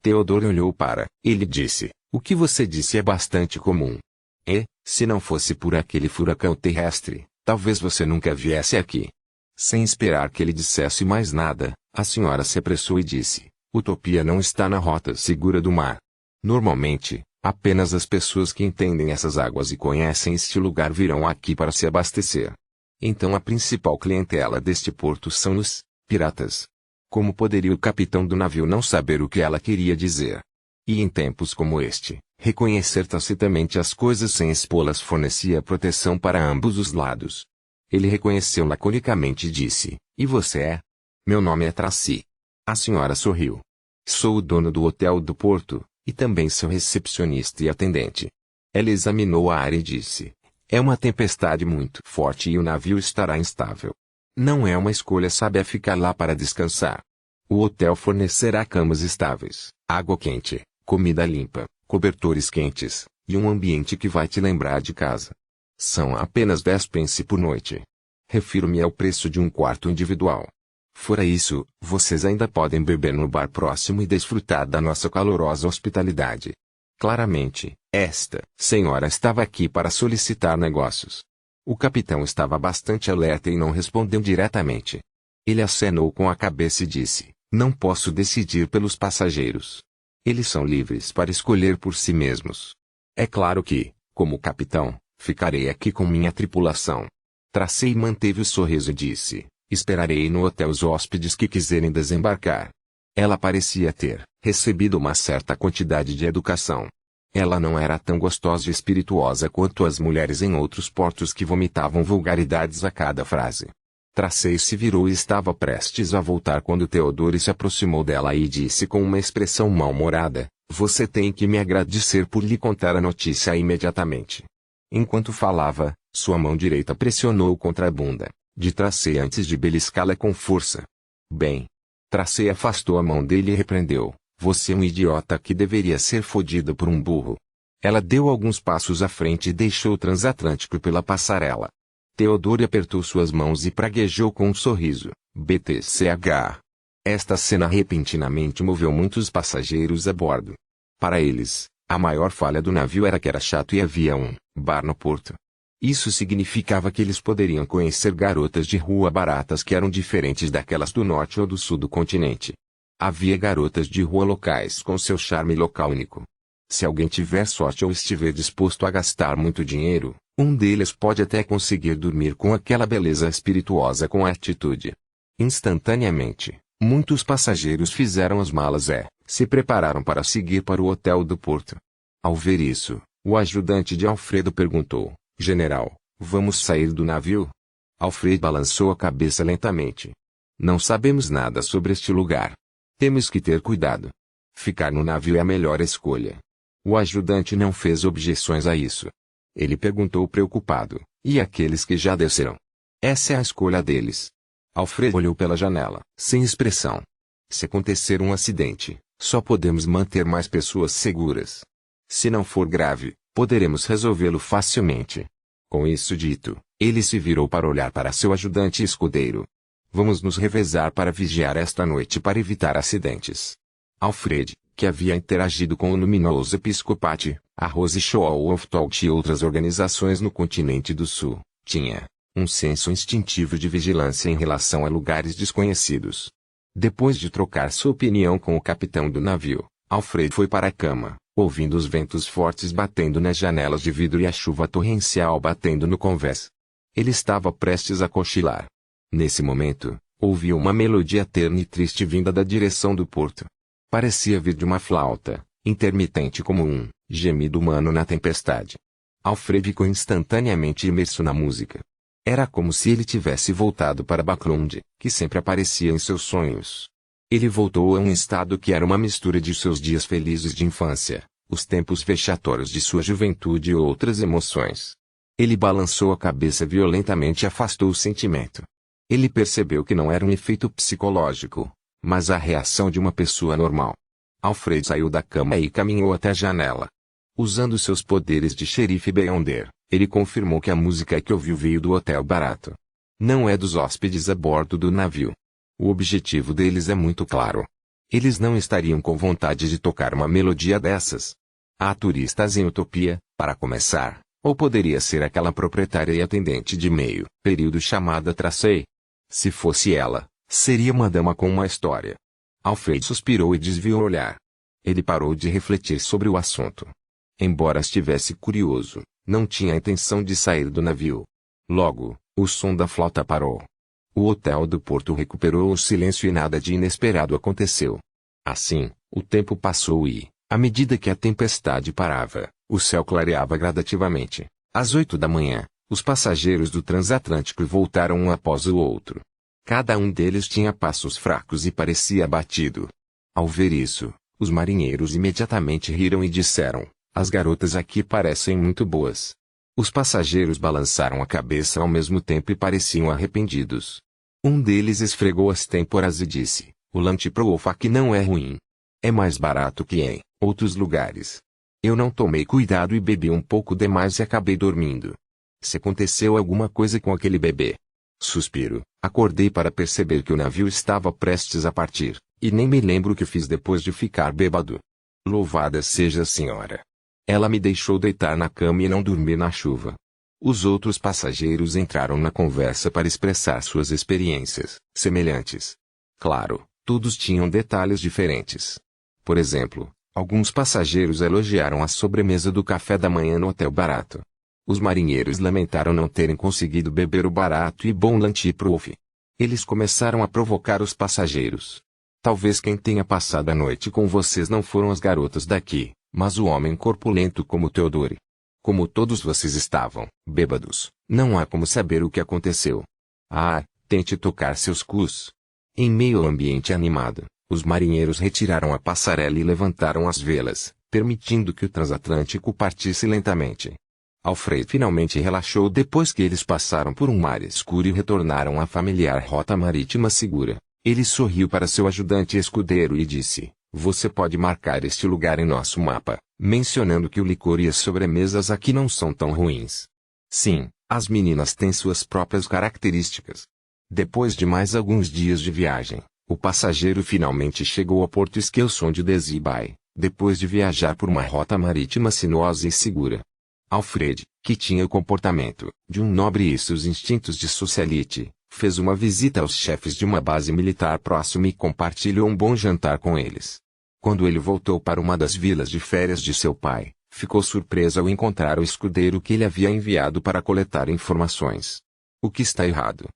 Theodore olhou para ele e disse: o que você disse é bastante comum. E, se não fosse por aquele furacão terrestre, talvez você nunca viesse aqui. Sem esperar que ele dissesse mais nada, a senhora se apressou e disse: Utopia não está na rota segura do mar. Normalmente, apenas as pessoas que entendem essas águas e conhecem este lugar virão aqui para se abastecer. Então a principal clientela deste porto são os piratas. Como poderia o capitão do navio não saber o que ela queria dizer? E em tempos como este, reconhecer tacitamente as coisas sem expô-las fornecia proteção para ambos os lados. Ele reconheceu laconicamente e disse: e você é? Meu nome é Tracy. A senhora sorriu. Sou o dono do hotel do porto, e também seu recepcionista e atendente. Ela examinou a área e disse: é uma tempestade muito forte e o navio estará instável. Não é uma escolha sábia ficar lá para descansar. O hotel fornecerá camas estáveis, água quente, comida limpa, cobertores quentes, e um ambiente que vai te lembrar de casa. São apenas 10 pence por noite. Refiro-me ao preço de um quarto individual. Fora isso, vocês ainda podem beber no bar próximo e desfrutar da nossa calorosa hospitalidade. Claramente, esta senhora estava aqui para solicitar negócios. O capitão estava bastante alerta e não respondeu diretamente. Ele acenou com a cabeça e disse: não posso decidir pelos passageiros. Eles são livres para escolher por si mesmos. É claro que, como capitão, ficarei aqui com minha tripulação. Tracy manteve o sorriso e disse: esperarei no hotel os hóspedes que quiserem desembarcar. Ela parecia ter recebido uma certa quantidade de educação. Ela não era tão gostosa e espirituosa quanto as mulheres em outros portos que vomitavam vulgaridades a cada frase. Tracy se virou e estava prestes a voltar quando Theodore se aproximou dela e disse com uma expressão mal-humorada: você tem que me agradecer por lhe contar a notícia imediatamente. Enquanto falava, sua mão direita pressionou contra a bunda de Tracy antes de beliscá-la com força. Bem. Tracy afastou a mão dele e repreendeu: você é um idiota que deveria ser fodido por um burro. Ela deu alguns passos à frente e deixou o transatlântico pela passarela. Theodore apertou suas mãos e praguejou com um sorriso: BTCH. Esta cena repentinamente moveu muitos passageiros a bordo. Para eles, a maior falha do navio era que era chato e havia um bar no porto. Isso significava que eles poderiam conhecer garotas de rua baratas que eram diferentes daquelas do norte ou do sul do continente. Havia garotas de rua locais com seu charme local único. Se alguém tiver sorte ou estiver disposto a gastar muito dinheiro, um deles pode até conseguir dormir com aquela beleza espirituosa com atitude. Instantaneamente, muitos passageiros fizeram as malas e se prepararam para seguir para o hotel do porto. Ao ver isso, o ajudante de Alfredo perguntou: General, vamos sair do navio? Alfredo balançou a cabeça lentamente. Não sabemos nada sobre este lugar. Temos que ter cuidado. Ficar no navio é a melhor escolha. O ajudante não fez objeções a isso. Ele perguntou preocupado: e aqueles que já desceram? Essa é a escolha deles. Alfredo olhou pela janela, sem expressão. Se acontecer um acidente, só podemos manter mais pessoas seguras. Se não for grave, poderemos resolvê-lo facilmente. Com isso dito, ele se virou para olhar para seu ajudante e escudeiro. Vamos nos revezar para vigiar esta noite para evitar acidentes. Alfred, que havia interagido com o luminoso Episcopate, a Rose Show of Talk e outras organizações no continente do Sul, tinha um senso instintivo de vigilância em relação a lugares desconhecidos. Depois de trocar sua opinião com o capitão do navio, Alfred foi para a cama, ouvindo os ventos fortes batendo nas janelas de vidro e a chuva torrencial batendo no convés. Ele estava prestes a cochilar. Nesse momento, ouviu uma melodia terna e triste vinda da direção do porto. Parecia vir de uma flauta, intermitente como um gemido humano na tempestade. Alfred ficou instantaneamente imerso na música. Era como se ele tivesse voltado para Backlund, que sempre aparecia em seus sonhos. Ele voltou a um estado que era uma mistura de seus dias felizes de infância, os tempos vexatórios de sua juventude e outras emoções. Ele balançou a cabeça violentamente e afastou o sentimento. Ele percebeu que não era um efeito psicológico, mas a reação de uma pessoa normal. Alfred saiu da cama e caminhou até a janela. Usando seus poderes de xerife Beyonder, ele confirmou que a música que ouviu veio do hotel barato. Não é dos hóspedes a bordo do navio. O objetivo deles é muito claro. Eles não estariam com vontade de tocar uma melodia dessas. Há turistas em Utopia, para começar, ou poderia ser aquela proprietária e atendente de meio período chamada Tracey. Se fosse ela, seria uma dama com uma história. Alfred suspirou e desviou o olhar. Ele parou de refletir sobre o assunto. Embora estivesse curioso, não tinha a intenção de sair do navio. Logo, o som da flauta parou. O hotel do porto recuperou o silêncio e nada de inesperado aconteceu. Assim, o tempo passou e, à medida que a tempestade parava, o céu clareava gradativamente. Às 8 da manhã, os passageiros do transatlântico voltaram um após o outro. Cada um deles tinha passos fracos e parecia abatido. Ao ver isso, os marinheiros imediatamente riram e disseram: as garotas aqui parecem muito boas. Os passageiros balançaram a cabeça ao mesmo tempo e pareciam arrependidos. Um deles esfregou as têmporas e disse: o Lantiproof aqui não é ruim. É mais barato que em outros lugares. Eu não tomei cuidado e bebi um pouco demais e acabei dormindo. Se aconteceu alguma coisa com aquele bebê. Suspiro, acordei para perceber que o navio estava prestes a partir, e nem me lembro o que fiz depois de ficar bêbado. Louvada seja a senhora. Ela me deixou deitar na cama e não dormir na chuva. Os outros passageiros entraram na conversa para expressar suas experiências semelhantes. Claro, todos tinham detalhes diferentes. Por exemplo, alguns passageiros elogiaram a sobremesa do café da manhã no hotel barato. Os marinheiros lamentaram não terem conseguido beber o barato e bom Lantiproof. Eles começaram a provocar os passageiros. Talvez quem tenha passado a noite com vocês não foram as garotas daqui, mas o homem corpulento como Theodore. Como todos vocês estavam bêbados, não há como saber o que aconteceu. Ah, tente tocar seus cus. Em meio ao ambiente animado, os marinheiros retiraram a passarela e levantaram as velas, permitindo que o transatlântico partisse lentamente. Alfred finalmente relaxou depois que eles passaram por um mar escuro e retornaram à familiar rota marítima segura. Ele sorriu para seu ajudante escudeiro e disse: você pode marcar este lugar em nosso mapa, mencionando que o licor e as sobremesas aqui não são tão ruins. Sim, as meninas têm suas próprias características. Depois de mais alguns dias de viagem, o passageiro finalmente chegou ao porto Skeleson de Desibay, depois de viajar por uma rota marítima sinuosa e segura. Alfred, que tinha o comportamento de um nobre e seus instintos de socialite, Fez uma visita aos chefes de uma base militar próxima e compartilhou um bom jantar com eles. Quando ele voltou para uma das vilas de férias de seu pai, ficou surpreso ao encontrar o escudeiro que ele havia enviado para coletar informações. O que está errado?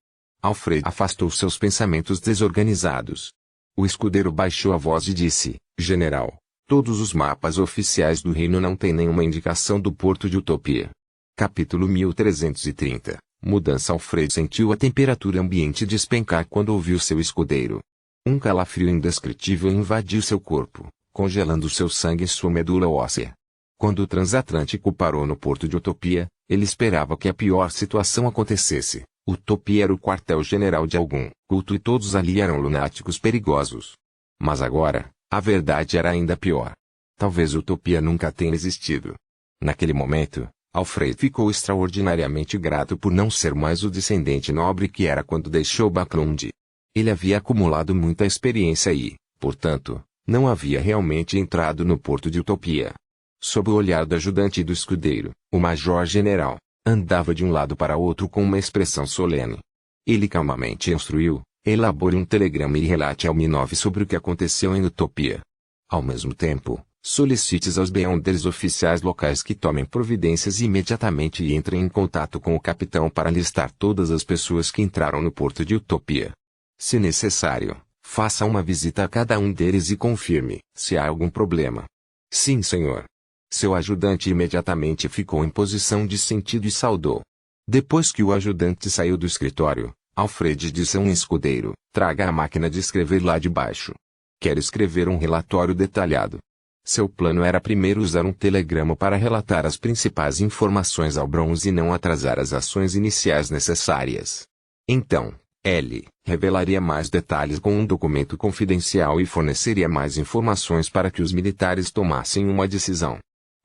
Alfred afastou seus pensamentos desorganizados. O escudeiro baixou a voz e disse: General, todos os mapas oficiais do reino não têm nenhuma indicação do porto de Utopia. Capítulo 1330. Mudança. Alfred sentiu a temperatura ambiente despencar quando ouviu seu escudeiro. Um calafrio indescritível invadiu seu corpo, congelando seu sangue e sua medula óssea. Quando o transatlântico parou no porto de Utopia, ele esperava que a pior situação acontecesse. Utopia era o quartel-general de algum culto e todos ali eram lunáticos perigosos. Mas agora, a verdade era ainda pior. Talvez Utopia nunca tenha existido. Naquele momento, Alfred ficou extraordinariamente grato por não ser mais o descendente nobre que era quando deixou Baclund. Ele havia acumulado muita experiência e, portanto, não havia realmente entrado no porto de Utopia. Sob o olhar do ajudante e do escudeiro, o major-general andava de um lado para outro com uma expressão solene. Ele calmamente instruiu: elabore um telegrama e relate ao Minov sobre o que aconteceu em Utopia. Ao mesmo tempo, solicite aos Beyonders oficiais locais que tomem providências imediatamente e entrem em contato com o capitão para listar todas as pessoas que entraram no porto de Utopia. Se necessário, faça uma visita a cada um deles e confirme se há algum problema. Sim, senhor. Seu ajudante imediatamente ficou em posição de sentido e saudou. Depois que o ajudante saiu do escritório, Alfred disse a um escudeiro: traga a máquina de escrever lá de baixo. Quero escrever um relatório detalhado. Seu plano era primeiro usar um telegrama para relatar as principais informações ao Bronze e não atrasar as ações iniciais necessárias. Então, ele revelaria mais detalhes com um documento confidencial e forneceria mais informações para que os militares tomassem uma decisão.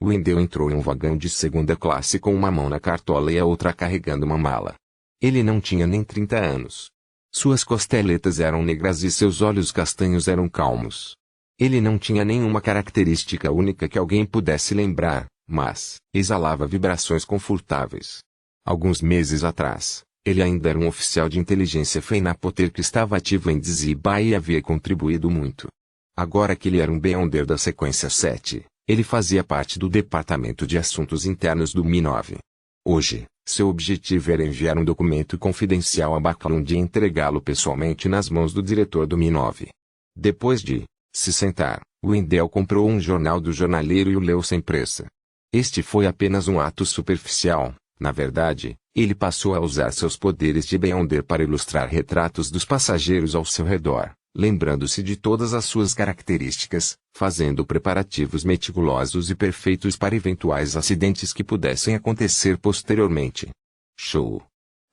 Wendell entrou em um vagão de segunda classe com uma mão na cartola e a outra carregando uma mala. Ele não tinha nem 30 anos. Suas costeletas eram negras e seus olhos castanhos eram calmos. Ele não tinha nenhuma característica única que alguém pudesse lembrar, mas exalava vibrações confortáveis. Alguns meses atrás, ele ainda era um oficial de inteligência Feinapoter que estava ativo em Dziba e havia contribuído muito. Agora que ele era um Beyonder da sequência 7, ele fazia parte do Departamento de Assuntos Internos do Mi-9. Hoje, seu objetivo era enviar um documento confidencial a Baclund e entregá-lo pessoalmente nas mãos do diretor do Mi-9. Depois de se sentar, Wendell comprou um jornal do jornaleiro e o leu sem pressa. Este foi apenas um ato superficial. Na verdade, ele passou a usar seus poderes de Beyonder para ilustrar retratos dos passageiros ao seu redor, lembrando-se de todas as suas características, fazendo preparativos meticulosos e perfeitos para eventuais acidentes que pudessem acontecer posteriormente. Show!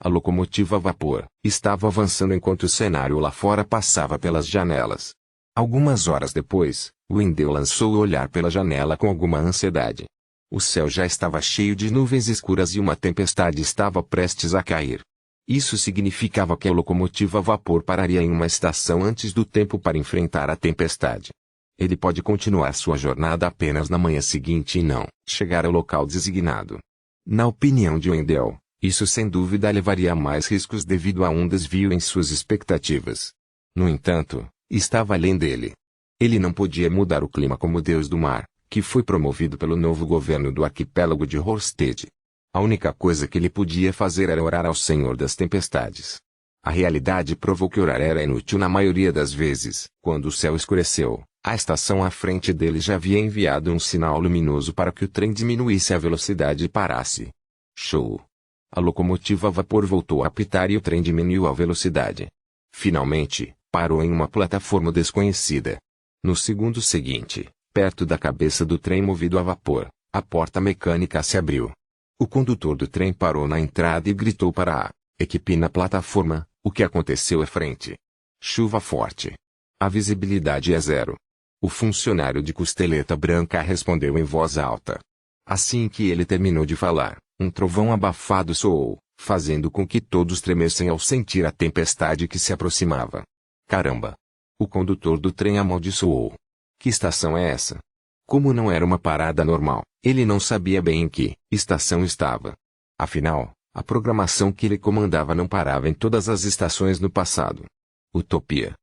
A locomotiva a vapor estava avançando enquanto o cenário lá fora passava pelas janelas. Algumas horas depois, Wendell lançou o olhar pela janela com alguma ansiedade. O céu já estava cheio de nuvens escuras e uma tempestade estava prestes a cair. Isso significava que a locomotiva a vapor pararia em uma estação antes do tempo para enfrentar a tempestade. Ele pode continuar sua jornada apenas na manhã seguinte e não chegar ao local designado. Na opinião de Wendell, isso sem dúvida levaria a mais riscos devido a um desvio em suas expectativas. No entanto, estava além dele. Ele não podia mudar o clima como deus do mar, que foi promovido pelo novo governo do arquipélago de Horsted. A única coisa que ele podia fazer era orar ao Senhor das Tempestades. A realidade provou que orar era inútil na maioria das vezes. Quando o céu escureceu, a estação à frente dele já havia enviado um sinal luminoso para que o trem diminuísse a velocidade e parasse. Show! A locomotiva a vapor voltou a apitar e o trem diminuiu a velocidade. Finalmente, parou em uma plataforma desconhecida. No segundo seguinte, perto da cabeça do trem movido a vapor, a porta mecânica se abriu. O condutor do trem parou na entrada e gritou para a equipe na plataforma: o que aconteceu à frente? Chuva forte. A visibilidade é zero. O funcionário de costeleta branca respondeu em voz alta. Assim que ele terminou de falar, um trovão abafado soou, fazendo com que todos tremessem ao sentir a tempestade que se aproximava. Caramba! O condutor do trem amaldiçoou. Que estação é essa? Como não era uma parada normal, ele não sabia bem em que estação estava. Afinal, A programação que ele comandava não parava em todas as estações no passado. Utopia.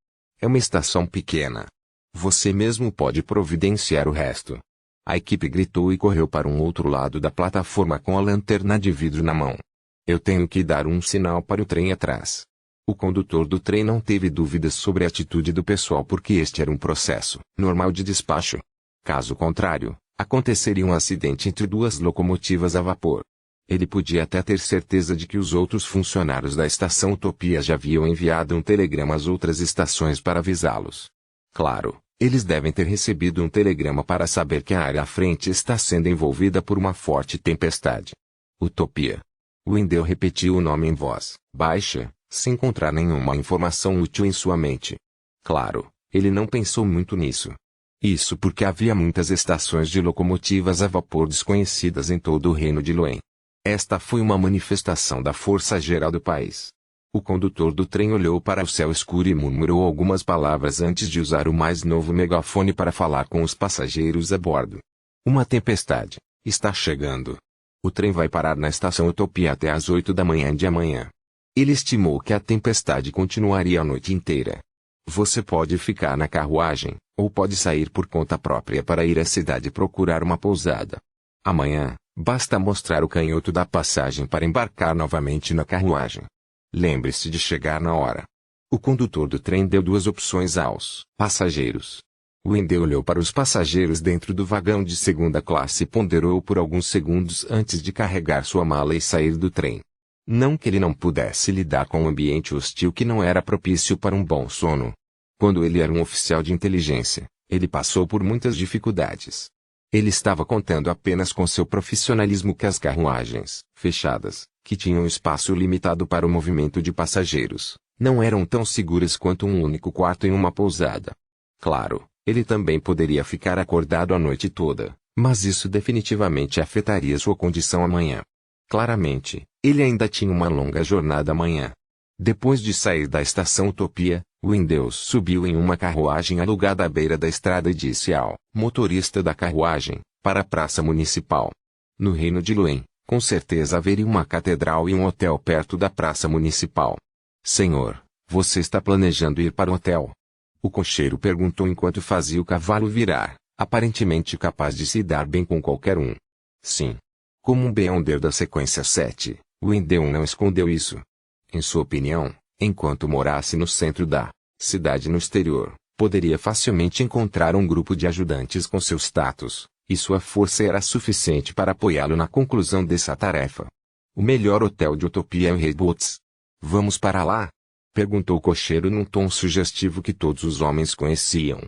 É uma estação pequena. Você mesmo pode providenciar o resto. A equipe gritou e correu para um outro lado da plataforma com a lanterna de vidro na mão. Eu tenho que dar um sinal para o trem atrás. O condutor do trem não teve dúvidas sobre a atitude do pessoal porque este era um processo normal de despacho. Caso contrário, aconteceria um acidente entre duas locomotivas a vapor. Ele podia até ter certeza de que os outros funcionários da estação Utopia já haviam enviado um telegrama às outras estações para avisá-los. Claro, eles devem ter recebido um telegrama para saber que a área à frente está sendo envolvida por uma forte tempestade. Utopia. Wendell repetiu o nome em voz baixa, sem encontrar nenhuma informação útil em sua mente. Claro, ele não pensou muito nisso. Isso porque havia muitas estações de locomotivas a vapor desconhecidas em todo o reino de Luen. Esta foi uma manifestação da força geral do país. O condutor do trem olhou para o céu escuro e murmurou algumas palavras antes de usar o mais novo megafone para falar com os passageiros a bordo. Uma tempestade está chegando. O trem vai parar na estação Utopia até às 8 da manhã de amanhã. Ele estimou que a tempestade continuaria a noite inteira. Você pode ficar na carruagem, ou pode sair por conta própria para ir à cidade procurar uma pousada. Amanhã, basta mostrar o canhoto da passagem para embarcar novamente na carruagem. Lembre-se de chegar na hora. O condutor do trem deu duas opções aos passageiros. Wendell olhou para os passageiros dentro do vagão de segunda classe e ponderou por alguns segundos antes de carregar sua mala e sair do trem. Não que ele não pudesse lidar com um ambiente hostil que não era propício para um bom sono. Quando ele era um oficial de inteligência, ele passou por muitas dificuldades. Ele estava contando apenas com seu profissionalismo que as carruagens, fechadas, que tinham espaço limitado para o movimento de passageiros, não eram tão seguras quanto um único quarto em uma pousada. Claro, ele também poderia ficar acordado a noite toda, mas isso definitivamente afetaria sua condição amanhã. Claramente, ele ainda tinha uma longa jornada amanhã. Depois de sair da estação Utopia, Wendell subiu em uma carruagem alugada à beira da estrada e disse ao motorista da carruagem, para a praça municipal. No reino de Luen, com certeza haveria uma catedral e um hotel perto da praça municipal. Senhor, você está planejando ir para o hotel? O cocheiro perguntou enquanto fazia o cavalo virar, aparentemente capaz de se dar bem com qualquer um. Sim. Como um Beyonder da sequência 7, Wendell não escondeu isso. Em sua opinião, enquanto morasse no centro da cidade no exterior, poderia facilmente encontrar um grupo de ajudantes com seu status, e sua força era suficiente para apoiá-lo na conclusão dessa tarefa. O melhor hotel de Utopia é o Reboots. Vamos para lá? Perguntou o cocheiro num tom sugestivo que todos os homens conheciam.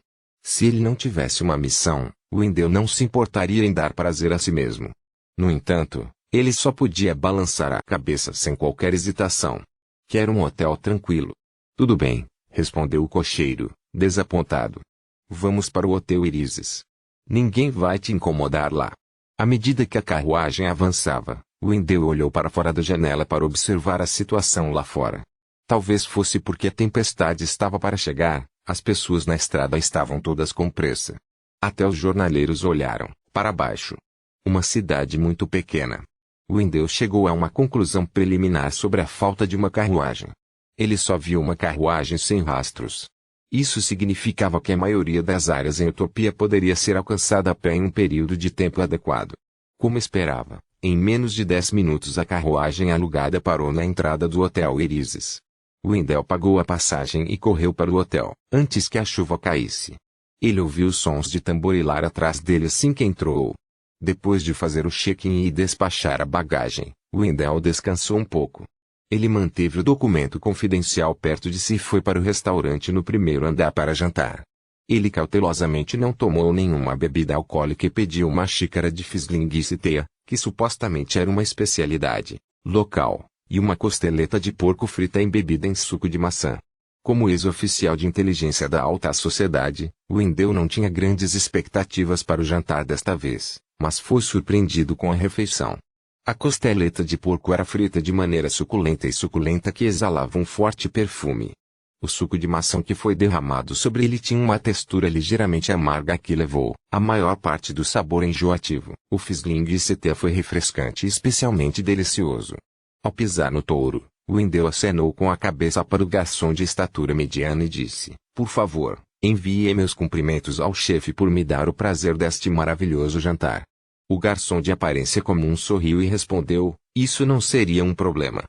Se ele não tivesse uma missão, Wendell não se importaria em dar prazer a si mesmo. No entanto, ele só podia balançar a cabeça sem qualquer hesitação. Quero um hotel tranquilo. Tudo bem, respondeu o cocheiro, desapontado. Vamos para o Hotel Irises. Ninguém vai te incomodar lá. À medida que a carruagem avançava, Wendell olhou para fora da janela para observar a situação lá fora. Talvez fosse porque a tempestade estava para chegar, as pessoas na estrada estavam todas com pressa. Até os jornaleiros olharam para baixo. Uma cidade muito pequena. Wendell chegou a uma conclusão preliminar sobre a falta de uma carruagem. Ele só viu uma carruagem sem rastros. Isso significava que a maioria das áreas em Utopia poderia ser alcançada a pé em um período de tempo adequado. Como esperava, em menos de 10 minutos a carruagem alugada parou na entrada do Hotel Irises. Wendell pagou a passagem e correu para o hotel, antes que a chuva caísse. Ele ouviu os sons de tamborilar atrás dele assim que entrou. Depois de fazer o check-in e despachar a bagagem, Wendell descansou um pouco. Ele manteve o documento confidencial perto de si e foi para o restaurante no primeiro andar para jantar. Ele cautelosamente não tomou nenhuma bebida alcoólica e pediu uma xícara de Fizzling-Tea, que supostamente era uma especialidade local, e uma costeleta de porco frita embebida em suco de maçã. Como ex-oficial de inteligência da alta sociedade, Wendell não tinha grandes expectativas para o jantar desta vez, mas foi surpreendido com a refeição. A costeleta de porco era frita de maneira suculenta que exalava um forte perfume. O suco de maçã que foi derramado sobre ele tinha uma textura ligeiramente amarga que levou a maior parte do sabor enjoativo. O Fizzling-Tea foi refrescante e especialmente delicioso. Ao pisar no touro, Wendell acenou com a cabeça para o garçom de estatura mediana e disse: "Por favor, envie meus cumprimentos ao chefe por me dar o prazer deste maravilhoso jantar." O garçom de aparência comum sorriu e respondeu: "Isso não seria um problema.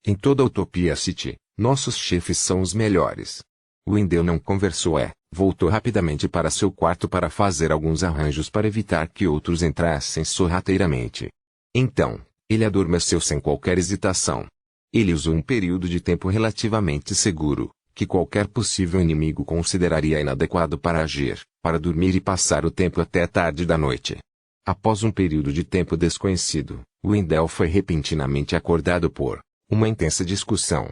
Em toda a Utopia City, nossos chefes são os melhores." Wendell não conversou voltou rapidamente para seu quarto para fazer alguns arranjos para evitar que outros entrassem sorrateiramente. Então, ele adormeceu sem qualquer hesitação. Ele usou um período de tempo relativamente seguro, que qualquer possível inimigo consideraria inadequado para agir, para dormir e passar o tempo até tarde da noite. Após um período de tempo desconhecido, Wendell foi repentinamente acordado por uma intensa discussão.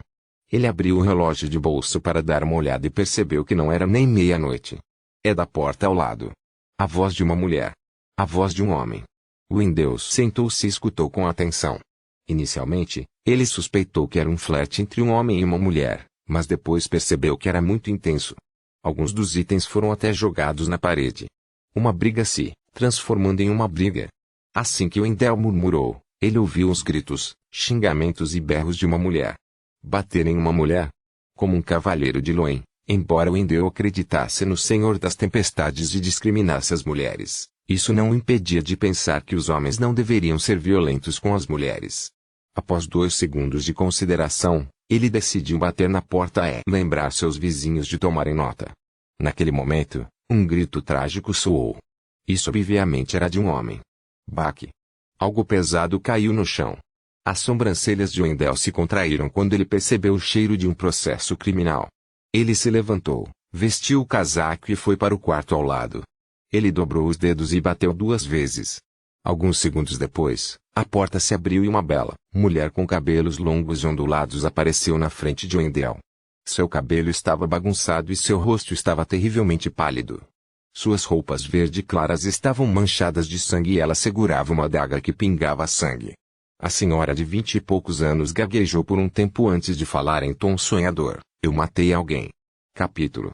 Ele abriu o relógio de bolso para dar uma olhada e percebeu que não era nem meia-noite. É da porta ao lado. A voz de uma mulher. A voz de um homem. Wendell sentou-se e escutou com atenção. Inicialmente, ele suspeitou que era um flerte entre um homem e uma mulher, mas depois percebeu que era muito intenso. Alguns dos itens foram até jogados na parede. Uma briga se transformando em uma briga. Assim que Wendell murmurou, ele ouviu os gritos, xingamentos e berros de uma mulher. Bater em uma mulher? Como um cavalheiro de Loen, embora Wendell acreditasse no Senhor das Tempestades e discriminasse as mulheres, isso não o impedia de pensar que os homens não deveriam ser violentos com as mulheres. Após 2 segundos de consideração, ele decidiu bater na porta e lembrar seus vizinhos de tomarem nota. Naquele momento, um grito trágico soou. Isso obviamente era de um homem. Baque. Algo pesado caiu no chão. As sobrancelhas de Wendell se contraíram quando ele percebeu o cheiro de um processo criminal. Ele se levantou, vestiu o casaco e foi para o quarto ao lado. Ele dobrou os dedos e bateu 2 vezes. Alguns segundos depois, a porta se abriu e uma bela mulher com cabelos longos e ondulados apareceu na frente de Wendell. Seu cabelo estava bagunçado e seu rosto estava terrivelmente pálido. Suas roupas verde claras estavam manchadas de sangue e ela segurava uma adaga que pingava sangue. A senhora de 20 e poucos anos gaguejou por um tempo antes de falar em tom sonhador: "Eu matei alguém." Capítulo